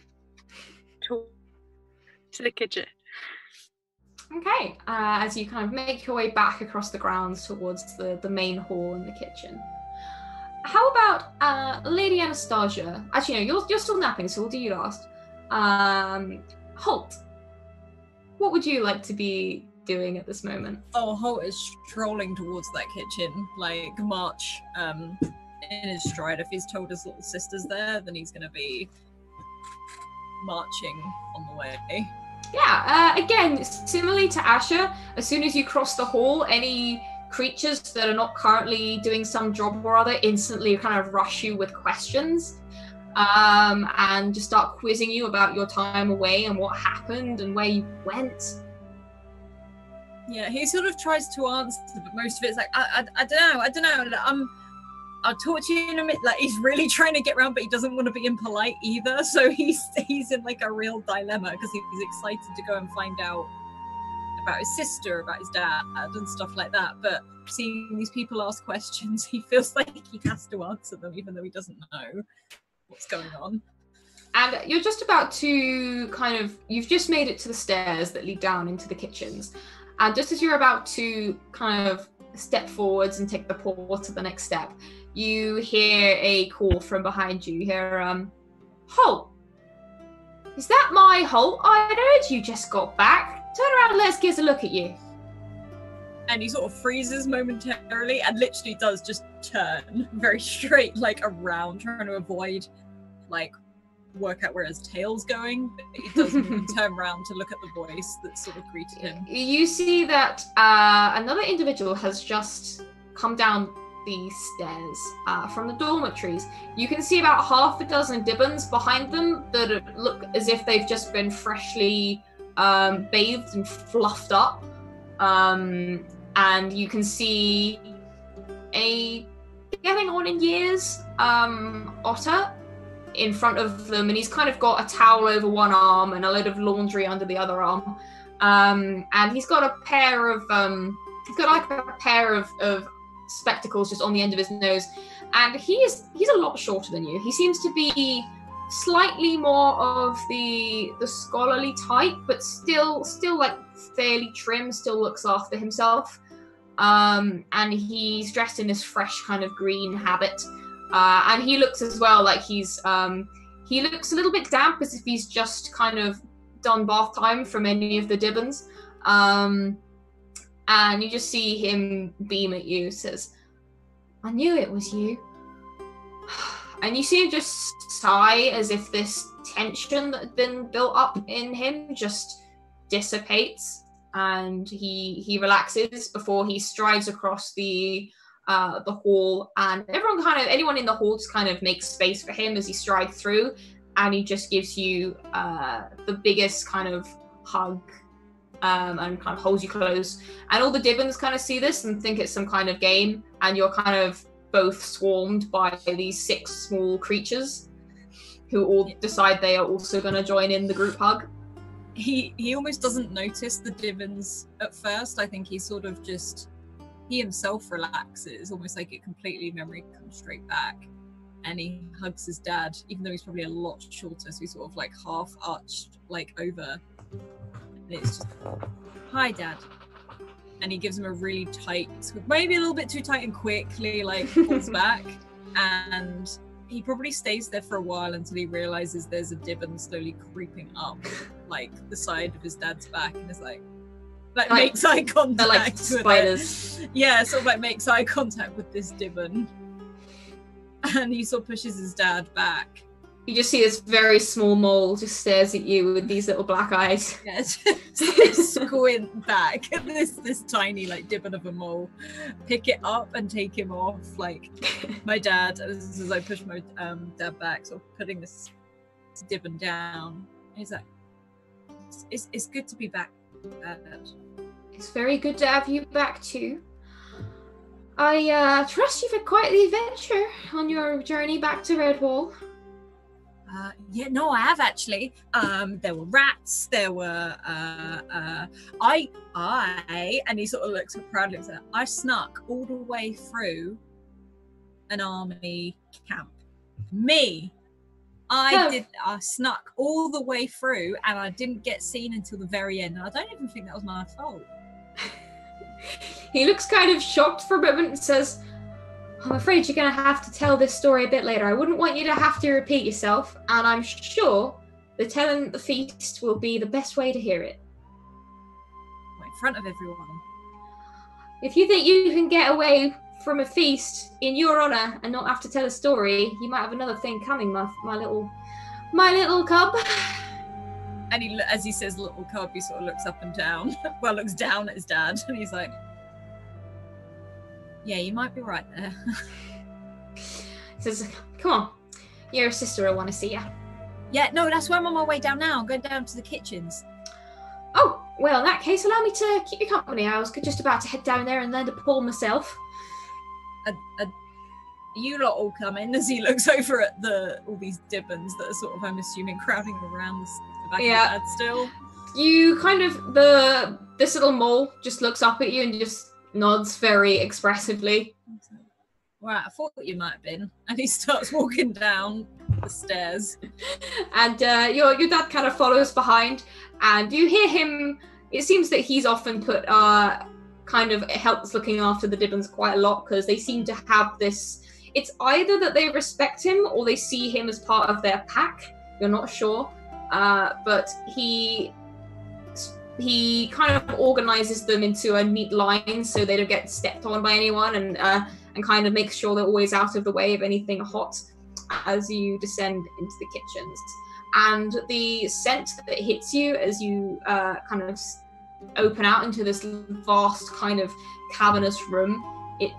to the kitchen. Okay, as you kind of make your way back across the grounds towards the main hall in the kitchen. How about Lady Anastasia? Actually, no, you're still napping, so we'll do you last. Holt, what would you like to be doing at this moment? Oh, Holt is strolling towards that kitchen, like March in his stride. If he's told his little sister's there, then he's going to be marching on the way. Yeah, again, similarly to Asher, as soon as you cross the hall, any creatures that are not currently doing some job or other instantly kind of rush you with questions and just start quizzing you about your time away and what happened and where you went. Yeah, he sort of tries to answer, but most of it's like, I don't know. I'll talk to you in a minute. Like, he's really trying to get around, but he doesn't want to be impolite either. So he's in like a real dilemma because he's excited to go and find out about his sister, about his dad, and stuff like that. But seeing these people ask questions, he feels like he has to answer them, even though he doesn't know what's going on. And you're just about to you've just made it to the stairs that lead down into the kitchens. And just as you're about to kind of step forwards and take the paw to the next step, you hear a call from behind you. You hear, Holt! Is that my Holt? I heard you just got back. Turn around and let's get a look at you. And he sort of freezes momentarily and literally does just turn very straight, like around, trying to avoid, like, work out where his tail's going, but he doesn't even turn around to look at the voice that sort of greeted him. You see that another individual has just come down the stairs from the dormitories. You can see about half a dozen Dibbons behind them that look as if they've just been freshly bathed and fluffed up. And you can see a getting on in years otter in front of them, and he's kind of got a towel over one arm and a load of laundry under the other arm. And he's got a pair of spectacles just on the end of his nose, and he's a lot shorter than you. He seems to be slightly more of the scholarly type, but still like fairly trim, still looks after himself. And he's dressed in this fresh kind of green habit. And he looks as well like he looks a little bit damp, as if he's just kind of done bath time from any of the Dibbons. And you just see him beam at you, says, I knew it was you. And you see him just sigh as if this tension that had been built up in him just dissipates, and he relaxes before he strides across the hall, and anyone in the hall just kind of makes space for him as he strides through, and he just gives you the biggest kind of hug and kind of holds you close. And all the Dibbons kind of see this and think it's some kind of game, and you're kind of both swarmed by these 6 small creatures who all decide they are also going to join in the group hug. He almost doesn't notice the Dibbons at first. I think he sort of just, he himself relaxes, almost like it completely memory comes straight back, and he hugs his dad, even though he's probably a lot shorter, so he's sort of like half arched like over, and it's just, hi dad. And he gives him a really tight, maybe a little bit too tight, and quickly like pulls back and he probably stays there for a while until he realizes there's a Dibbon slowly creeping up, like the side of his dad's back, and is like makes eye contact. They're like with spiders. it. Yeah, sort of like makes eye contact with this Dibbon, and he sort of pushes his dad back. You just see this very small mole just stares at you with these little black eyes. Yeah, just squint back at this tiny like Dibbon of a mole, pick it up and take him off. Like my dad, as I push my dad back, sort of putting this Dibbon down. He's like, "It's good to be back, Dad." It's very good to have you back too. I trust you've had quite the adventure on your journey back to Redwall. Yeah, no, I have actually. There were rats. There were and he sort of looks proudly. I snuck all the way through an army camp. I snuck all the way through, and I didn't get seen until the very end. And I don't even think that was my fault. He looks kind of shocked for a moment and says, "I'm afraid you're going to have to tell this story a bit later. I wouldn't want you to have to repeat yourself, and I'm sure the telling at the feast will be the best way to hear it." In front of everyone. If you think you can get away from a feast in your honor and not have to tell a story, you might have another thing coming, my little cub. And as he says little cub, he sort of looks up and down. Well, looks down at his dad, and he's like, "Yeah, you might be right there." He says, "Come on, your sister will want to see you." Yeah, no, that's why I'm on my way down now. I'm going down to the kitchens. Oh, well, in that case, allow me to keep you company. I was just about to head down there and land a Paul myself. You lot all come in, as he looks over at all these Dibbons that are sort of, I'm assuming, crowding around the back of the dad still. You kind of, this little mole just looks up at you and just nods very expressively. Right, I thought you might have been. And he starts walking down the stairs. And your dad kind of follows behind, and you hear him. It seems that he's often put kind of helps looking after the Dibbons quite a lot, because they seem to have this. It's either that they respect him or they see him as part of their pack. You're not sure, but he kind of organizes them into a neat line so they don't get stepped on by anyone, and kind of makes sure they're always out of the way of anything hot as you descend into the kitchens. And the scent that hits you as you kind of open out into this vast kind of cavernous room, it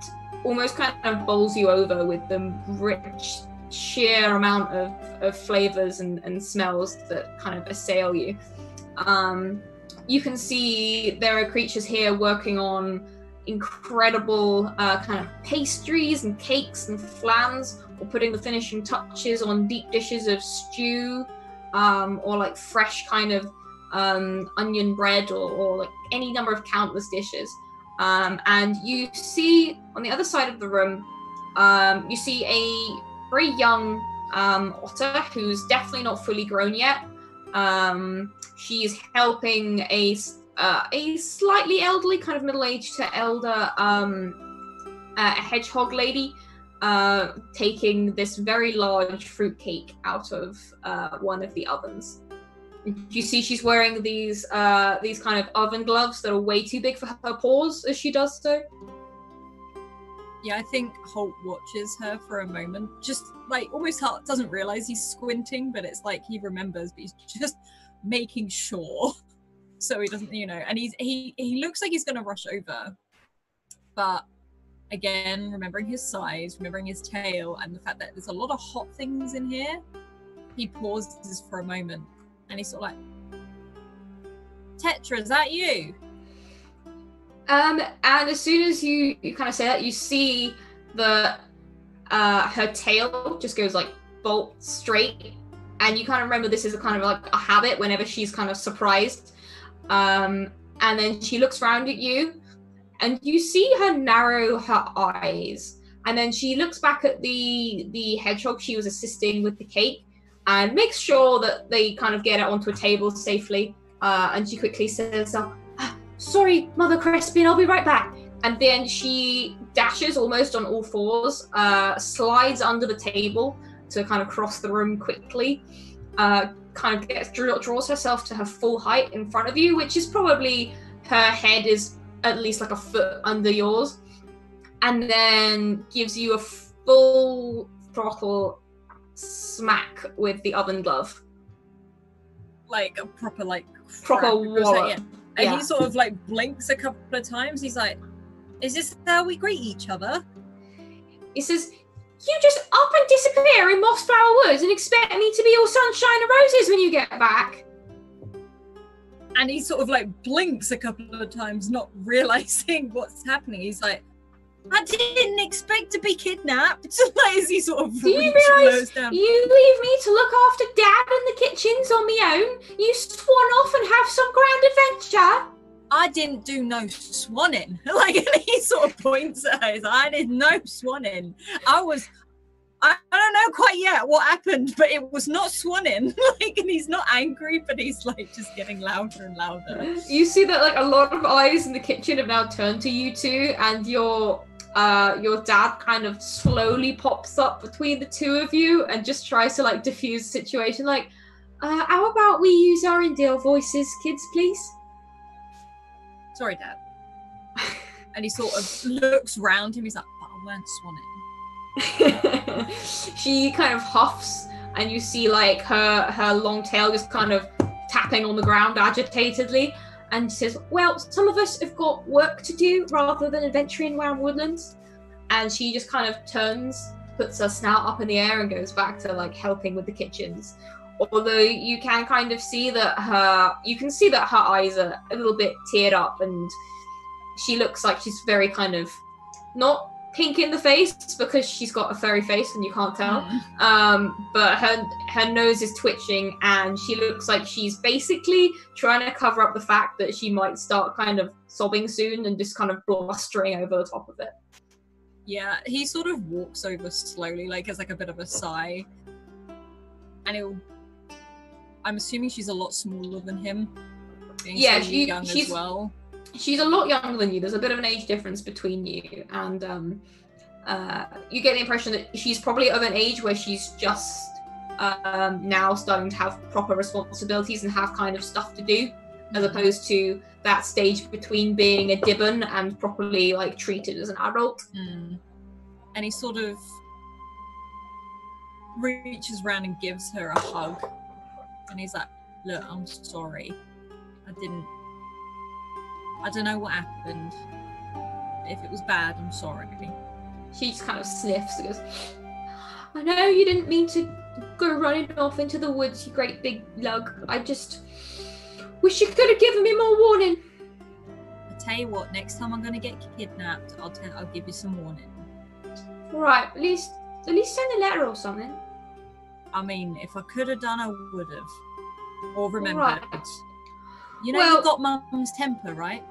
almost kind of bowls you over with the rich, sheer amount of flavors and smells that kind of assail you. You can see there are creatures here working on incredible kind of pastries and cakes and flans, or putting the finishing touches on deep dishes of stew, or like fresh kind of onion bread, or like any number of countless dishes. And you see on the other side of the room, you see a very young otter who's definitely not fully grown yet. She's helping a slightly elderly, kind of middle-aged to elder, a hedgehog lady, taking this very large fruit cake out of one of the ovens. You see she's wearing these kind of oven gloves that are way too big for her paws as she does so. Yeah, I think Holt watches her for a moment, just like almost doesn't realize he's squinting, but it's like he remembers, but he's just making sure so he doesn't, and he looks like he's going to rush over, but again, remembering his size, remembering his tail, and the fact that there's a lot of hot things in here, he pauses for a moment, and he's sort of like, "Tetra, is that you?" And as soon as you kind of say that, you see her tail just goes like bolt straight, and you kind of remember this is a kind of like a habit whenever she's kind of surprised. And then she looks around at you, and you see her narrow her eyes, and then she looks back at the hedgehog she was assisting with the cake, and makes sure that they kind of get it onto a table safely. And she quickly says, "Sorry, Mother Crespin, I'll be right back." And then she dashes almost on all fours, slides under the table, to kind of cross the room quickly. Kind of draws herself to her full height in front of you, which is probably her head is at least like a foot under yours, and then gives you a full throttle smack with the oven glove. Like a proper wallop. And he sort of like blinks a couple of times. He's like, "Is this how we greet each other?" He says, "You just up and disappear in Mossflower Woods and expect me to be all sunshine and roses when you get back?" And he sort of like blinks a couple of times, not realizing what's happening. He's like, "I didn't expect to be kidnapped." Like, as he sort of do you realise you leave me to look after Dad and the kitchens on my own? You swan off and have some grand adventure. I didn't do no swanning. Like, and he sort of points at her. I did no swanning. I don't know quite yet what happened, but it was not swanning. Like, and he's not angry, but he's like just getting louder and louder. You see that like a lot of eyes in the kitchen have now turned to you two, and your dad kind of slowly pops up between the two of you and just tries to like diffuse the situation. Like, how about we use our Indale voices, kids, please? Sorry, Dad. And he sort of looks round him. He's like, "But I weren't swanning." She kind of huffs, and you see like her long tail just kind of tapping on the ground agitatedly, and she says, "Well, some of us have got work to do rather than adventuring around woodlands." And she just kind of turns, puts her snout up in the air, and goes back to like helping with the kitchens. Although you can kind of see that her eyes are a little bit teared up, and she looks like she's very kind of not pink in the face because she's got a furry face and you can't tell. But her nose is twitching, and she looks like she's basically trying to cover up the fact that she might start kind of sobbing soon and just kind of blustering over the top of it. Yeah, he sort of walks over slowly, like as like a bit of a sigh, and I'm assuming she's a lot smaller than him. Yeah, so young as well. She's a lot younger than you. There's a bit of an age difference between you, and you get the impression that she's probably of an age where she's just now starting to have proper responsibilities and have kind of stuff to do, as opposed to that stage between being a Dibbon and properly like treated as an adult. And he sort of reaches around and gives her a hug, and he's like, "Look, I'm sorry. I don't know what happened. If it was bad, I'm sorry." She just kind of sniffs and goes, "I know you didn't mean to go running off into the woods, you great big lug. I just wish you could have given me more warning." I tell you what, next time I'm going to get kidnapped, I'll give you some warning. Right, at least send a letter or something. I mean, if I could have done, I would have. Or remembered. Right. You know, you've got Mum's temper, right?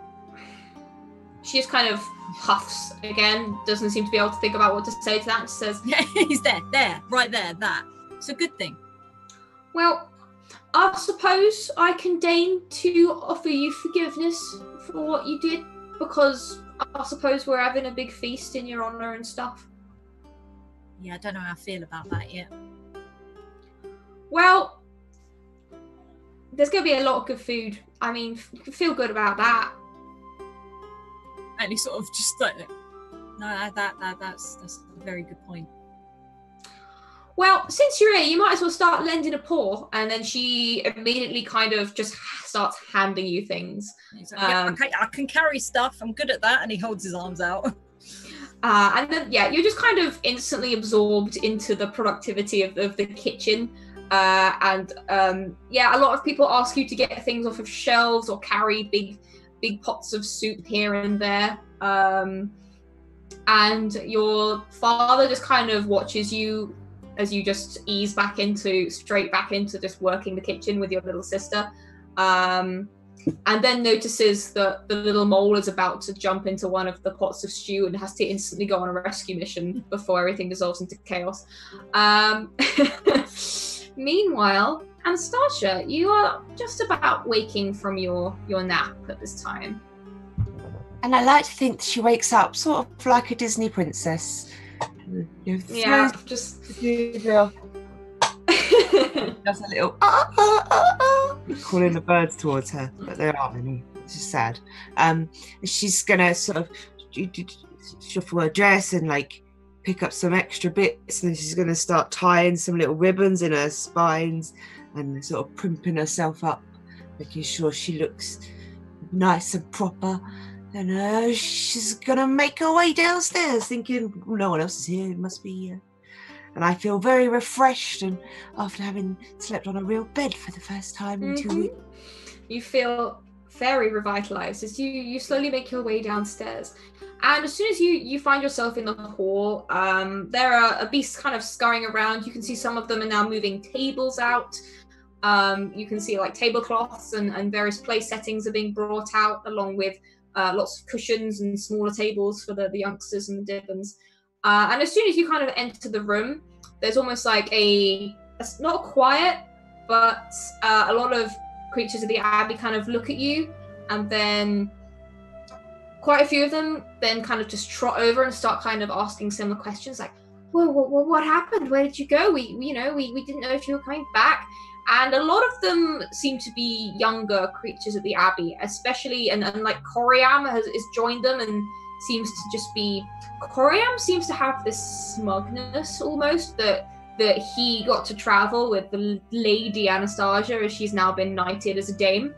She just kind of huffs again, doesn't seem to be able to think about what to say to that, and says, "Yeah, he's there, right there, that. It's a good thing." "Well, I suppose I can deign to offer you forgiveness for what you did, because I suppose we're having a big feast in your honour and stuff." Yeah, I don't know how I feel about that yet. Well, there's going to be a lot of good food. I mean, feel good about that. And he sort of just like, "No, that's a very good point." "Well, since you're here, you might as well start lending a paw." And then she immediately kind of just starts handing you things. He's like, "Yeah, okay, I can carry stuff. I'm good at that." And he holds his arms out. And then, yeah, you're just kind of instantly absorbed into the productivity of the kitchen. A lot of people ask you to get things off of shelves or carry big pots of soup here and there. And your father just kind of watches you as you just ease straight back into just working the kitchen with your little sister. And then notices that the little mole is about to jump into one of the pots of stew and has to instantly go on a rescue mission before everything dissolves into chaos. Meanwhile, Anastasia, you are just about waking from your nap at this time. And I like to think that she wakes up sort of like a Disney princess. Yeah, just Does a little calling the birds towards her, but there aren't any. It's just sad. She's gonna sort of shuffle her dress and like pick up some extra bits, and she's gonna start tying some little ribbons in her spines and sort of primping herself up, making sure she looks nice and proper. And she's gonna make her way downstairs, thinking no one else is here. It must be. And I feel very refreshed, and after having slept on a real bed for the first time in 2 weeks. You feel very revitalized as you slowly make your way downstairs. And as soon as you find yourself in the hall, there are beasts kind of scurrying around. You can see some of them are now moving tables out. You can see like tablecloths and various place settings are being brought out, along with lots of cushions and smaller tables for the youngsters and the Dibbons. And as soon as you kind of enter the room, there's almost like not quiet, but a lot of creatures of the Abbey kind of look at you, and then quite a few of them then kind of just trot over and start kind of asking similar questions, like, "Well, what happened? Where did you go? We didn't know if you were coming back." And a lot of them seem to be younger creatures at the Abbey, especially, and like Coriam has joined them and seems to just be. Coriam seems to have this smugness almost that he got to travel with the Lady Anastasia, as she's now been knighted as a dame.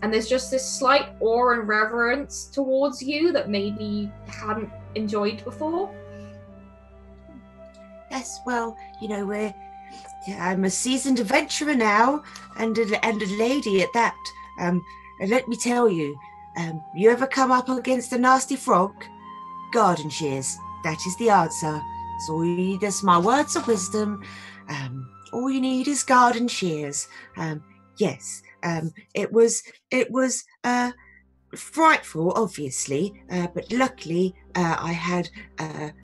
And there's just this slight awe and reverence towards you that maybe you hadn't enjoyed before. Yes, well, I'm a seasoned adventurer now, and a lady at that. And let me tell you, you ever come up against a nasty frog? Garden shears. That is the answer. So all you need is my words of wisdom. All you need is garden shears. Yes. It was frightful, obviously, but luckily I had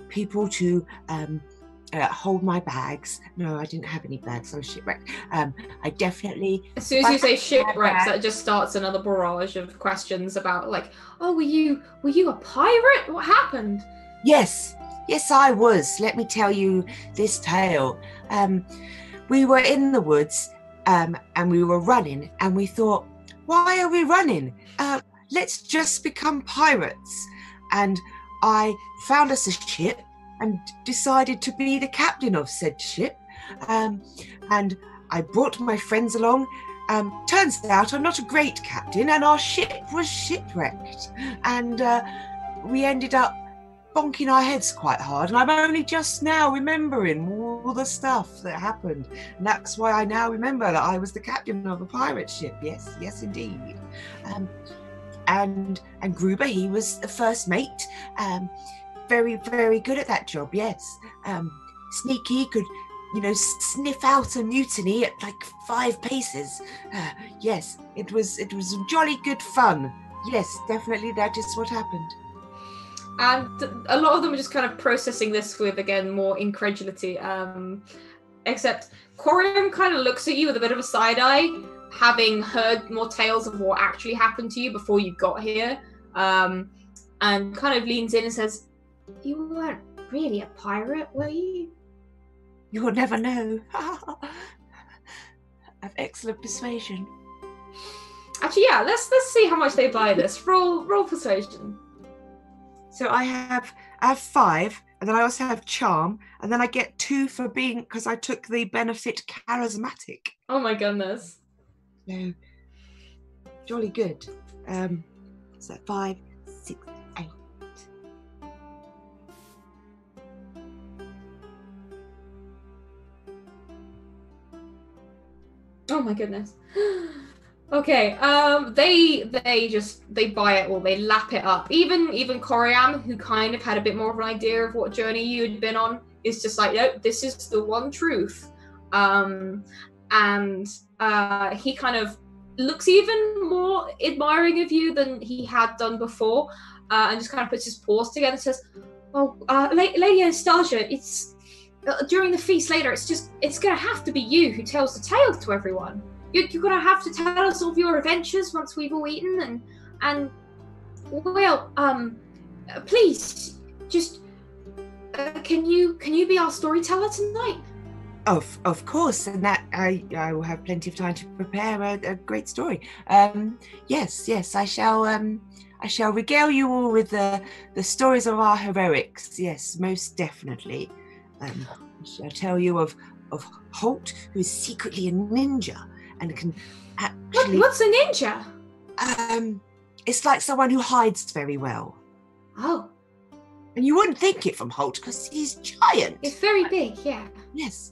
people to hold my bags. No, I didn't have any bags. I was shipwrecked. I definitely. As soon as you say shipwrecks, that just starts another barrage of questions about, like, oh, were you a pirate? What happened? Yes, I was. Let me tell you this tale. We were in the woods, and we were running, and we thought, why are we running? Let's just become pirates. And I found us a ship and decided to be the captain of said ship. And I brought my friends along. Turns out I'm not a great captain, and our ship was shipwrecked. And we ended up bonking our heads quite hard, and I'm only just now remembering all the stuff that happened. And that's why I now remember that I was the captain of a pirate ship. Yes, indeed. And Gruber, he was the first mate. Very, very good at that job, yes. Sneaky, could, sniff out a mutiny at like 5 paces. Yes, it was jolly good fun. Yes, definitely that is what happened. And a lot of them are just kind of processing this with, again, more incredulity. Except Corium kind of looks at you with a bit of a side eye, having heard more tales of what actually happened to you before you got here. And kind of leans in and says, "You weren't really a pirate, were you?" You'll never know. I have excellent persuasion. Actually, yeah, let's see how much they buy this. Roll persuasion. So I have 5, and then I also have charm, and then I get 2 for being, because I took the benefit charismatic. Oh my goodness. So jolly good. So 5, 6, 8. Oh my goodness. Okay, they buy it all, they lap it up. Even Coriam, who kind of had a bit more of an idea of what journey you had been on, is just like, nope, this is the one truth. And he kind of looks even more admiring of you than he had done before, and just kind of puts his paws together and says, "Oh, Lady Anastasia, it's during the feast later. It's gonna have to be you who tells the tale to everyone. You're gonna have to tell us all of your adventures once we've all eaten, and well, please, just can you be our storyteller tonight?" Of course, and that I will have plenty of time to prepare a great story. Yes, I shall regale you all with the stories of our heroics. Yes, most definitely. I shall tell you of Holt, who is secretly a ninja and can actually. What's a ninja? It's like someone who hides very well. Oh. And you wouldn't think it from Holt because he's giant. It's very big, yeah. Yes.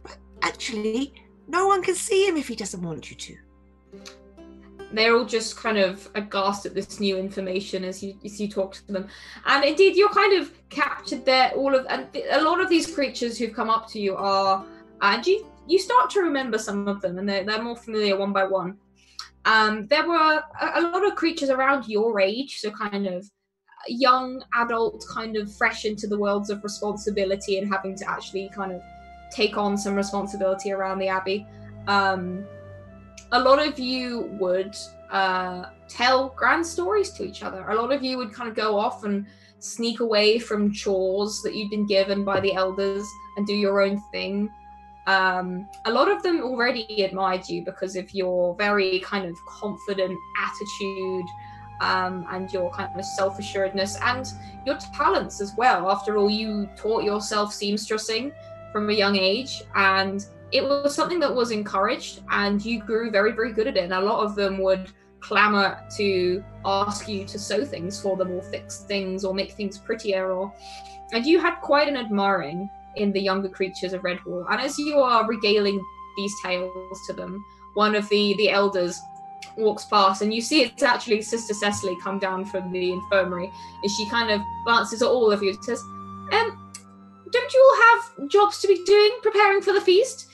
But actually, no one can see him if he doesn't want you to. They're all just kind of aghast at this new information as you talk to them. And indeed, you're kind of captured there. And a lot of these creatures who've come up to you are... And you start to remember some of them, and they're more familiar one by one. There were a lot of creatures around your age, so kind of young adult, kind of fresh into the worlds of responsibility and having to actually kind of take on some responsibility around the Abbey. A lot of you would tell grand stories to each other. A lot of you would kind of go off and sneak away from chores that you'd been given by the elders and do your own thing. A lot of them already admired you because of your very kind of confident attitude and your kind of self-assuredness and your talents as well. After all, you taught yourself seamstressing from a young age, and it was something that was encouraged, and you grew very, very good at it. And a lot of them would clamor to ask you to sew things for them or fix things or make things prettier. And you had quite an admiring in the younger creatures of Redwall. And as you are regaling these tales to them, one of the elders walks past, and you see it's actually Sister Cecily come down from the infirmary, and she kind of glances at all of you and says, don't you all have jobs to be doing, preparing for the feast?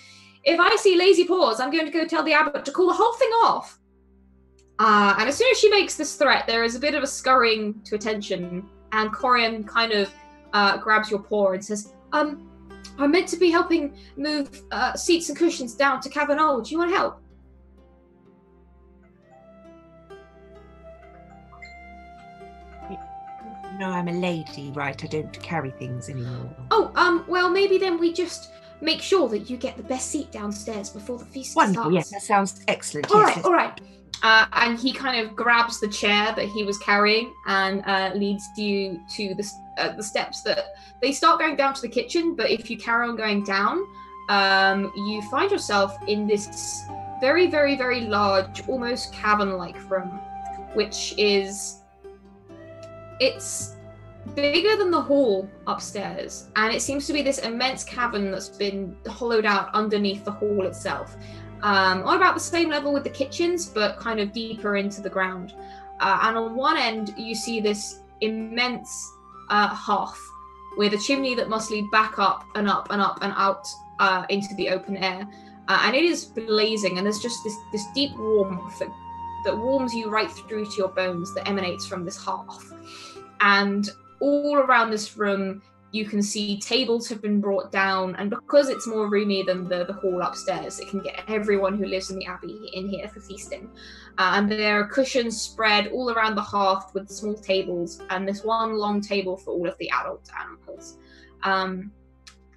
If I see lazy paws, I'm going to go tell the abbot to call the whole thing off. And as soon as she makes this threat, there is a bit of a scurrying to attention, and Corian kind of grabs your paw and says, I'm meant to be helping move seats and cushions down to Cavern Old. Do you want to help? No, I'm a lady, right? I don't carry things anymore. Oh, well, maybe then we just make sure that you get the best seat downstairs before the feast Wonderful, starts. yes, that sounds excellent. All yes, right. And he kind of grabs the chair that he was carrying and leads you to the steps that they start going down to the kitchen. But if you carry on going down, you find yourself in this very, very, very large, almost cavern-like room, which is... It's bigger than the hall upstairs, and it seems to be this immense cavern that's been hollowed out underneath the hall itself. On about the same level with the kitchens, but kind of deeper into the ground. And on one end, you see this immense hearth with a chimney that must lead back up and up and up and out into the open air. And it is blazing, and there's just this deep warmth that warms you right through to your bones that emanates from this hearth. And all around this room, you can see tables have been brought down, and because it's more roomy than the hall upstairs, it can get everyone who lives in the Abbey in here for feasting. And there are cushions spread all around the hearth with small tables, and this one long table for all of the adult animals.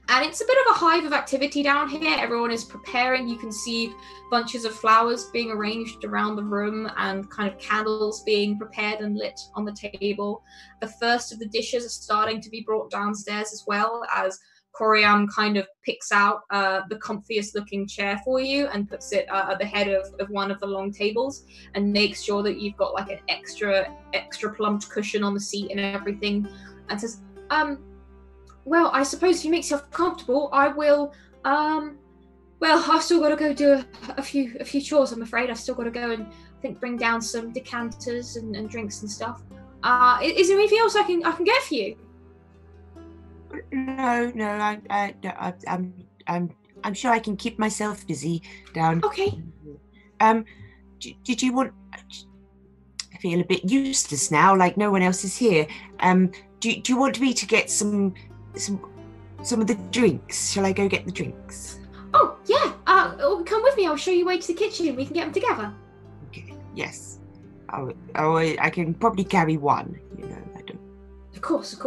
And it's a bit of a hive of activity down here. Everyone is preparing. You can see bunches of flowers being arranged around the room and kind of candles being prepared and lit on the table. The first of the dishes are starting to be brought downstairs as well, as Coriam kind of picks out the comfiest looking chair for you and puts it at the head of one of the long tables and makes sure that you've got like an extra plumped cushion on the seat and everything, and says, well, I suppose if you make yourself comfortable, I will, well, I've still got to go do a few chores, I'm afraid. I've still got to go and, I think, bring down some decanters and drinks and stuff. Is there anything else I can get for you? No, I'm sure I can keep myself busy down. Okay. Did you want... I feel a bit useless now, like no one else is here. Do you want me to get some of the drinks? Shall I go get the drinks? Oh, yeah. Come with me. I'll show you way to the kitchen. We can get them together. Okay, yes. I can probably carry one, I don't... Of course.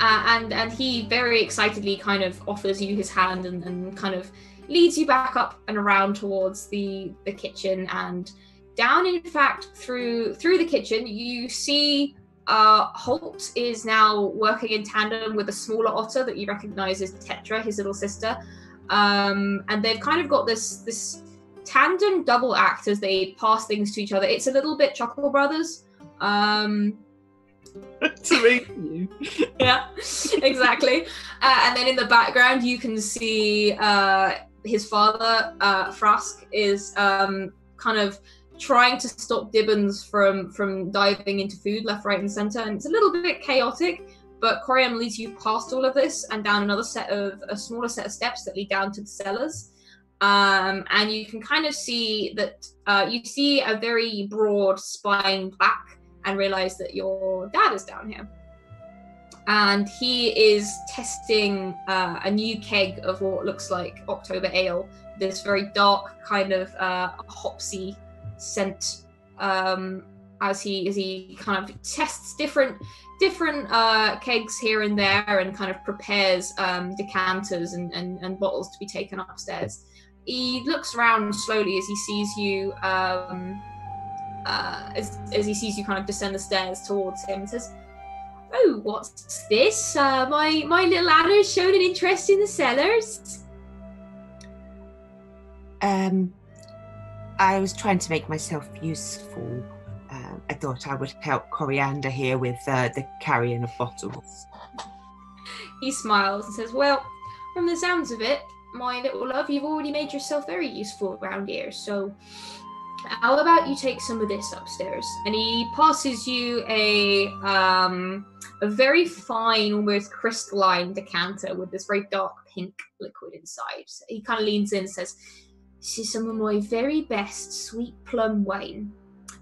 And he very excitedly kind of offers you his hand and kind of leads you back up and around towards the kitchen, and down, in fact, through the kitchen, you see Holt is now working in tandem with a smaller otter that you recognize as Tetra, his little sister. And they've kind of got this tandem double act as they pass things to each other. It's a little bit Chuckle Brothers. To meet you. Yeah, exactly. And then in the background, you can see his father, Frask, is kind of trying to stop Dibbons from diving into food left, right, and center. And it's a little bit chaotic, but Coriam leads you past all of this and down a smaller set of steps that lead down to the cellars. And you can kind of see that you see a very broad spine back and realize that your dad is down here. And he is testing a new keg of what looks like October Ale, this very dark kind of hopsy scent, as he kind of tests different kegs here and there and kind of prepares decanters and bottles to be taken upstairs. He looks around slowly as he sees you as he sees you kind of descend the stairs towards him, and says, "Oh, what's this? My little Anna's shown an interest in the cellars." I was trying to make myself useful. I thought I would help Coriander here with the carrying of bottles. He smiles and says, "Well, from the sounds of it, my little love, you've already made yourself very useful around here, so how about you take some of this upstairs?" And he passes you a very fine, almost crystalline decanter with this very dark pink liquid inside. So he kind of leans in and says, "This is some of my very best sweet plum wine.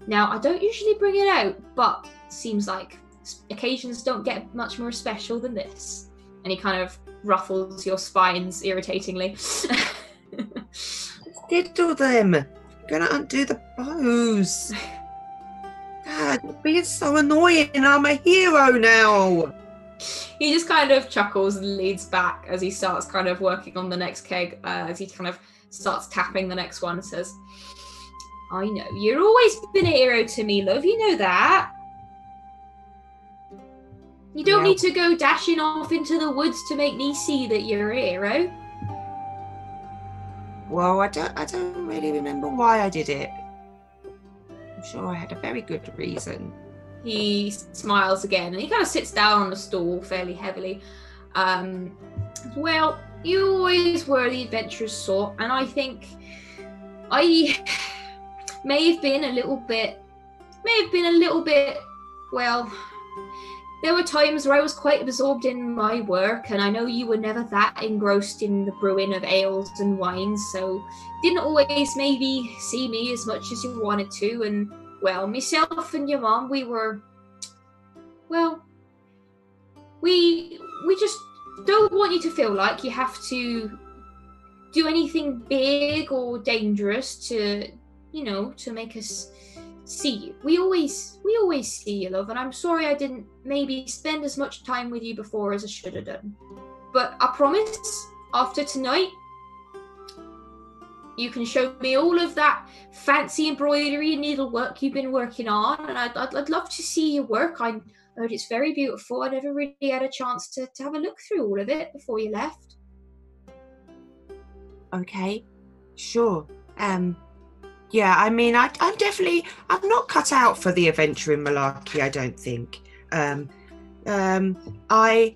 Now, I don't usually bring it out, but it seems like occasions don't get much more special than this." And he kind of ruffles your spines irritatingly. Diddle them! Gonna undo the bows. God, you're being so annoying. I'm a hero now. He just kind of chuckles and leads back as he starts kind of working on the next keg, as he kind of starts tapping the next one and says, "I know, you've always been a hero to me, love, you know that. You don't need to go dashing off into the woods to make me see that you're a hero." Well, I don't really remember why I did it. I'm sure I had a very good reason. He smiles again and he kind of sits down on the stool fairly heavily. "Well, you always were the adventurous sort, and I think I may have been a little bit, well, there were times where I was quite absorbed in my work, and I know you were never that engrossed in the brewing of ales and wines, so didn't always maybe see me as much as you wanted to. And, well, myself and your mom, we just don't want you to feel like you have to do anything big or dangerous to make us see you. We always see you, love, and I'm sorry I didn't maybe spend as much time with you before as I should have done. But I promise, after tonight, you can show me all of that fancy embroidery and needlework you've been working on, and I'd love to see your work. I heard it's very beautiful. I never really had a chance to have a look through all of it before you left." Okay, sure. Yeah, I mean, I'm not cut out for the adventuring malarkey, I don't think. I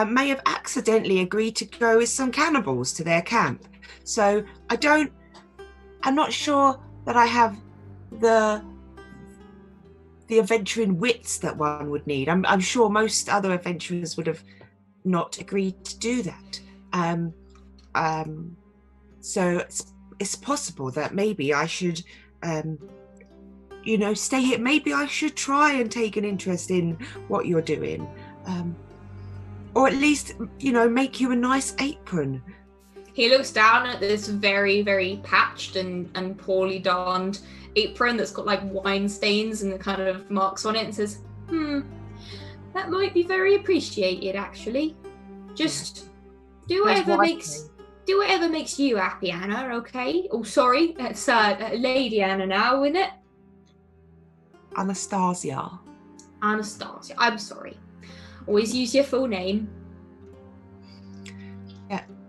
may have accidentally agreed to go with some cannibals to their camp. So I'm not sure that I have the adventuring wits that one would need. I'm sure most other adventurers would have not agreed to do that. So it's possible that maybe I should, stay here. Maybe I should try and take an interest in what you're doing. Or at least, make you a nice apron. He looks down at this very, very patched and poorly darned apron that's got like wine stains and the kind of marks on it and says, that might be very appreciated, actually. Just do Please whatever wipe makes you happy, Anna, okay? Oh, sorry, it's Lady Anna now, isn't it? Anastasia. Anastasia, I'm sorry. Always use your full name.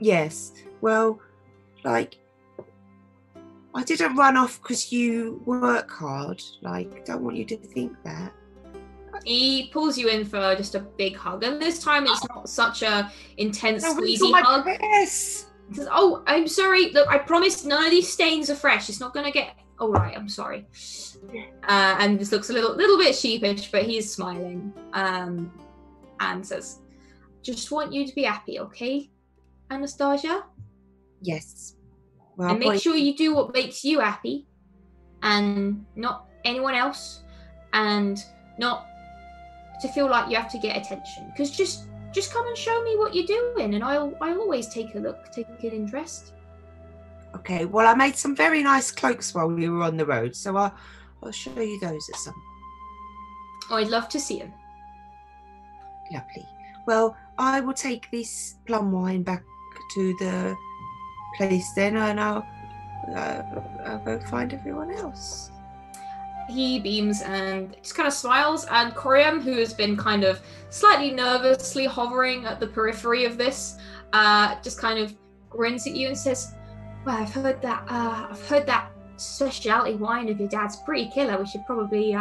Yes. Well, like, I didn't run off because you work hard. Like, don't want you to think that. He pulls you in for just a big hug, and this time it's not such a intense, Where's squeezy my hug. dress? He says, "Oh, I'm sorry. Look, I promised none of these stains are fresh. It's not gonna get. All right, I'm sorry." And this looks a little bit sheepish, but he's smiling. And says, "Just want you to be happy, okay, Anastasia? Yes. Well, And make sure you do what makes you happy, and not anyone else, and not to feel like you have to get attention. Because just come and show me what you're doing, and I'll always take a look, take an interest." Okay. Well, I made some very nice cloaks while we were on the road, so I'll show you those at some. Oh, I'd love to see them. Lovely. Well, I will take this plum wine back to the place then, and I'll go find everyone else. He beams and just kind of smiles, and Corium, who has been kind of slightly nervously hovering at the periphery of this, just kind of grins at you and says, "Well, I've heard that specialty wine of your dad's pretty killer. We should probably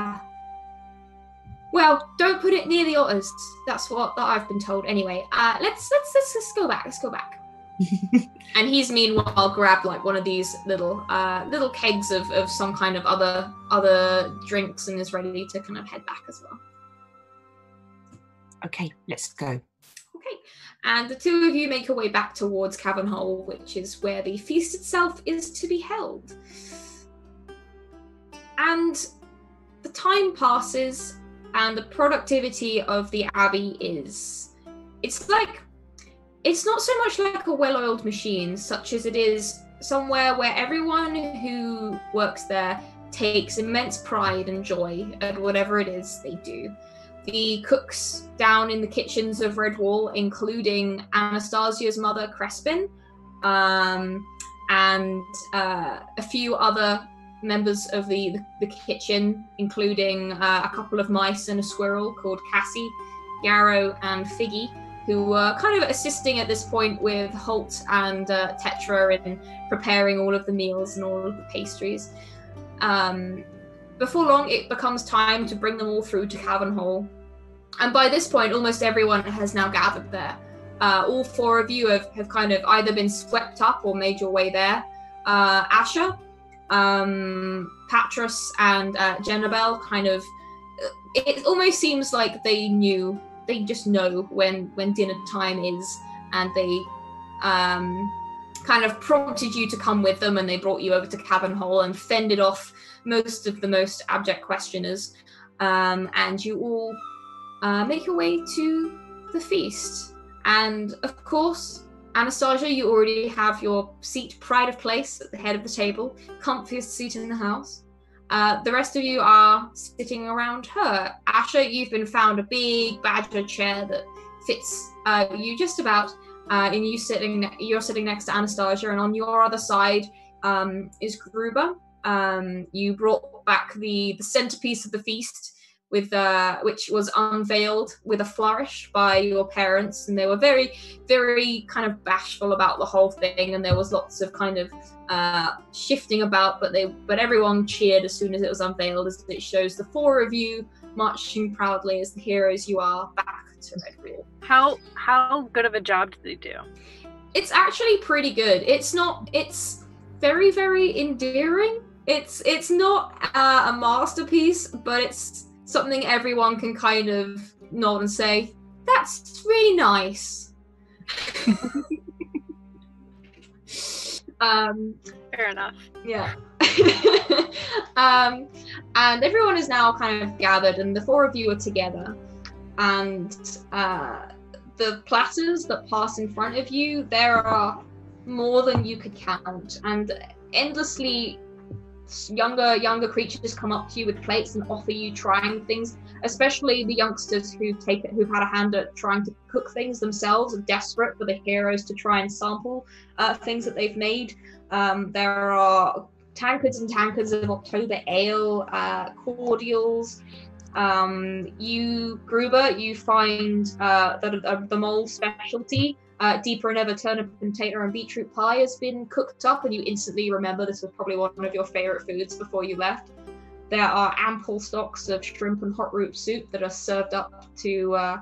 well, don't put it near the otters. That's what I've been told. Anyway, let's go back. Let's go back." And he's meanwhile grabbed like one of these little kegs of some kind of other drinks and is ready to kind of head back as well. Okay, let's go. Okay, and the two of you make your way back towards Cavern Hole, which is where the feast itself is to be held. And the time passes, and the productivity of the Abbey it's not so much like a well-oiled machine, such as it is somewhere where everyone who works there takes immense pride and joy at whatever it is they do. The cooks down in the kitchens of Redwall, including Anastasia's mother, Crespin, and a few other members of the kitchen, including a couple of mice and a squirrel called Cassie, Yarrow, and Figgy, who were kind of assisting at this point with Holt and Tetra in preparing all of the meals and all of the pastries. Before long, it becomes time to bring them all through to Cavern Hall. And by this point, almost everyone has now gathered there. All four of you have kind of either been swept up or made your way there. Asher, Patras, and Jenabel kind of... It almost seems like they just know when dinner time is, and they kind of prompted you to come with them, and they brought you over to Cavern Hall and fended off most of the most abject questioners. And you all make your way to the feast. And of course, Anastasia, you already have your seat, pride of place, at the head of the table, comfiest seat in the house. The rest of you are sitting around her. Asher, you've been found a big badger chair that fits you just about. And you're sitting next to Anastasia, and on your other side is Gruber. You brought back the centerpiece of the feast, with which was unveiled with a flourish by your parents, and they were very, very kind of bashful about the whole thing, and there was lots of kind of shifting about, but everyone cheered as soon as it was unveiled, as it shows the four of you marching proudly as the heroes you are back to Redwall. How good of a job did they do? It's actually pretty good. It's very, very endearing. It's not a masterpiece, but it's something everyone can kind of nod and say, "That's really nice." Fair enough. Yeah. And everyone is now kind of gathered, and the four of you are together. And the platters that pass in front of you, there are more than you could count, and endlessly younger creatures come up to you with plates and offer you trying things, especially the youngsters who've had a hand at trying to cook things themselves, are desperate for the heroes to try and sample things that they've made. There are tankards and tankards of October ale, cordials. Gruber, you find that the mole specialty, deeper and ever turnip and potato and beetroot pie has been cooked up, and you instantly remember this was probably one of your favorite foods before you left. There are ample stocks of shrimp and hot root soup that are served up to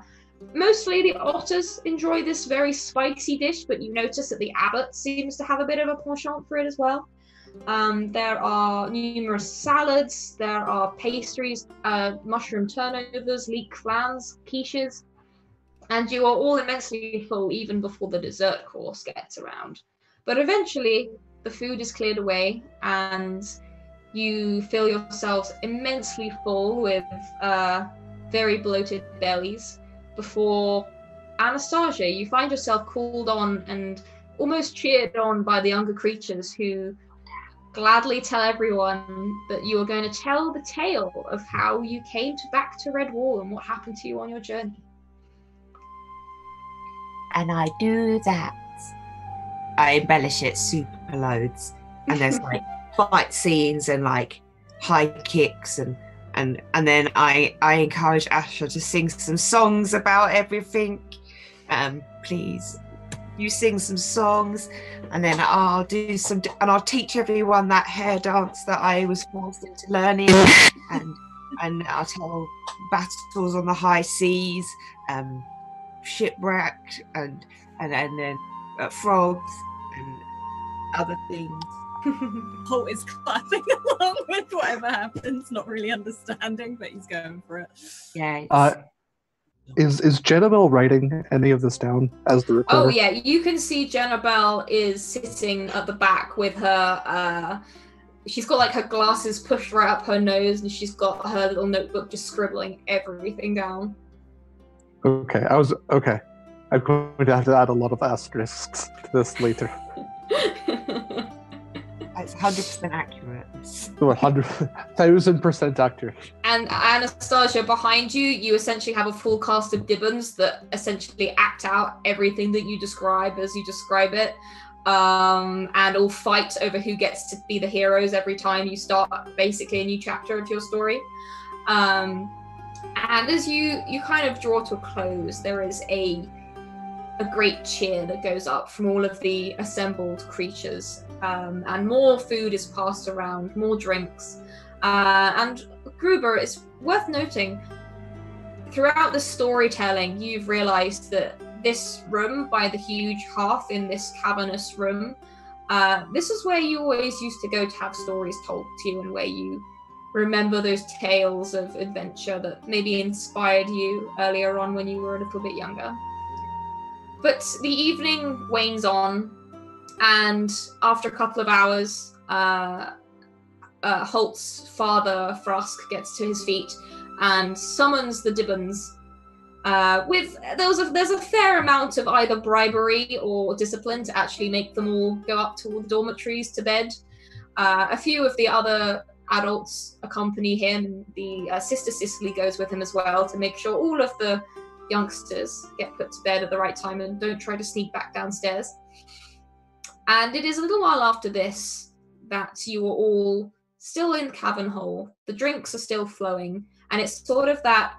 mostly the otters enjoy this very spicy dish, but you notice that the abbot seems to have a bit of a penchant for it as well. There are numerous salads, there are pastries, mushroom turnovers, leek flans, quiches, and you are all immensely full even before the dessert course gets around. But eventually, the food is cleared away, and you feel yourselves immensely full with very bloated bellies. Before Anastasia, you find yourself called on and almost cheered on by the younger creatures who gladly tell everyone that you are going to tell the tale of how you came back to Redwall and what happened to you on your journey. And I do that. I embellish it super loads. And there's like fight scenes and like high kicks and then I encourage Asha to sing some songs about everything. Please, you sing some songs, and then I'll do some, and I'll teach everyone that hair dance that I was forced into learning, and I'll tell battles on the high seas, shipwrecked, and then frogs and other things. Holt is clapping along with whatever happens, not really understanding, but he's going for it. Yeah. Is Jennabelle writing any of this down as the recorder? Oh yeah, you can see Jennabelle is sitting at the back with her, she's got like her glasses pushed right up her nose, and she's got her little notebook just scribbling everything down. Okay, I'm going to have to add a lot of asterisks to this later. It's 100% accurate. 1,000% accurate. And Anastasia, behind you, you essentially have a full cast of Dibbons that essentially act out everything that you describe as you describe it, and all fight over who gets to be the heroes every time you start basically a new chapter of your story. And as you kind of draw to a close, there is a great cheer that goes up from all of the assembled creatures, and more food is passed around, more drinks, and Gruber, it's worth noting, throughout the storytelling, you've realized that this room by the huge hearth in this cavernous room, this is where you always used to go to have stories told to you, and where you remember those tales of adventure that maybe inspired you earlier on when you were a little bit younger. But the evening wanes on, and after a couple of hours, Holt's father, Frusk, gets to his feet and summons the Dibbons. There's a fair amount of either bribery or discipline to actually make them all go up to all the dormitories to bed. A few of the other adults accompany him, and the sister Cicely goes with him as well to make sure all of the youngsters get put to bed at the right time and don't try to sneak back downstairs. And it is a little while after this that you are all still in Cavern Hole. The drinks are still flowing, and it's sort of that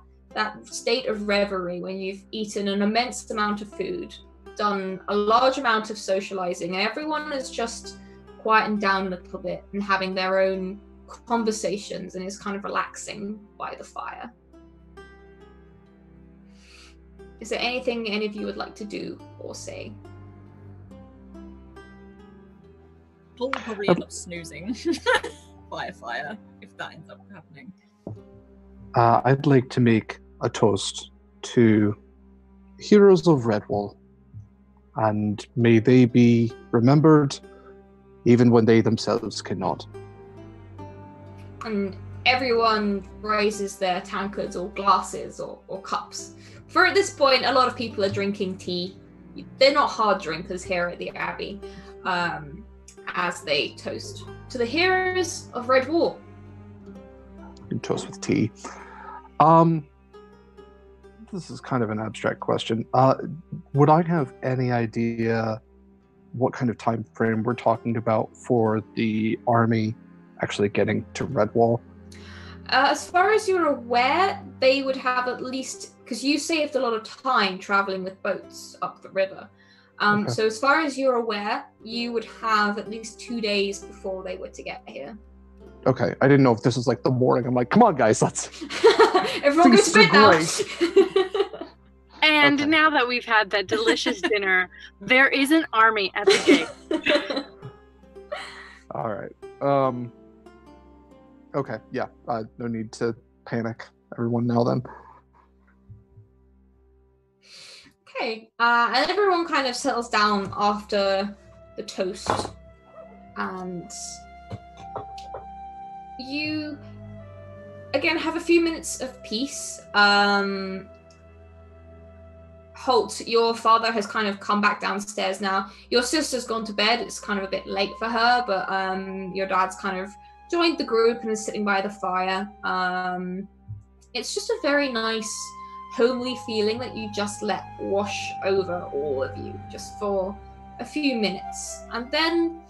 state of reverie when you've eaten an immense amount of food, done a large amount of socializing, and everyone is just quieting down a little bit and having their own conversations and is kind of relaxing by the fire. Is there anything any of you would like to do or say? Paul will probably end up snoozing by a fire if that ends up happening. I'd like to make a toast to heroes of Redwall, and may they be remembered even when they themselves cannot. And everyone raises their tankards or glasses or cups. For at this point, a lot of people are drinking tea. They're not hard drinkers here at the Abbey, as they toast To the heroes of Redwall. Toast with tea. This is kind of an abstract question. Would I have any idea what kind of time frame we're talking about for the army actually getting to Redwall? As far as you're aware, they would have at least, because you saved a lot of time traveling with boats up the river. Okay. So as far as you're aware, you would have at least 2 days before they were to get here. Okay, I didn't know if this was like the morning. I'm like, come on, guys, let's. Everyone goes to bed now. And Okay. now that we've had that delicious dinner, there is an army at the gate. All right. Okay. Yeah. No need to panic, everyone. Now then. Okay, and everyone kind of settles down after the toast, and you again have a few minutes of peace. Holt, your father has kind of come back downstairs now. Your sister's gone to bed. It's kind of a bit late for her, but your dad's kind of joined the group and is sitting by the fire. It's just a very nice, homely feeling that you just let wash over all of you just for a few minutes. And then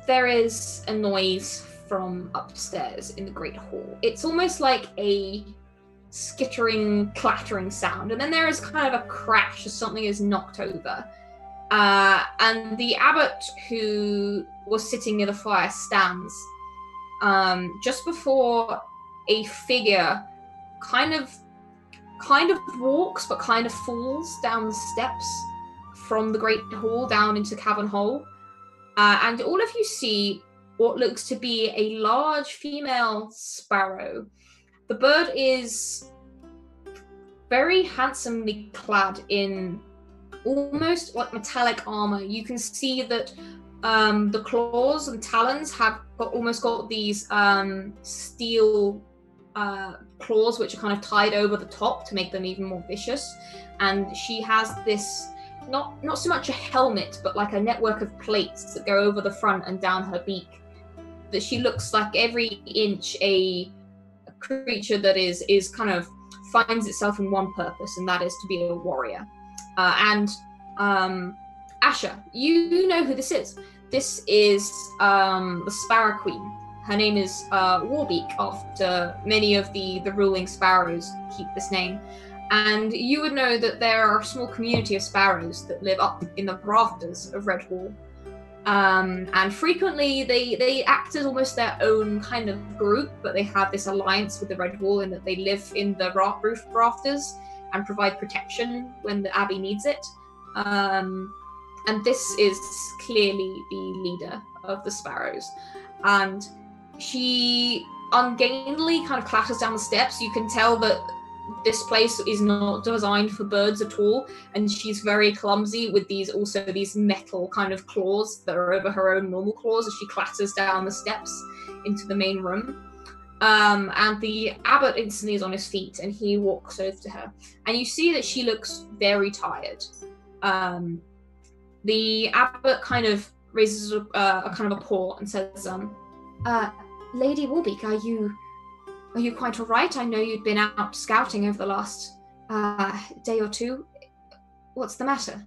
there is a noise from upstairs in the Great Hall. It's almost like a skittering, clattering sound, and then there is kind of a crash as something is knocked over. And the abbot, who was sitting near the fire, stands just before a figure kind of walks but kind of falls down the steps from the Great Hall down into Cavern Hole. And all of you see what looks to be a large female sparrow. The bird is very handsomely clad in almost like metallic armor. You can see that the claws and talons have almost got these steel claws which are kind of tied over the top to make them even more vicious. And she has this, not so much a helmet, but like a network of plates that go over the front and down her beak. That she looks like every inch a creature that is kind of finds itself in one purpose, and that is to be a warrior. And Asher, you know who this is. This is the Sparrow Queen. Her name is Warbeak, after many of the ruling sparrows keep this name. And you would know that there are a small community of sparrows that live up in the rafters of Redwall. And frequently they act as almost their own kind of group, but they have this alliance with the Redwall in that they live in the roof rafters and provide protection when the Abbey needs it. And this is clearly the leader of the sparrows. And she ungainly kind of clatters down the steps. You can tell that this place is not designed for birds at all, and she's very clumsy with these metal kind of claws that are over her own normal claws as she clatters down the steps into the main room. And the abbot instantly is on his feet, and he walks over to her, and you see that she looks very tired. The abbot kind of raises a kind of a paw and says, Lady Warbeak, are you quite all right? I know you'd been out scouting over the last day or two. What's the matter?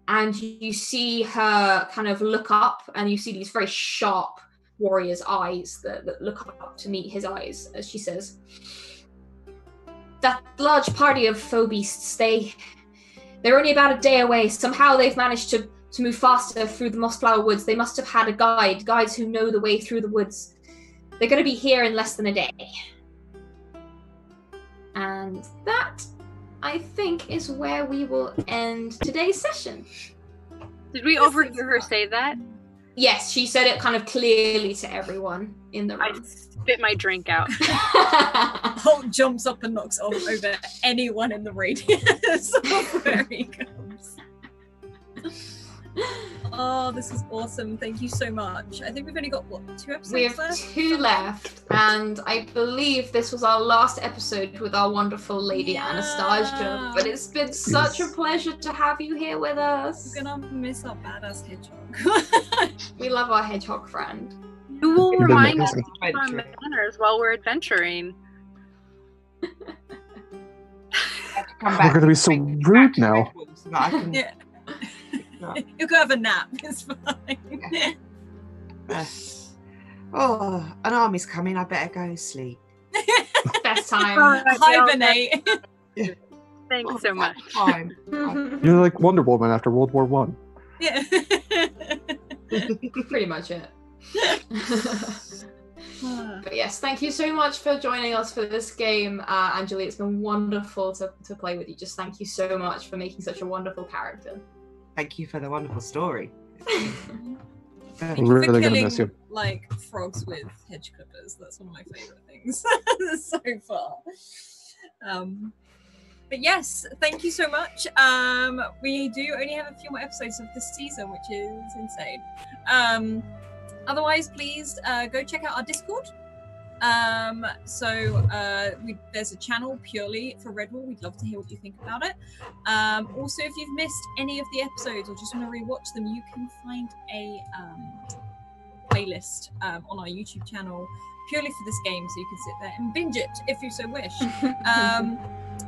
And you see her kind of look up, and you see these very sharp warrior's eyes that look up to meet his eyes as she says, that large party of foe beasts, they're only about a day away. Somehow they've managed to move faster through the mossflower woods. They must have had a guides who know the way through the woods. They're going to be here in less than a day. And that, I think, is where we will end today's session. Did we overhear her say that? Yes, she said it kind of clearly to everyone in the room. I spit my drink out. Holt jumps up and knocks off over anyone in the radius of where he comes. Oh, this is awesome. Thank you so much. I think we've only got, what, 2 episodes We have left? 2 left, and I believe this was our last episode with our wonderful Lady Anastasia. But it's been such a pleasure to have you here with us. We're gonna miss our badass hedgehog. We love our hedgehog friend. Who will You've been remind us amazing. of our manners while we're adventuring? We're gonna be so rude now. So that I can, Yeah. No. You could have a nap. It's fine. Oh, an army's coming. I better go sleep. Best time. Hibernate. Thanks so much. Fine. You're like Wonder Woman after World War One. Yeah. Pretty much it. But yes, thank you so much for joining us for this game, Anjali. It's been wonderful to play with you. Just thank you so much for making such a wonderful character. Thank you for the wonderful story. Thank I'm you for really gonna killing, miss you. like, frogs with hedge clippers. That's one of my favorite things so far. But yes, thank you so much. We do only have a few more episodes of this season, which is insane. Otherwise, please go check out our Discord. There's a channel purely for Redwall. We'd love to hear what you think about it. Also, if you've missed any of the episodes or just want to rewatch them, you can find a playlist on our YouTube channel purely for this game, so you can sit there and binge it if you so wish.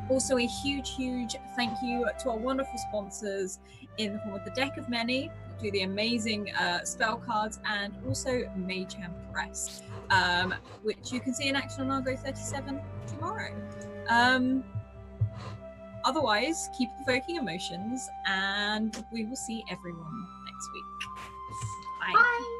Also, a huge thank you to our wonderful sponsors in the form of the Deck of Many, do the amazing spell cards, and also Mayhem Press, which you can see in action on Argo 37 tomorrow. Otherwise, keep evoking emotions, and we will see everyone next week. Bye. Bye.